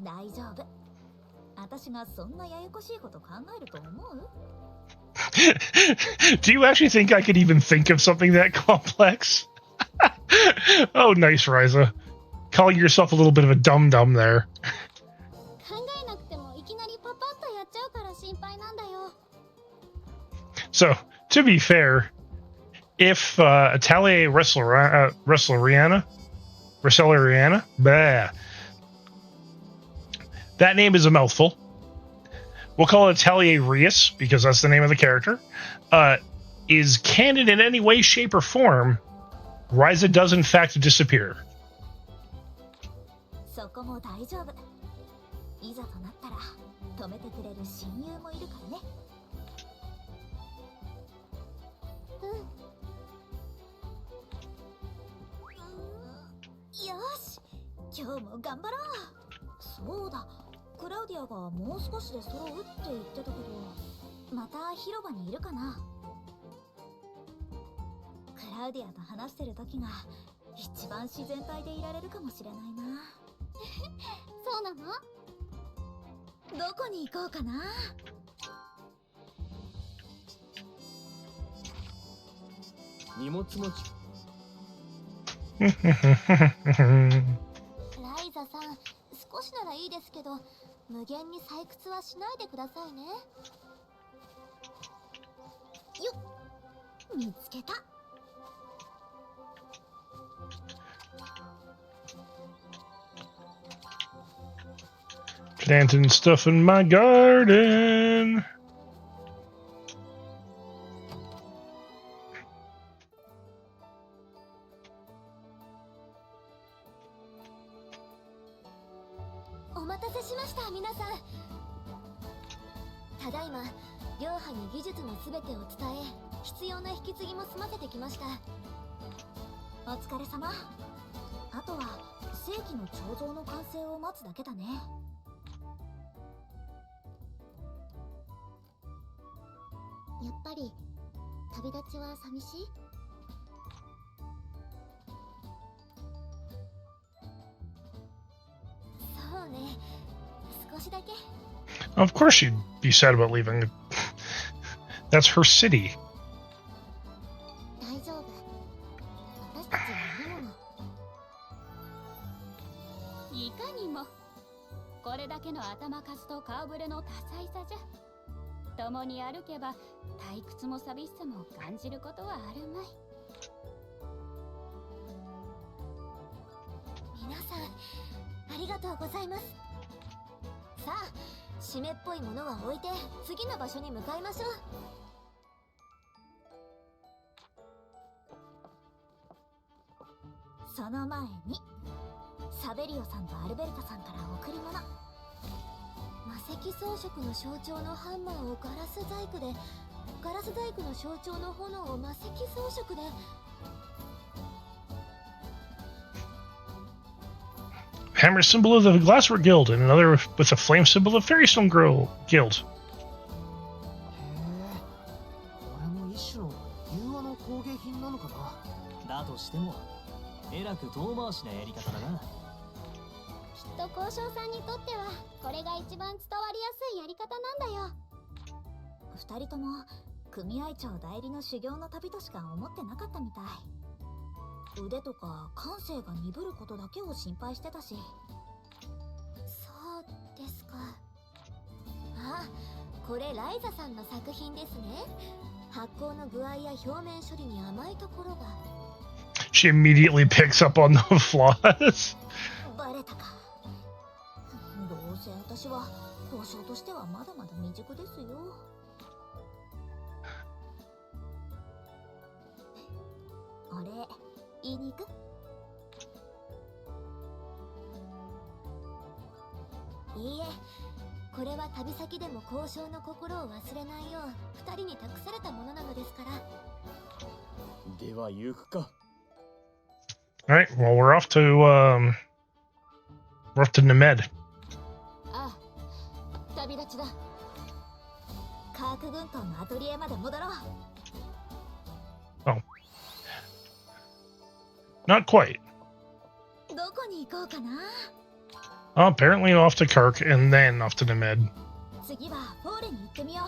大丈夫。私がそんなややこしいこと考えると思う？ Do you actually think I could even think of something that complex? Oh, nice, Ryza. Calling yourself a little bit of a dum-dum there. 考えなくてもいきなりパパッとやっちゃうから心配なんだよ。So, to be fair, if Atelier Wrestleriana, bah, that name is a mouthful. We'll call it Atelier Rias, because that's the name of the character. Is canon in any way, shape, or form, Ryza does in fact disappear. そこも大丈夫。いざとなったら止めてくれる親友もいるからね。よし、今日も頑張ろう。そうだ、クラウディアがもう少しで揃うって言ってたけど、また広場にいるかな。クラウディアと話してる時が一番自然体でいられるかもしれないな。そうなの？どこに行こうかな。荷物持ち。ライザさん、少しならいいですけど、無限に採掘はしないでくださいね。よっ、見つけた。Planting stuff in my garden.お疲れ様。あとは世紀の彫像の完成を待つだけだね。やっぱり旅立ちは寂しい？そうね、少しだけ。Of course she'd be sad about leaving. That's her city. 大丈夫。れだけの頭数と顔ぶれの多彩さじゃ。共に歩けば退屈も寂しさも感じることはあるまい。皆さんありがとうございます。さあ締めっぽいものは置いて次の場所に向かいましょう。その前にサベリオさんとアルベルトさんから贈り物。魔石装飾の象徴のハンマーをガラス細工で、ガラス細工の象徴の炎を魔石装飾で。 Hammer symbol of the Glasswork Guild, and another with a flame symbol of Fairystone Guild. これも一種の融和の工芸品なのかな。だとしてもえらく遠回しなやり方だな。きっと交渉さんにとってはこれが一番伝わりやすいやり方なんだよ。二人とも組合長代理の修行の旅としか思ってなかったみたい。腕とか感性が鈍ることだけを心配してたし。そうですか。あ、これライザさんの作品ですね。発酵の具合や表面処理に甘いところが。 She immediately picks up on the flaws. バレたか。どうせ私は交渉としてはまだまだ未熟ですよ。あれ言いに行く？いいえ、これは旅先でも交渉の心を忘れないよう二人に託されたものなのですから。では行くか。Alright, well, we're off to Nemed. ああ、旅立ちだ。カーク軍艦のアトリエまで戻ろう。 Oh. Not quite. どこに行こうかな。 Apparently off to Kirk and then off to Nemed. 次はフォーレに行ってみよ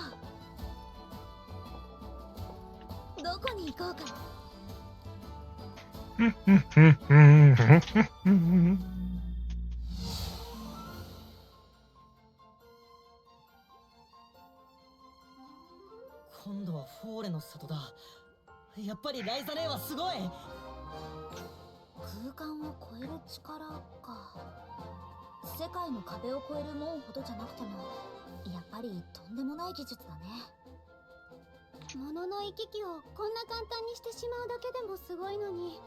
う。どこに行こうか。今度はフォーレの里だ。やっぱりライザ姉はすごい。空間を超える力か。世界の壁を越える門ほどじゃなくてもやっぱりとんでもない技術だね。物の行き来をこんな簡単にしてしまうだけでもすごいのに、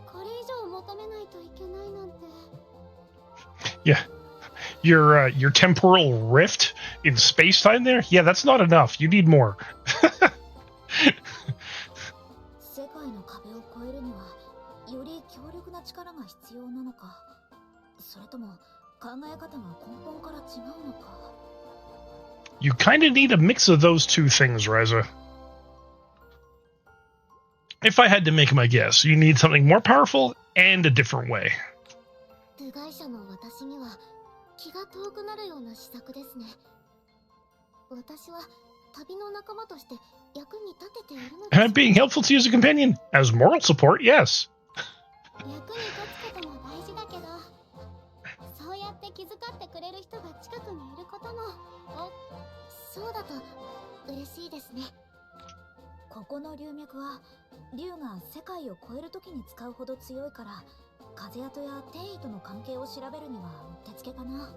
これ以上求めないといけないなんて。 Yeah. Your temporal rift in space-time there? Yeah, that's not enough. You need more. 世界の壁を越えるにはより強力な力が必要なのか、それとも考え方が根本から違うのか。 You kind of need a mix of those two things, Ryza. If I had to make my guess, you need something more powerful and a different way. 部外者の私には気が遠くなるような施策ですね。私は旅の仲間として役に立てているのです。 And being helpful to you as a companion. As moral support, yes. 役に立つことも大事だけど、そうやって気遣ってくれる人が近くにいることも、そうだと嬉しいですね。ここの龍脈は龍が世界を超える時に使うほど強いから、風跡や天意との関係を調べるにはうってつけかな。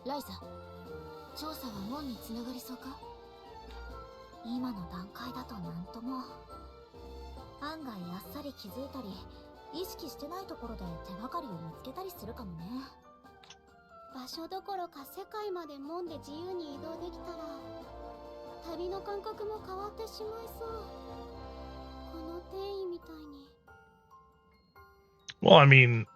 ライザ、調査は門につながりそうか？今の段階だとなんとも。案外あっさり気づいたり意識してないところで手がかりを見つけたりするかもね。場所どころか世界まで門で自由に移動できたら旅の感覚も変わってしまいそう。この天意みたいに。 Well, I mean,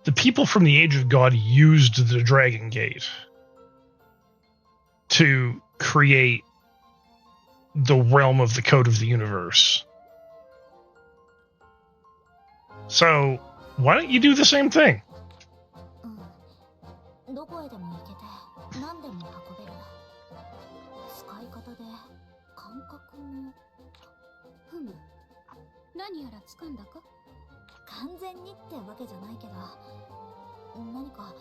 the people from the Age of God used the Dragon Gate to create the realm of the code of the universe. So, why don't you do the same thing? どこへでも行けて何でも運べる。使い方で感覚も。ふむ、何やら掴んだか？感完全にってわけじゃないけど、何か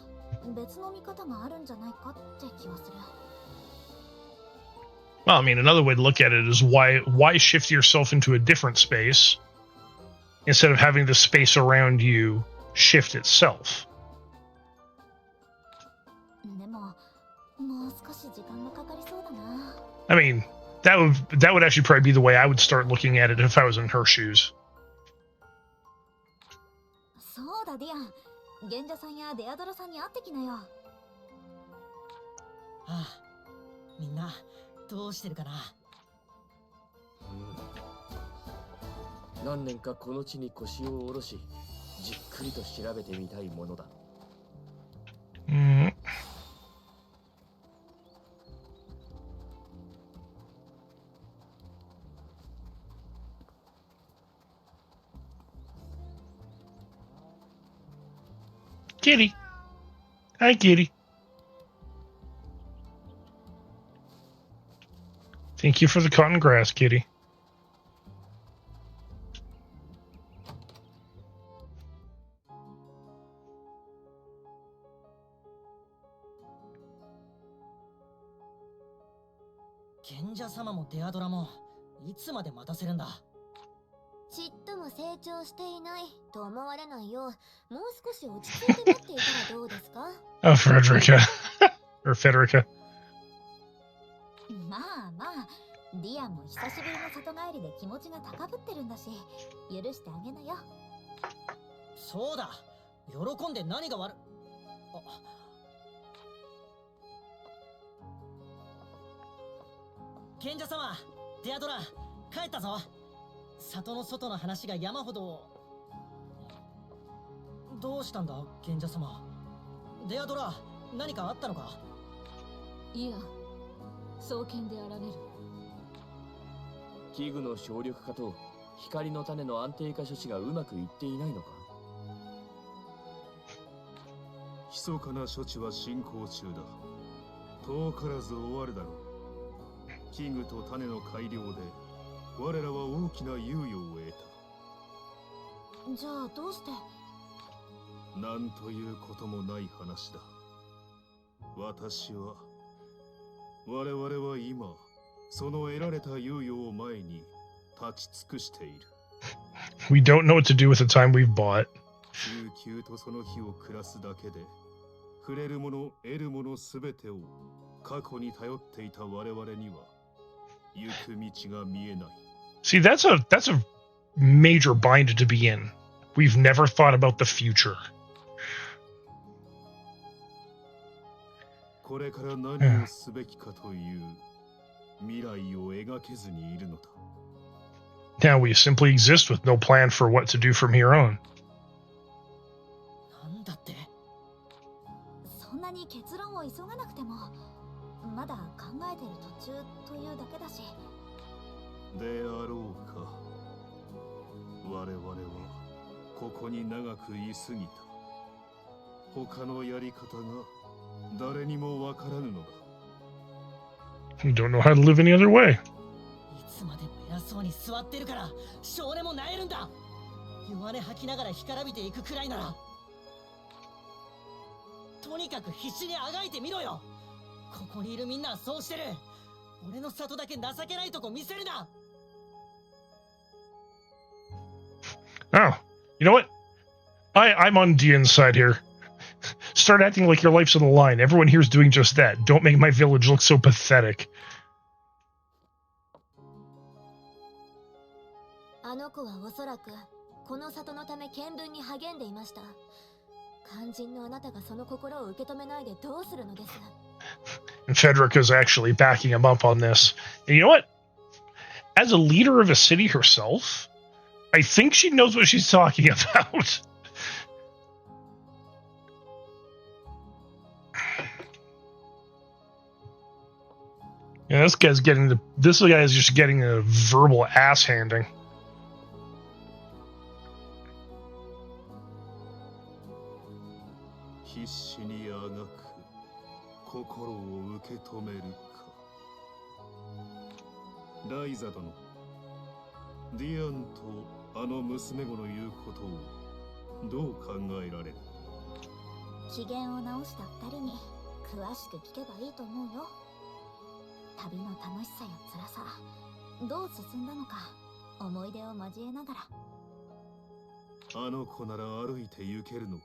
別の見方があるんじゃないかって気はする。 Well, I mean, another way to look at it is why shift yourself into a different space instead of having the space around you shift itself. でももう少し時間がかかりそうだな。 I mean, that would actually probably be the way I would start looking at it if I was in her shoes. そうだディアン、賢者さんやデアドラさんに会ってきなよ。ああ、みんなどうしてるかな。何年かこの地に腰を下ろし、じっくりと調べてみたいものだ。Kitty. Hi, Kitty. Thank you for the cotton grass, Kitty.「賢者様もデアドラもいつまで待たせるんだ。ちっとも成長していないと思われないよう、もう少し落ち着いて待っていたらどうですか？ Oh, Frederica. Or Federica. まあまあ、ディアンも久しぶりの里帰りで気持ちが高ぶってるんだし、許してあげなよ。そうだ、喜んで何が悪…賢者様、デアドラ、帰ったぞ。里の外の話が山ほど…どうしたんだ、賢者様。デアドラ、何かあったのか？いや、双剣であられる。器具の省力化と光の種の安定化処置がうまくいっていないのか？密かな処置は進行中だ。遠からず終わるだろう。器具と種の改良で我らは大きな猶予を得た。じゃあどうして？なんということもない話だ。我々は今その得られた猶予を前に立ち尽くしている。 We don't know what to do with the time we've bought. 悠々とその日を暮らすだけで、触れるもの得るものすべてを過去に頼っていた我々には行く道が見えない。 See, that's a major bind to be in. We've never thought about the future. これから何をすべきかという未来を描けずにいるのだ。 Now we simply exist with no plan for what to do from here on. なんだって？そんなに結論を急がなくても、まだ考えてる途中というだけだし。であろうか。我々はここに長く居すぎた。他のやり方が誰にもわからぬのだ。 We don't know how to live any other way. いつまでも偉そうに座ってるから少年も萎えるんだ。弱音吐きながら干からびていくくらいなら、とにかく必死にあがいてみろよ。ここにいるみんなはそうしてる。俺の里だけ情けないとこ見せるな。 Oh, you know what? I'm on Dian's side here. Start acting like your life's on the line. Everyone here's doing just that. Don't make my village look so pathetic. あの子はおそらくこの里のため見聞に励んでいました。肝心のあなたがその心を受け止めないでどうするのです。 And Federica's actually backing him up on this. And you know what? As a leader of a city herself, I think she knows what she's talking about. Yeah, this guy's just getting a verbal ass handing. 必死にあがく心を受け止めるか。ライザ殿、ディアンとあの娘子の言うことをどう考えられる？機嫌を直した2人に詳しく聞けばいいと思うよ。旅の楽しさや辛さ、どう進んだのか思い出を交えながら。あの子なら歩いて行けるのか。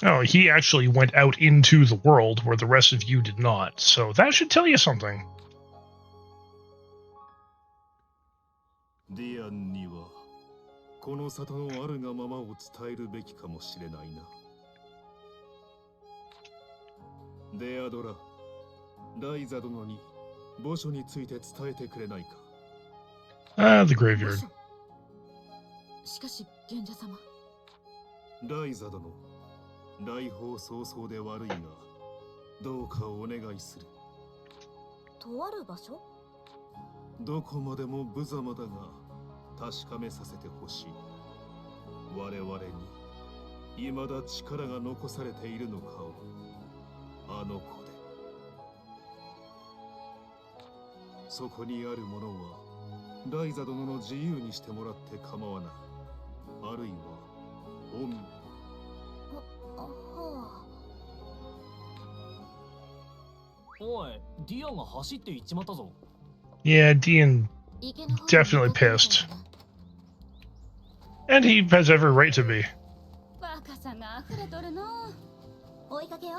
Oh, he actually went out into the world where the rest of you did not. So that should tell you something. ディアンにはこの里のあるがままを伝えるべきかもしれないな。デアドラ、ライザ殿に墓所について伝えてくれないか。Ah, the graveyard. しかし賢者様。ライザ殿、来訪早々で悪いが、どうかお願いする。とある場所？どこまでも無様だが、確かめさせてほしい。我々に未だ力が残されているのかを、あの子で。そこにあるものは、ライザ殿の自由にしてもらって構わない。あるいは、恩。おい、ディアンが走って行っちまったぞ。Yeah, Dean definitely pissed. And he has every right to be. 若さが溢れとるの。追いかけよう。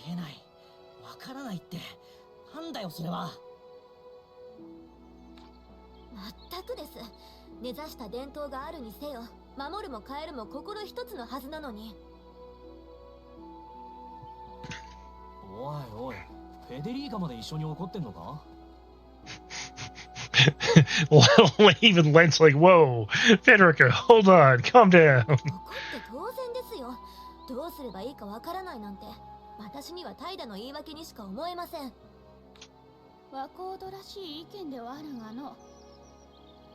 言えない、わからないって、なんだよそれは。まったくです。根ざした伝統があるにせよ、守るも変えるも心一つのはずなのに。おいおい、フェデリーカまで一緒に怒ってんのか？ Even Lent's like, whoa, Federica, hold on, calm down. 怒って当然ですよ。どうすればいいかわからないなんて、私には怠惰の言い訳にしか思えません。和コードらしい意見ではあるがの。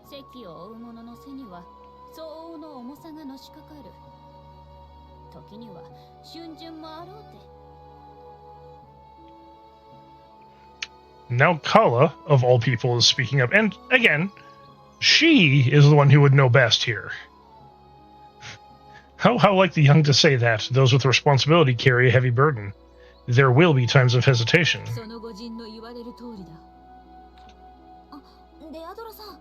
席を追う者の背には相応の重さがのしかかる。時には春巡もあろうて。Now Kala, of all people, is speaking up. And again, she is the one who would know best here. How like the young to say that. Those with responsibility carry a heavy burden. There will be times of hesitation. その御人の言われる通りだ。あ、デアドラさん。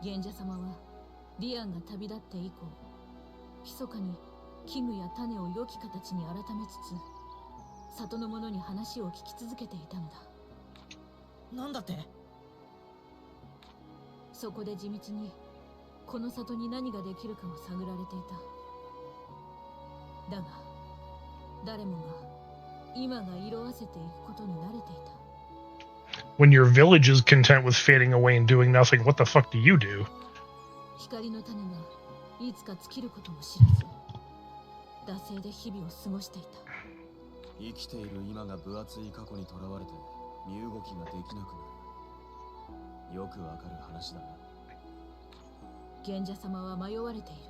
賢者様はリアンが旅立って以降、密かに器具や種を良き形に改めつつ、里の者に話を聞き続けていたのだ。なんだって？そこで地道にこの里に何ができるかを探られていた。だが誰もが今が色あせていくことに慣れていた。When your village is content with fading away and doing nothing, what the fuck do you do? 光の種がいつか尽きることも知らず、惰性で日々を過ごしていた。生きている今が分厚い過去にとらわれて身動きができなくなる。よくわかる話だな。賢者様は迷われている。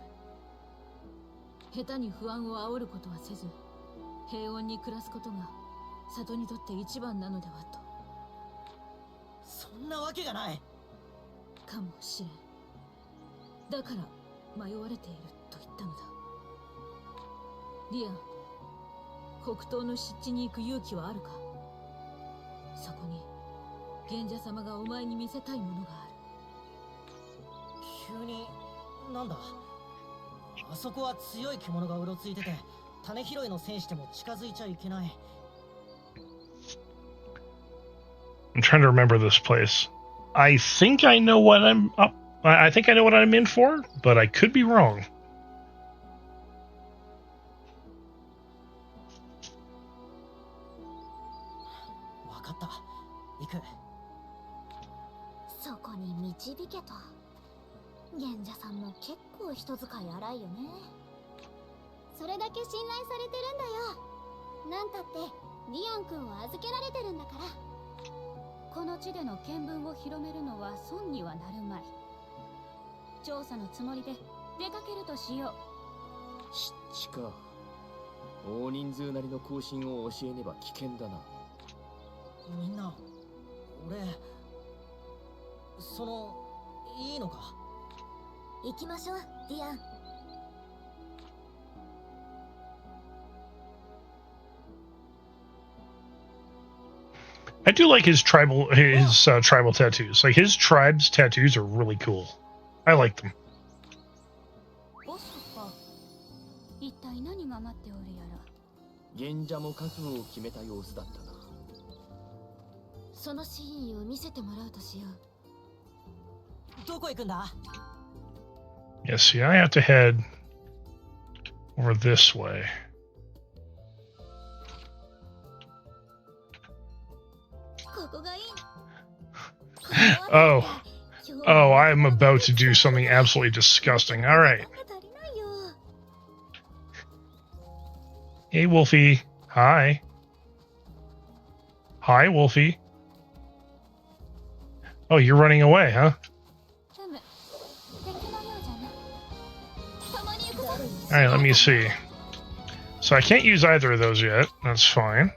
下手に不安を煽ることはせず、平穏に暮らすことが里にとって一番なのではと。そんなわけがない。かもしれん。だから迷われていると言ったのだ。リアン、北東の湿地に行く勇気はあるか？そこに賢者様がお前に見せたいものがある。急になんだ？あそこは強い獣がうろついてて、種拾いの戦士でも近づいちゃいけない。I'm trying to remember this place. I think I know what I'm up. I think I know what I'm in for, but I could be wrong. わかった。行く。そこに導けと。賢者さんも結構人使い荒いよね。それだけ信頼されてるんだよ。なんたってディアン君を預けられてるんだから。この地での見聞を広めるのは損にはなるまい。調査のつもりで出かけるとしよう。湿地か。大人数なりの行進を教えねば危険だな。みんな、俺、いいのか？行きましょう、ディアン。I do like his tribal tattoos. Like his tribe's tattoos are really cool. I like them. ボスか。一体何が待っておるやら。賢者も覚悟を決めた様子だったな。その真意を見せてもらうとしよう。どこ行くんだ？ Yeah, see, I have to head over this way. ここがいい。 Oh. Oh, I'm about to do something absolutely disgusting. All right. Hey, Wolfie. Hi. Hi, Wolfie. Oh, you're running away, huh? All right, let me see. So I can't use either of those yet. That's fine.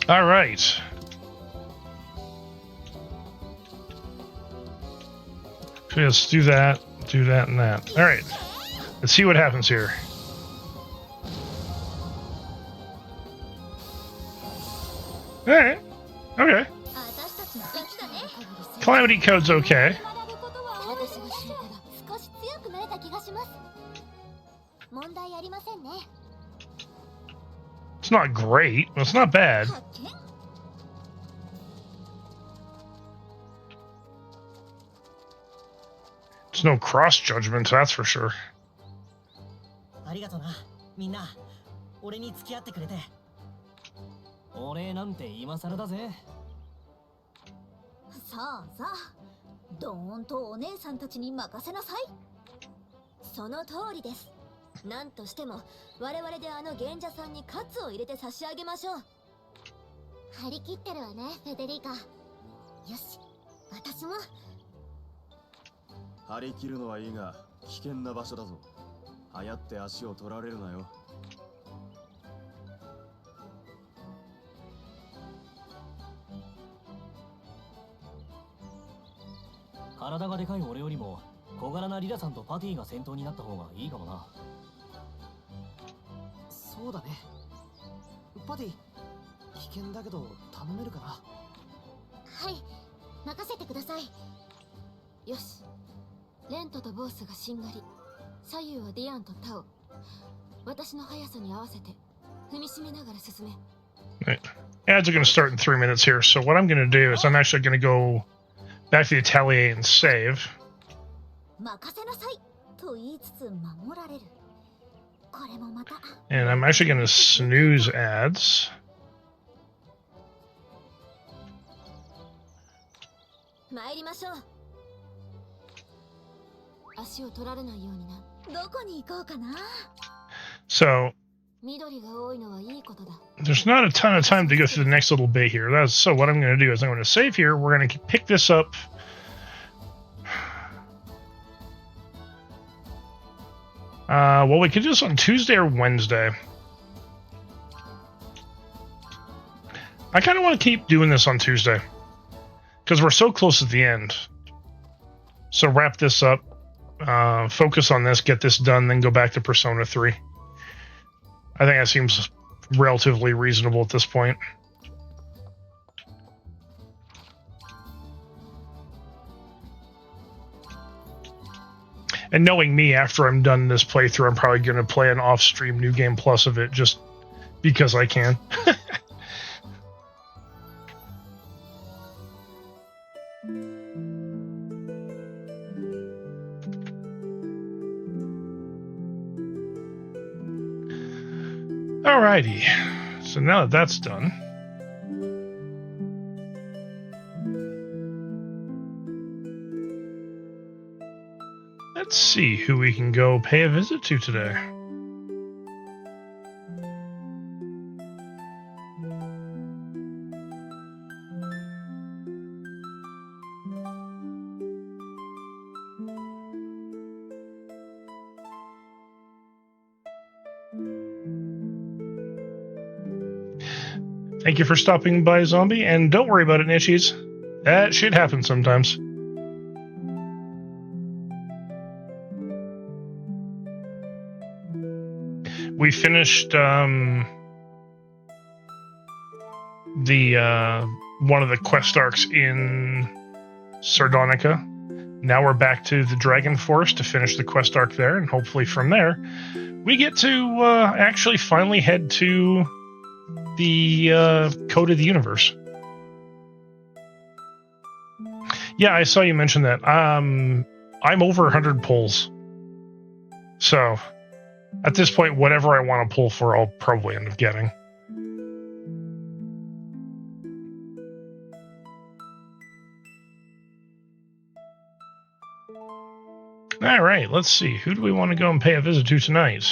All right. So let's do that, and that. All right. Let's see what happens here. All right. Okay. Calamity code's okay. It's not great, but it's not bad. There's no cross judgment, that's for sure. ありがとな、みんな。俺に付き合ってくれて。お礼なんて今更だぜ。さあさあ、どーんとお姉さんたちに任せなさい。その通りです。なんとしても我々であの賢者さんにカツを入れて差し上げましょう。張り切ってるわね、フェデリカ。よし、私も。張り切るのはいいが危険な場所だぞ。はやって足を取られるなよ。体がでかい俺よりも小柄なリラさんとパティが先頭になった方がいいかもな。そうだね。パティ、危険だけど頼めるかな？はい、任せてください。よし、レントとボースがしんがり、左右はディアンとタオ。私の速さに合わせて踏みしめながら進め。Right. Ads are going to start in 3 minutes here, so what I'm going to do is I'm actually going to go back to the Atelier and save. 任せなさいと言いつつ守られる。これもまた。And I'm actually going to snooze ads. 参りましょう。足を取られないようにな。どこに行こうかな。 So 緑が多いのはいいことだ。 there's not a ton of time to go through the next little bit here. So what I'm going to do is I'm going to save here. We're going to pick this up. Well, we could do this on Tuesday or Wednesday. I kind of want to keep doing this on Tuesday because we're so close at the end. So wrap this up, focus on this, get this done, then go back to Persona 3. I think that seems relatively reasonable at this point. And knowing me, after I'm done this playthrough, I'm probably going to play an off-stream New Game Plus of it just because I can. Alrighty, so now that that's done, let's see who we can go pay a visit to today. Thank you for stopping by, Zombie, and don't worry about it, Nishies. That shit happens sometimes. We finished one of the quest arcs in Sardonica. Now we're back to the Dragon Forest to finish the quest arc there, and hopefully from there we get to actually finally head to the Code of the Universe. Yeah, I saw you mention that. I'm over 100 pulls. So, at this point, whatever I want to pull for, I'll probably end up getting. Alright, let's see. Who do we want to go and pay a visit to tonight?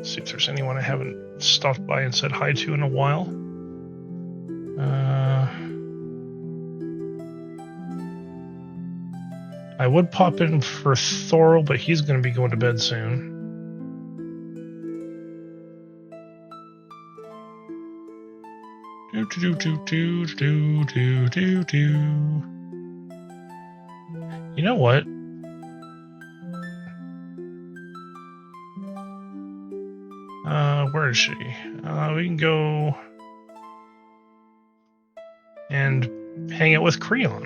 Let's see if there's anyone I haven't stopped by and said hi to in a while. I would pop in for Faurre, but he's going to be going to bed soon. You know what? Where is she? We can go and hang out with Creon.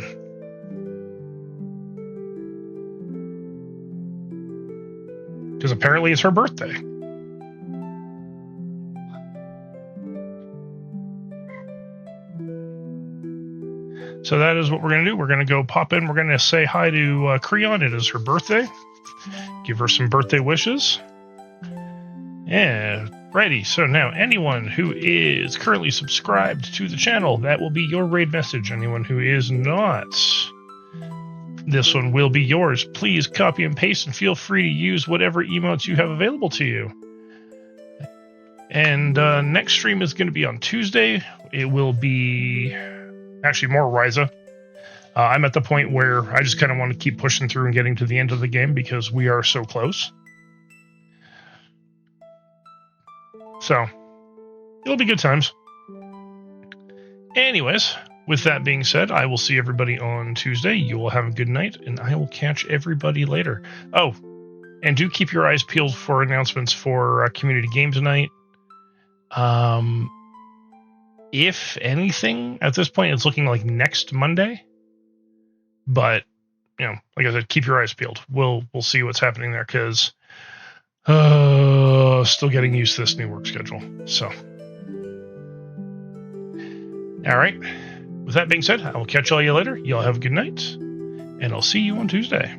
Because apparently it's her birthday. So that is what we're going to do. We're going to go pop in. We're going to say hi to Creon. It is her birthday. Give her some birthday wishes. Yeah, righty. So now anyone who is currently subscribed to the channel, that will be your raid message. Anyone who is not, this one will be yours. Please copy and paste and feel free to use whatever emotes you have available to you. And next stream is going to be on Tuesday. It will be actually more Ryza. I'm at the point where I just kind of want to keep pushing through and getting to the end of the game because we are so close. So, it'll be good times. Anyways, with that being said, I will see everybody on Tuesday. You will have a good night, and I will catch everybody later. Oh, and do keep your eyes peeled for announcements for community games tonight. If anything, at this point, it's looking like next Monday. But, you know, like I said, keep your eyes peeled. We'll see what's happening there, because still getting used to this new work schedule. So, all right. With that being said, I will catch all you later. Y'all have a good night, and I'll see you on Tuesday.